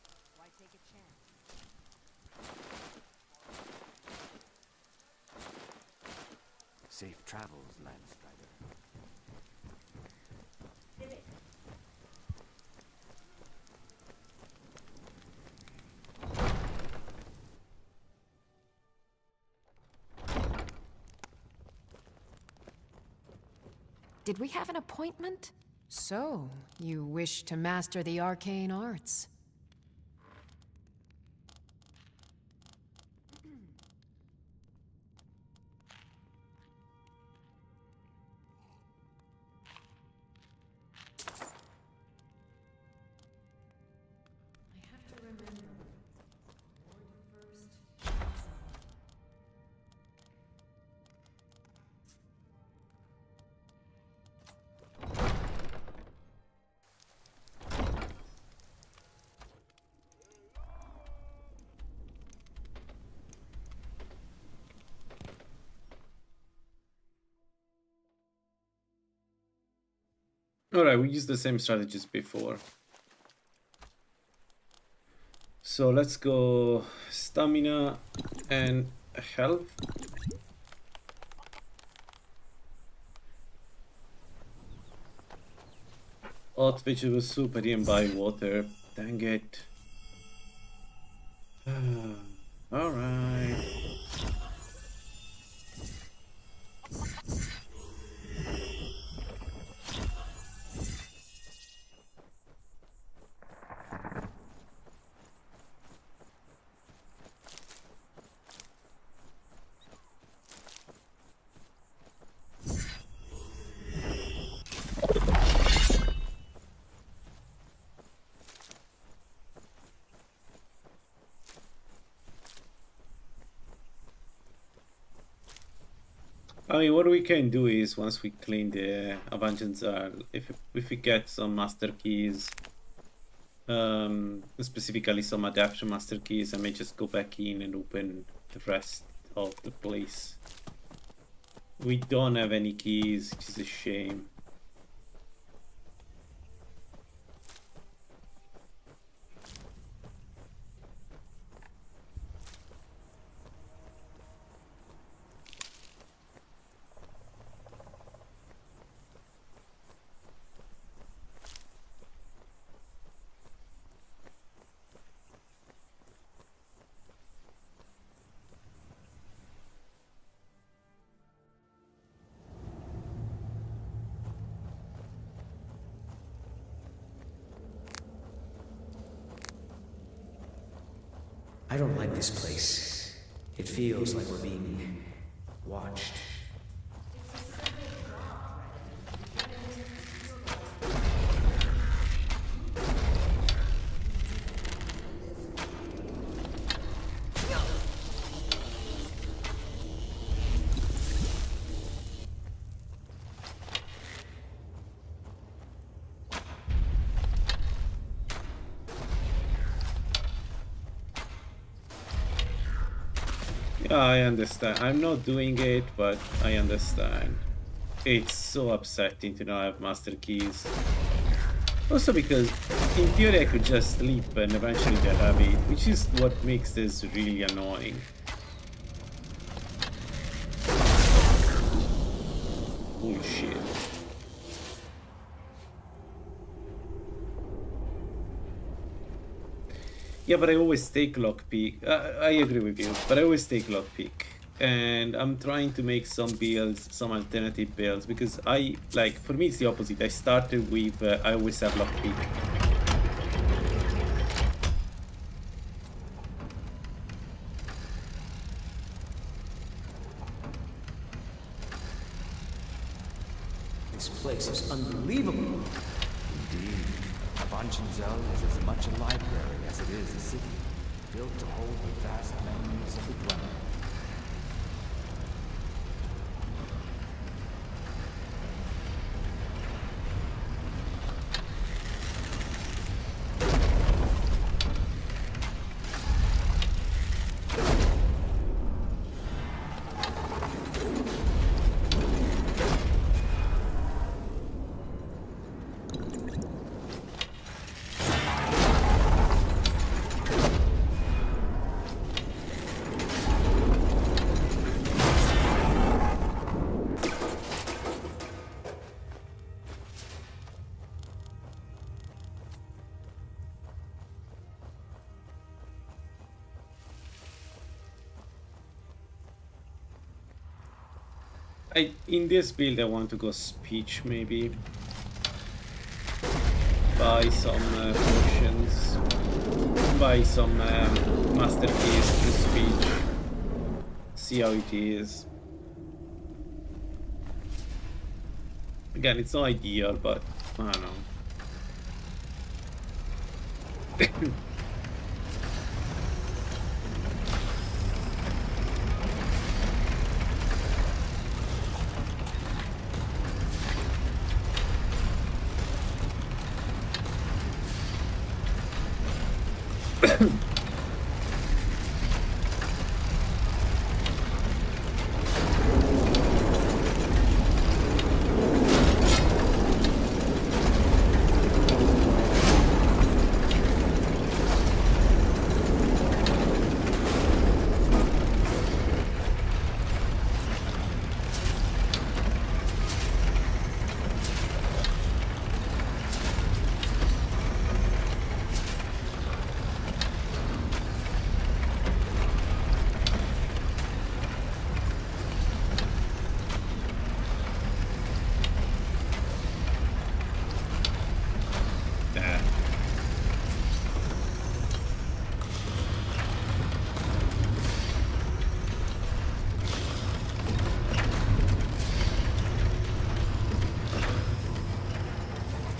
Safe travels, lad. did we have an appointment? So, you wish to master the arcane arts. Alright, we used the same strategies before. So let's go stamina and health. Which was super in by water. Dang it. Alright. I mean, what we can do is once we clean the Avanzar, if we get some master keys, specifically some adaption master keys, I may just go back in and open the rest of the place. We don't have any keys, which is a shame. I don't like this place. It feels like we're being watched. Yeah, I understand. I'm not doing it, but I understand. It's so upsetting to not have master keys. Also because, in theory, I could just sleep and eventually they'll have it, which is what makes this really annoying. Holy shit. Yeah, but I always take lockpick. I agree with you, but I always take lockpick. And I'm trying to make some builds, some alternative builds, because for me it's the opposite. I started with, I always have lockpick. This place is unbelievable. Indeed, Avanzar is as much a library as it is a city, built to hold the vast memories of the dweller. In this build I want to go speech maybe. Buy some potions. Buy some masterpiece to speech. See how it is. Again, it's not ideal, but I don't know.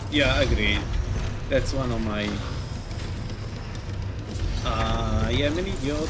Yeah, agreed. That's one of my... yeah, I'm an idiot.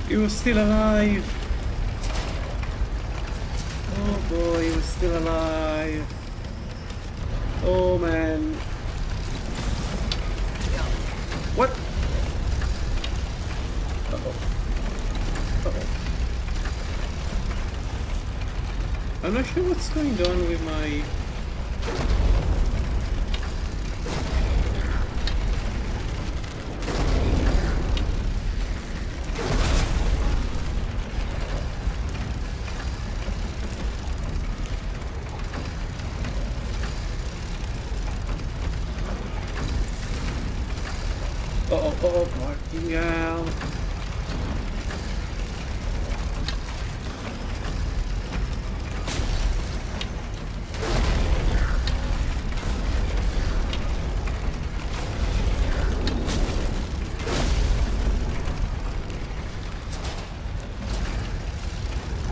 He was still alive. Oh boy, he was still alive. Oh man. What? Uh-oh. Uh-oh. I'm not sure what's going on with my... Oh, fucking hell.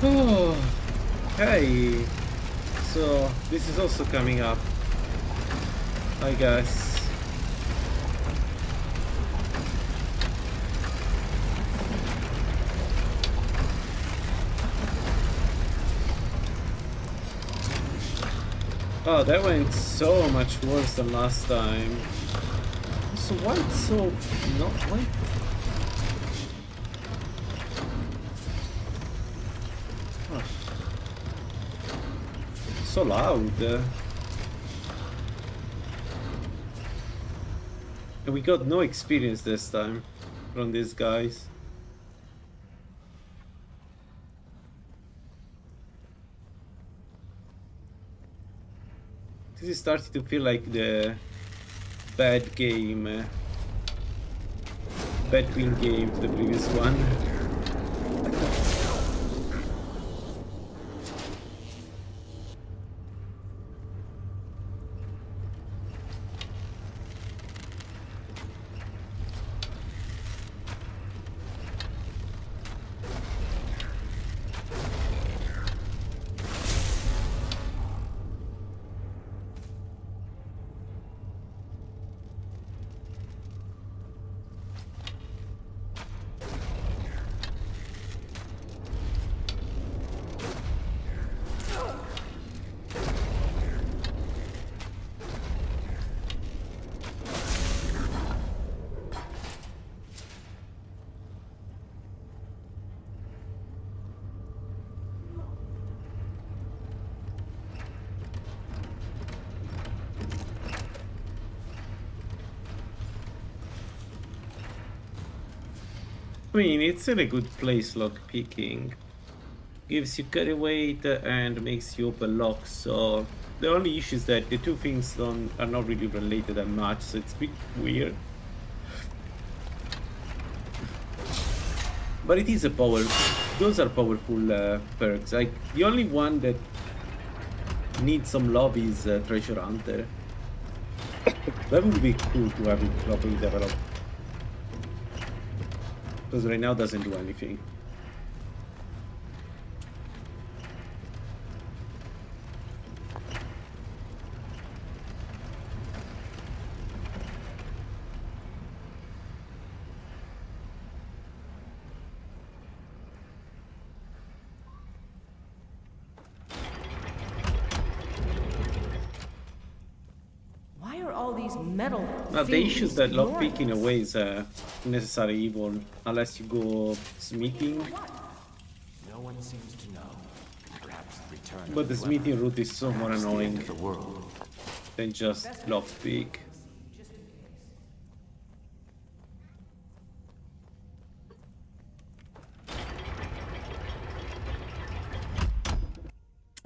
Oh, hey. So, this is also coming up, I guess. Oh, that went so much worse than last time. So why it's so not why? Oh. So loud. And we got no experience this time from these guys. This is starting to feel like the bad game, bad win game to the previous one. I mean, it's in a good place, lock picking. Gives you carry weight and makes you open locks. So the only issue is that the two things are not really related that much, so it's a bit weird. But it is a those are powerful perks. Like the only one that needs some love is Treasure Hunter. That would be cool to have it properly developed. Because right now it doesn't do anything. Why are all these metal Now the issue is that ignoring lockpick in a us? way is a necessary evil unless you go smithing. No one seems to know. Perhaps the return of But the Dwemer, smithing route is so more perhaps the end annoying of the world. than just lockpick.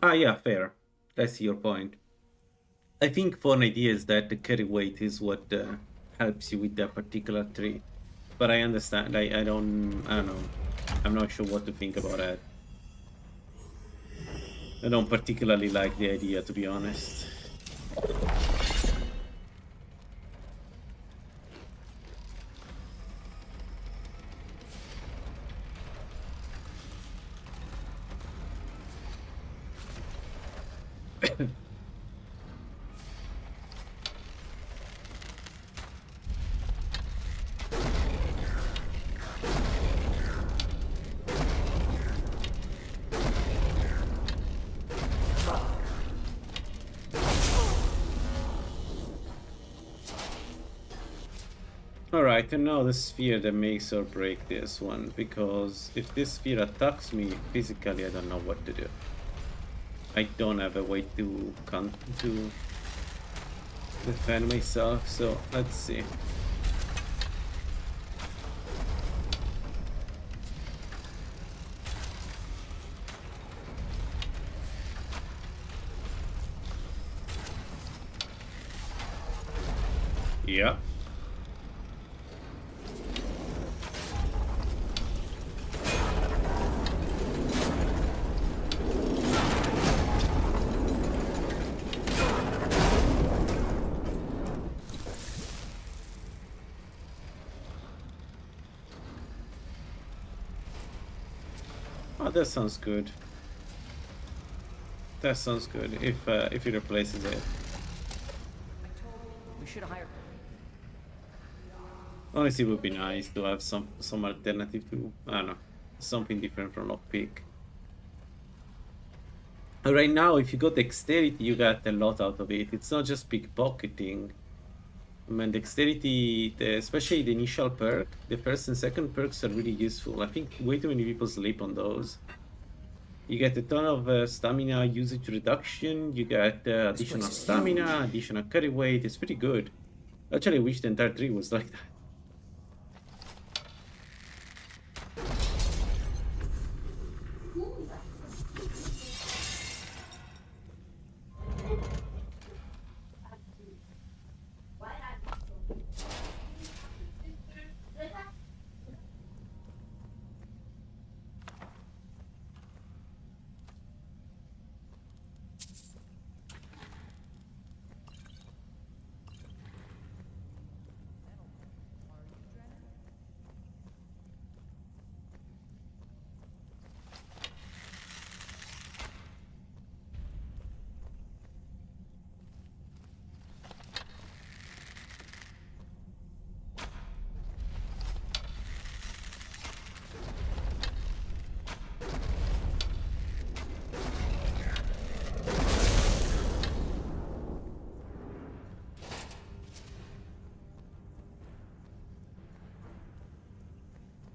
Ah, yeah, fair. I see your point. I think for an idea is that the carry weight is what helps you with that particular tree. But I understand. I don't know. I'm not sure what to think about that. I don't particularly like the idea, to be honest. Alright, and now the sphere that makes or break this one, because if this sphere attacks me physically, I don't know what to do. I don't have a way to defend myself, so let's see. Yeah. Oh, that sounds good. That sounds good. If it replaces it. We should hire. Honestly, it would be nice to have some alternative to, I don't know, something different from lockpick. Right now, if you got dexterity, you got a lot out of it. It's not just pickpocketing. I mean, dexterity, especially the initial perk, the first and second perks are really useful. I think way too many people sleep on those. You get a ton of stamina usage reduction, you get additional stamina, additional carry weight, it's pretty good. Actually, I wish the entire tree was like that.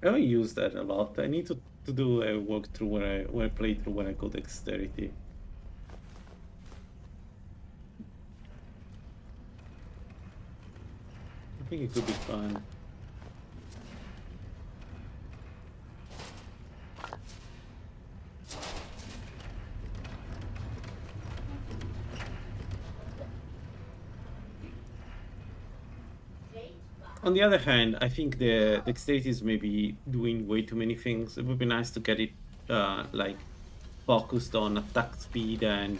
I don't use that a lot. I need to do a walkthrough when I play through when I go dexterity. I think it could be fun. on the other hand, I think the dexterity is maybe doing way too many things. It would be nice to get it like focused on attack speed and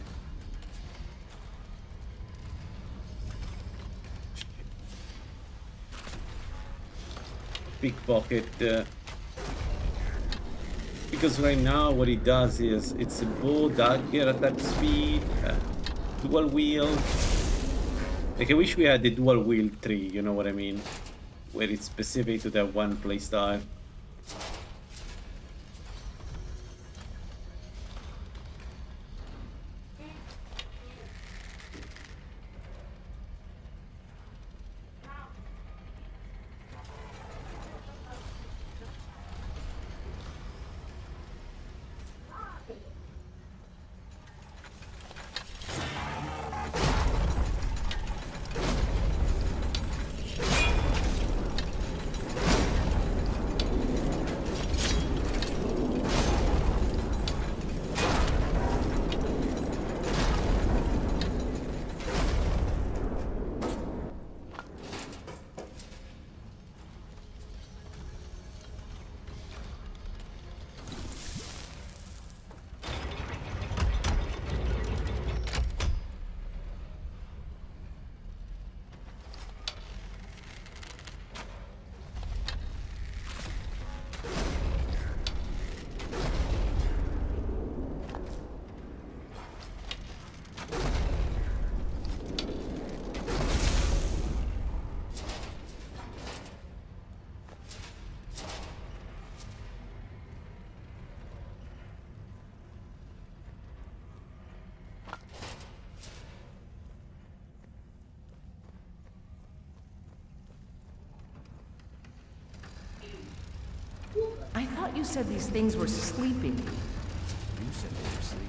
pickpocket. Because right now what it does is it's a bow, dagger, attack speed, dual wield. Like I wish we had the dual wield tree, you know what I mean? Where it's specific to that one playstyle. I thought you said these things were sleeping. You said they were sleeping.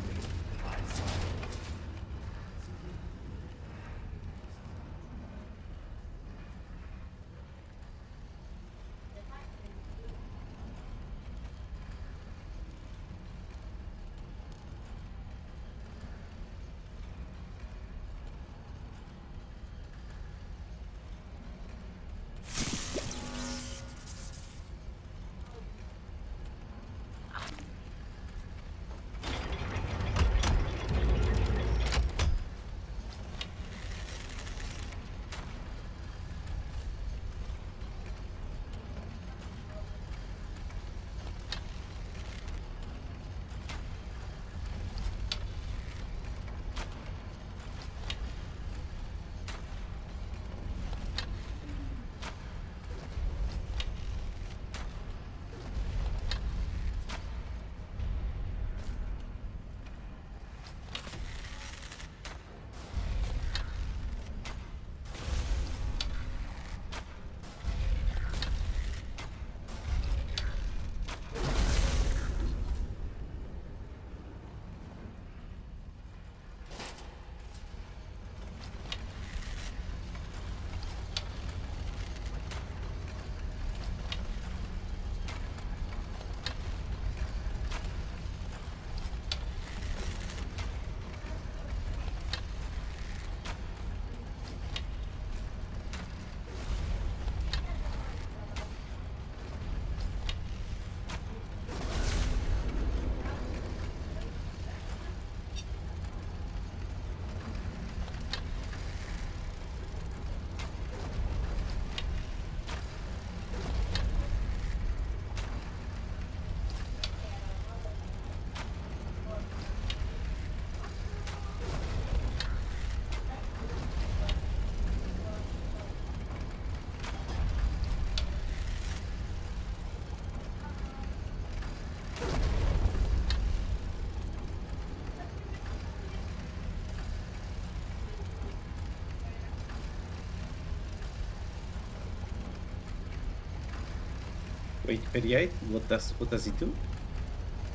Wait, Periite? What does it do?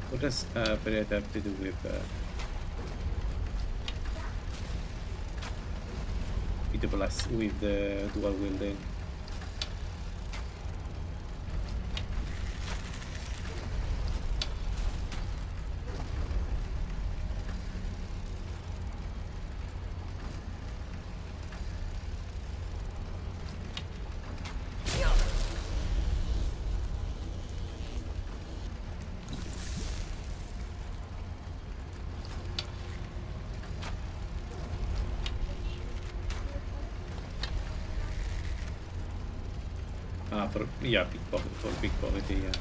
What does Periite have to do with the dual wielding? pickpocket for pickpocket, yeah.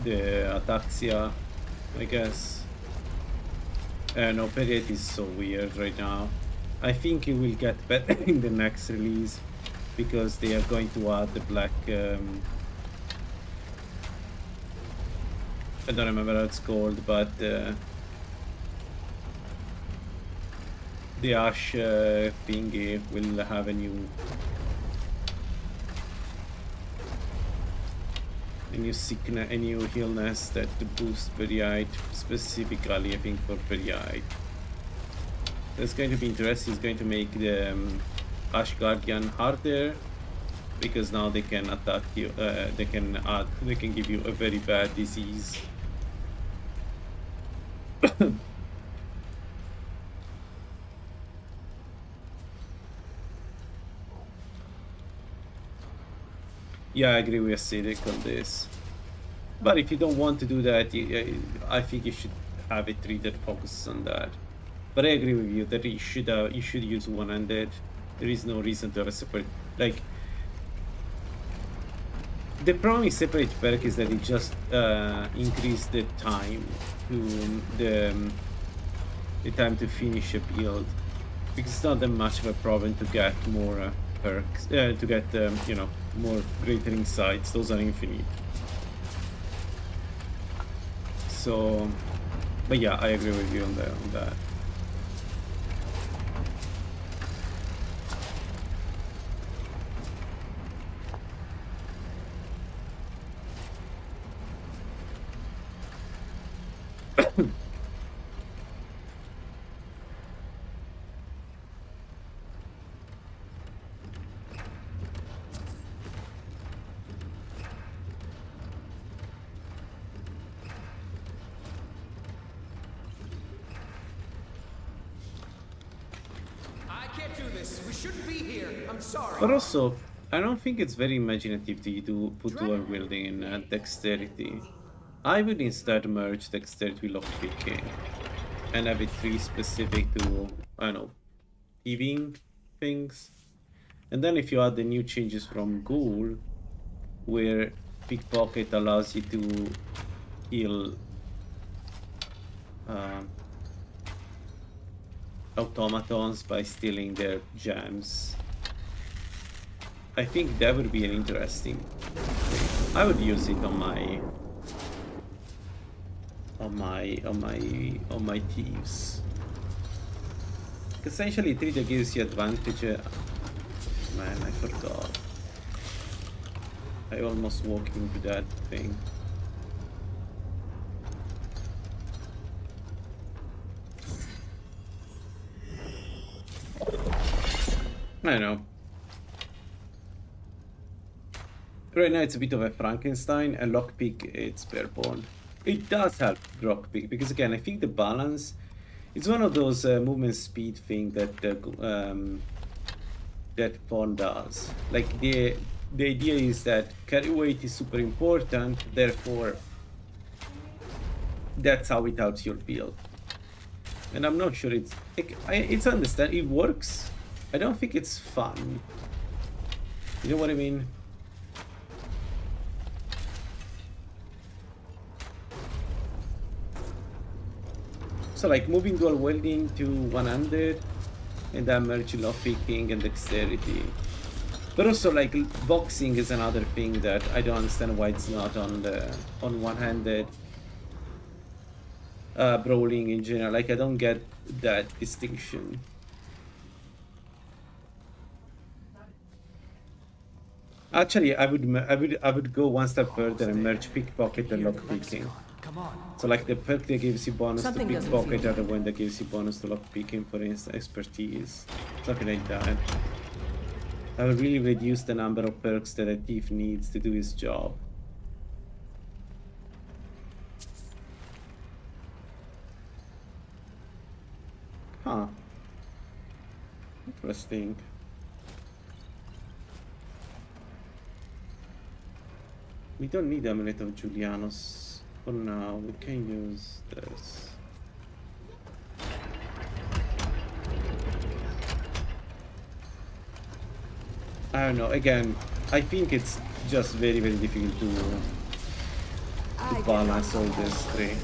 The ataxia, I guess. No, Periet is so weird right now. I think it will get better in the next release because they are going to add the black. I don't remember how it's called, but the Ash thingy will have a new sickness, a new illness that boosts Periite, specifically I think for Periite. That's going to be interesting. It's going to make the Ash Guardian harder because now they can attack you. They can give you a very bad disease. Yeah, I agree with Acidic on this. But if you don't want to do that, I think you should have a tree that focuses on that. But I agree with you that you should use one-handed. There is no reason to have a separate, like. The problem with separate perk is that it just increase the time to the time to finish a build, because it's not that much of a problem to get more perks, to get you know, more greater insights. Those are infinite. So, but yeah, I agree with you on that. But also, I don't think it's very imaginative to put dual wielding in dexterity. I would instead merge dexterity with lockpicking and have it 3 specific to, I don't know, thieving things. And then if you add the new changes from Ghoul, where pickpocket allows you to kill automatons by stealing their gems. I think that would be an interesting thing. I would use it on my thieves. Essentially, tree that gives you advantage. Man, I forgot. I almost walked into that thing. I know. Right now it's a bit of a Frankenstein, and lockpick it's bare bone. It does help lockpick because again I think the balance, it's one of those movement speed thing that that pawn does. Like the idea is that carry weight is super important, therefore that's how it helps your build. And I'm not sure it's it works. I don't think it's fun. You know what I mean? So like moving dual wielding to one-handed and then merging lockpicking and dexterity. But also like boxing is another thing that I don't understand why it's not on one-handed brawling in general. Like I don't get that distinction. Actually, I would go one step further and merge pickpocket and lockpicking. So like the perk that gives you bonus to pickpocket are the one that gives you bonus to lockpicking, for instance, expertise, something like that. I will really reduce the number of perks that a thief needs to do his job. Huh. Interesting. We don't need Amulet of Julianus for now. We can use this. I don't know. Again, I think it's just very, very difficult to balance all these three.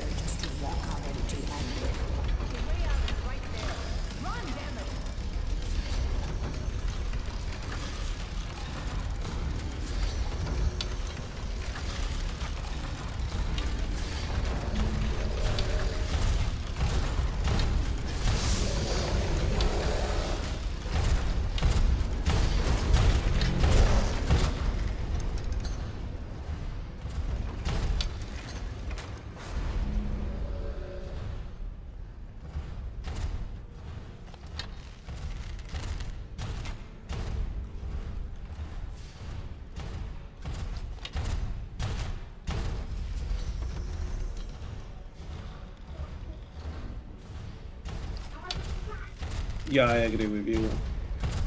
Yeah, I agree with you.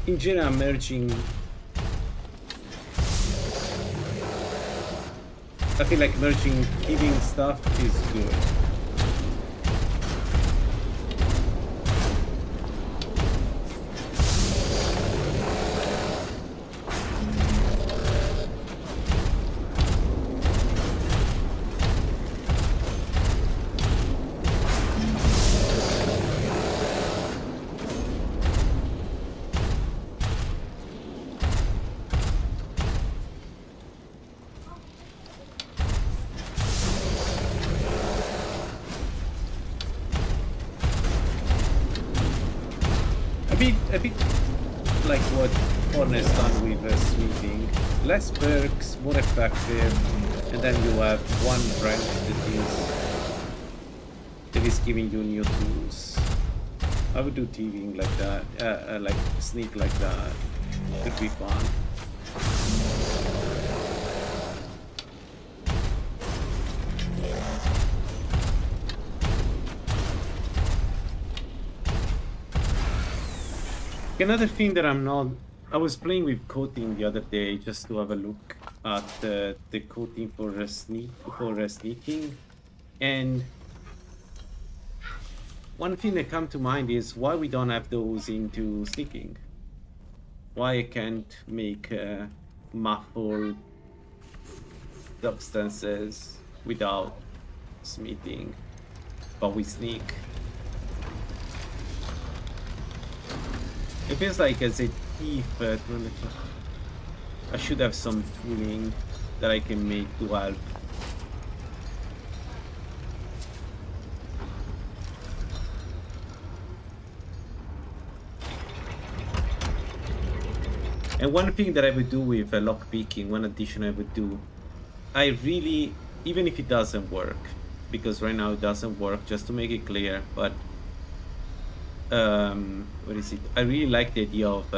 In general, merging, I feel like merging healing stuff is good. A bit like what Fortnite's done with smithing. Less perks, more effective, and then you have one branch that is giving you new tools. I would do thieving like that, like sneak like that. Could be fun. Another thing that I was playing with coating the other day just to have a look at the coating for sneaking, and one thing that come to mind is why we don't have those into sneaking. Why I can't make muffled substances without smithing, but we sneak. It feels like as a thief, I should have some tooling that I can make to help. And one thing that I would do with lock picking, one addition I would do, I really, even if it doesn't work, because right now it doesn't work, just to make it clear, but what is it? I really like the idea of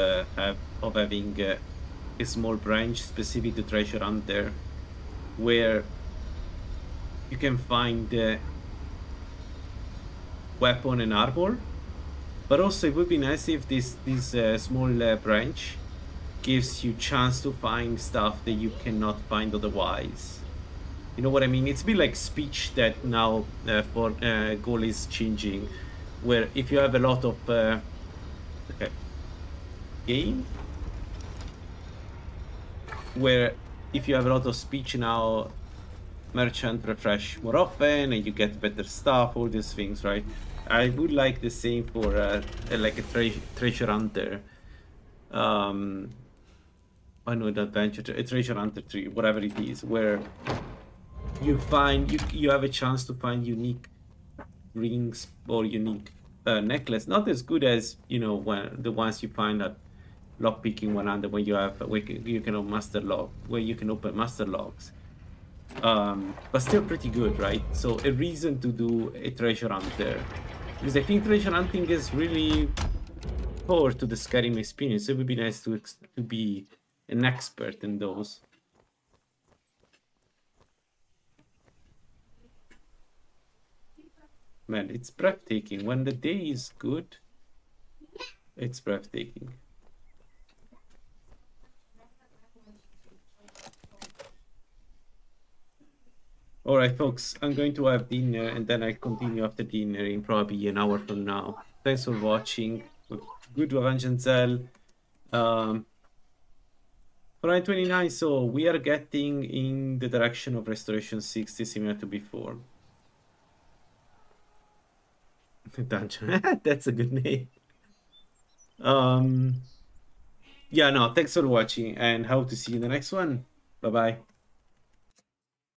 having a small branch specific to treasure hunter, where you can find weapon and armor, but also it would be nice if this small branch gives you chance to find stuff that you cannot find otherwise. You know what I mean? It's a bit like speech that now for goal is changing, where if you have a lot of game, where if you have a lot of speech now, merchant refresh more often and you get better stuff, all these things, right? I would like the same for like a treasure hunter. I know the adventure, a treasure hunter 3, whatever it is, where you find you have a chance to find unique rings or unique necklace, not as good as, you know, when the ones you find at lockpicking 100, when you have you can open master lock, where you can open master locks, but still pretty good, right? So a reason to do a treasure hunter, because I think treasure hunting is really core to the Skyrim experience. It would be nice to be an expert in those. Man, it's breathtaking. When the day is good, it's breathtaking. Alright, folks, I'm going to have dinner and then I continue after dinner in probably an hour from now. Thanks for watching. Good Avenge and Zell. For 29, so we are getting in the direction of Restoration 60, similar to before. Dungeon. That's a good name. Yeah, no, thanks for watching and hope to see you in the next one. Bye bye.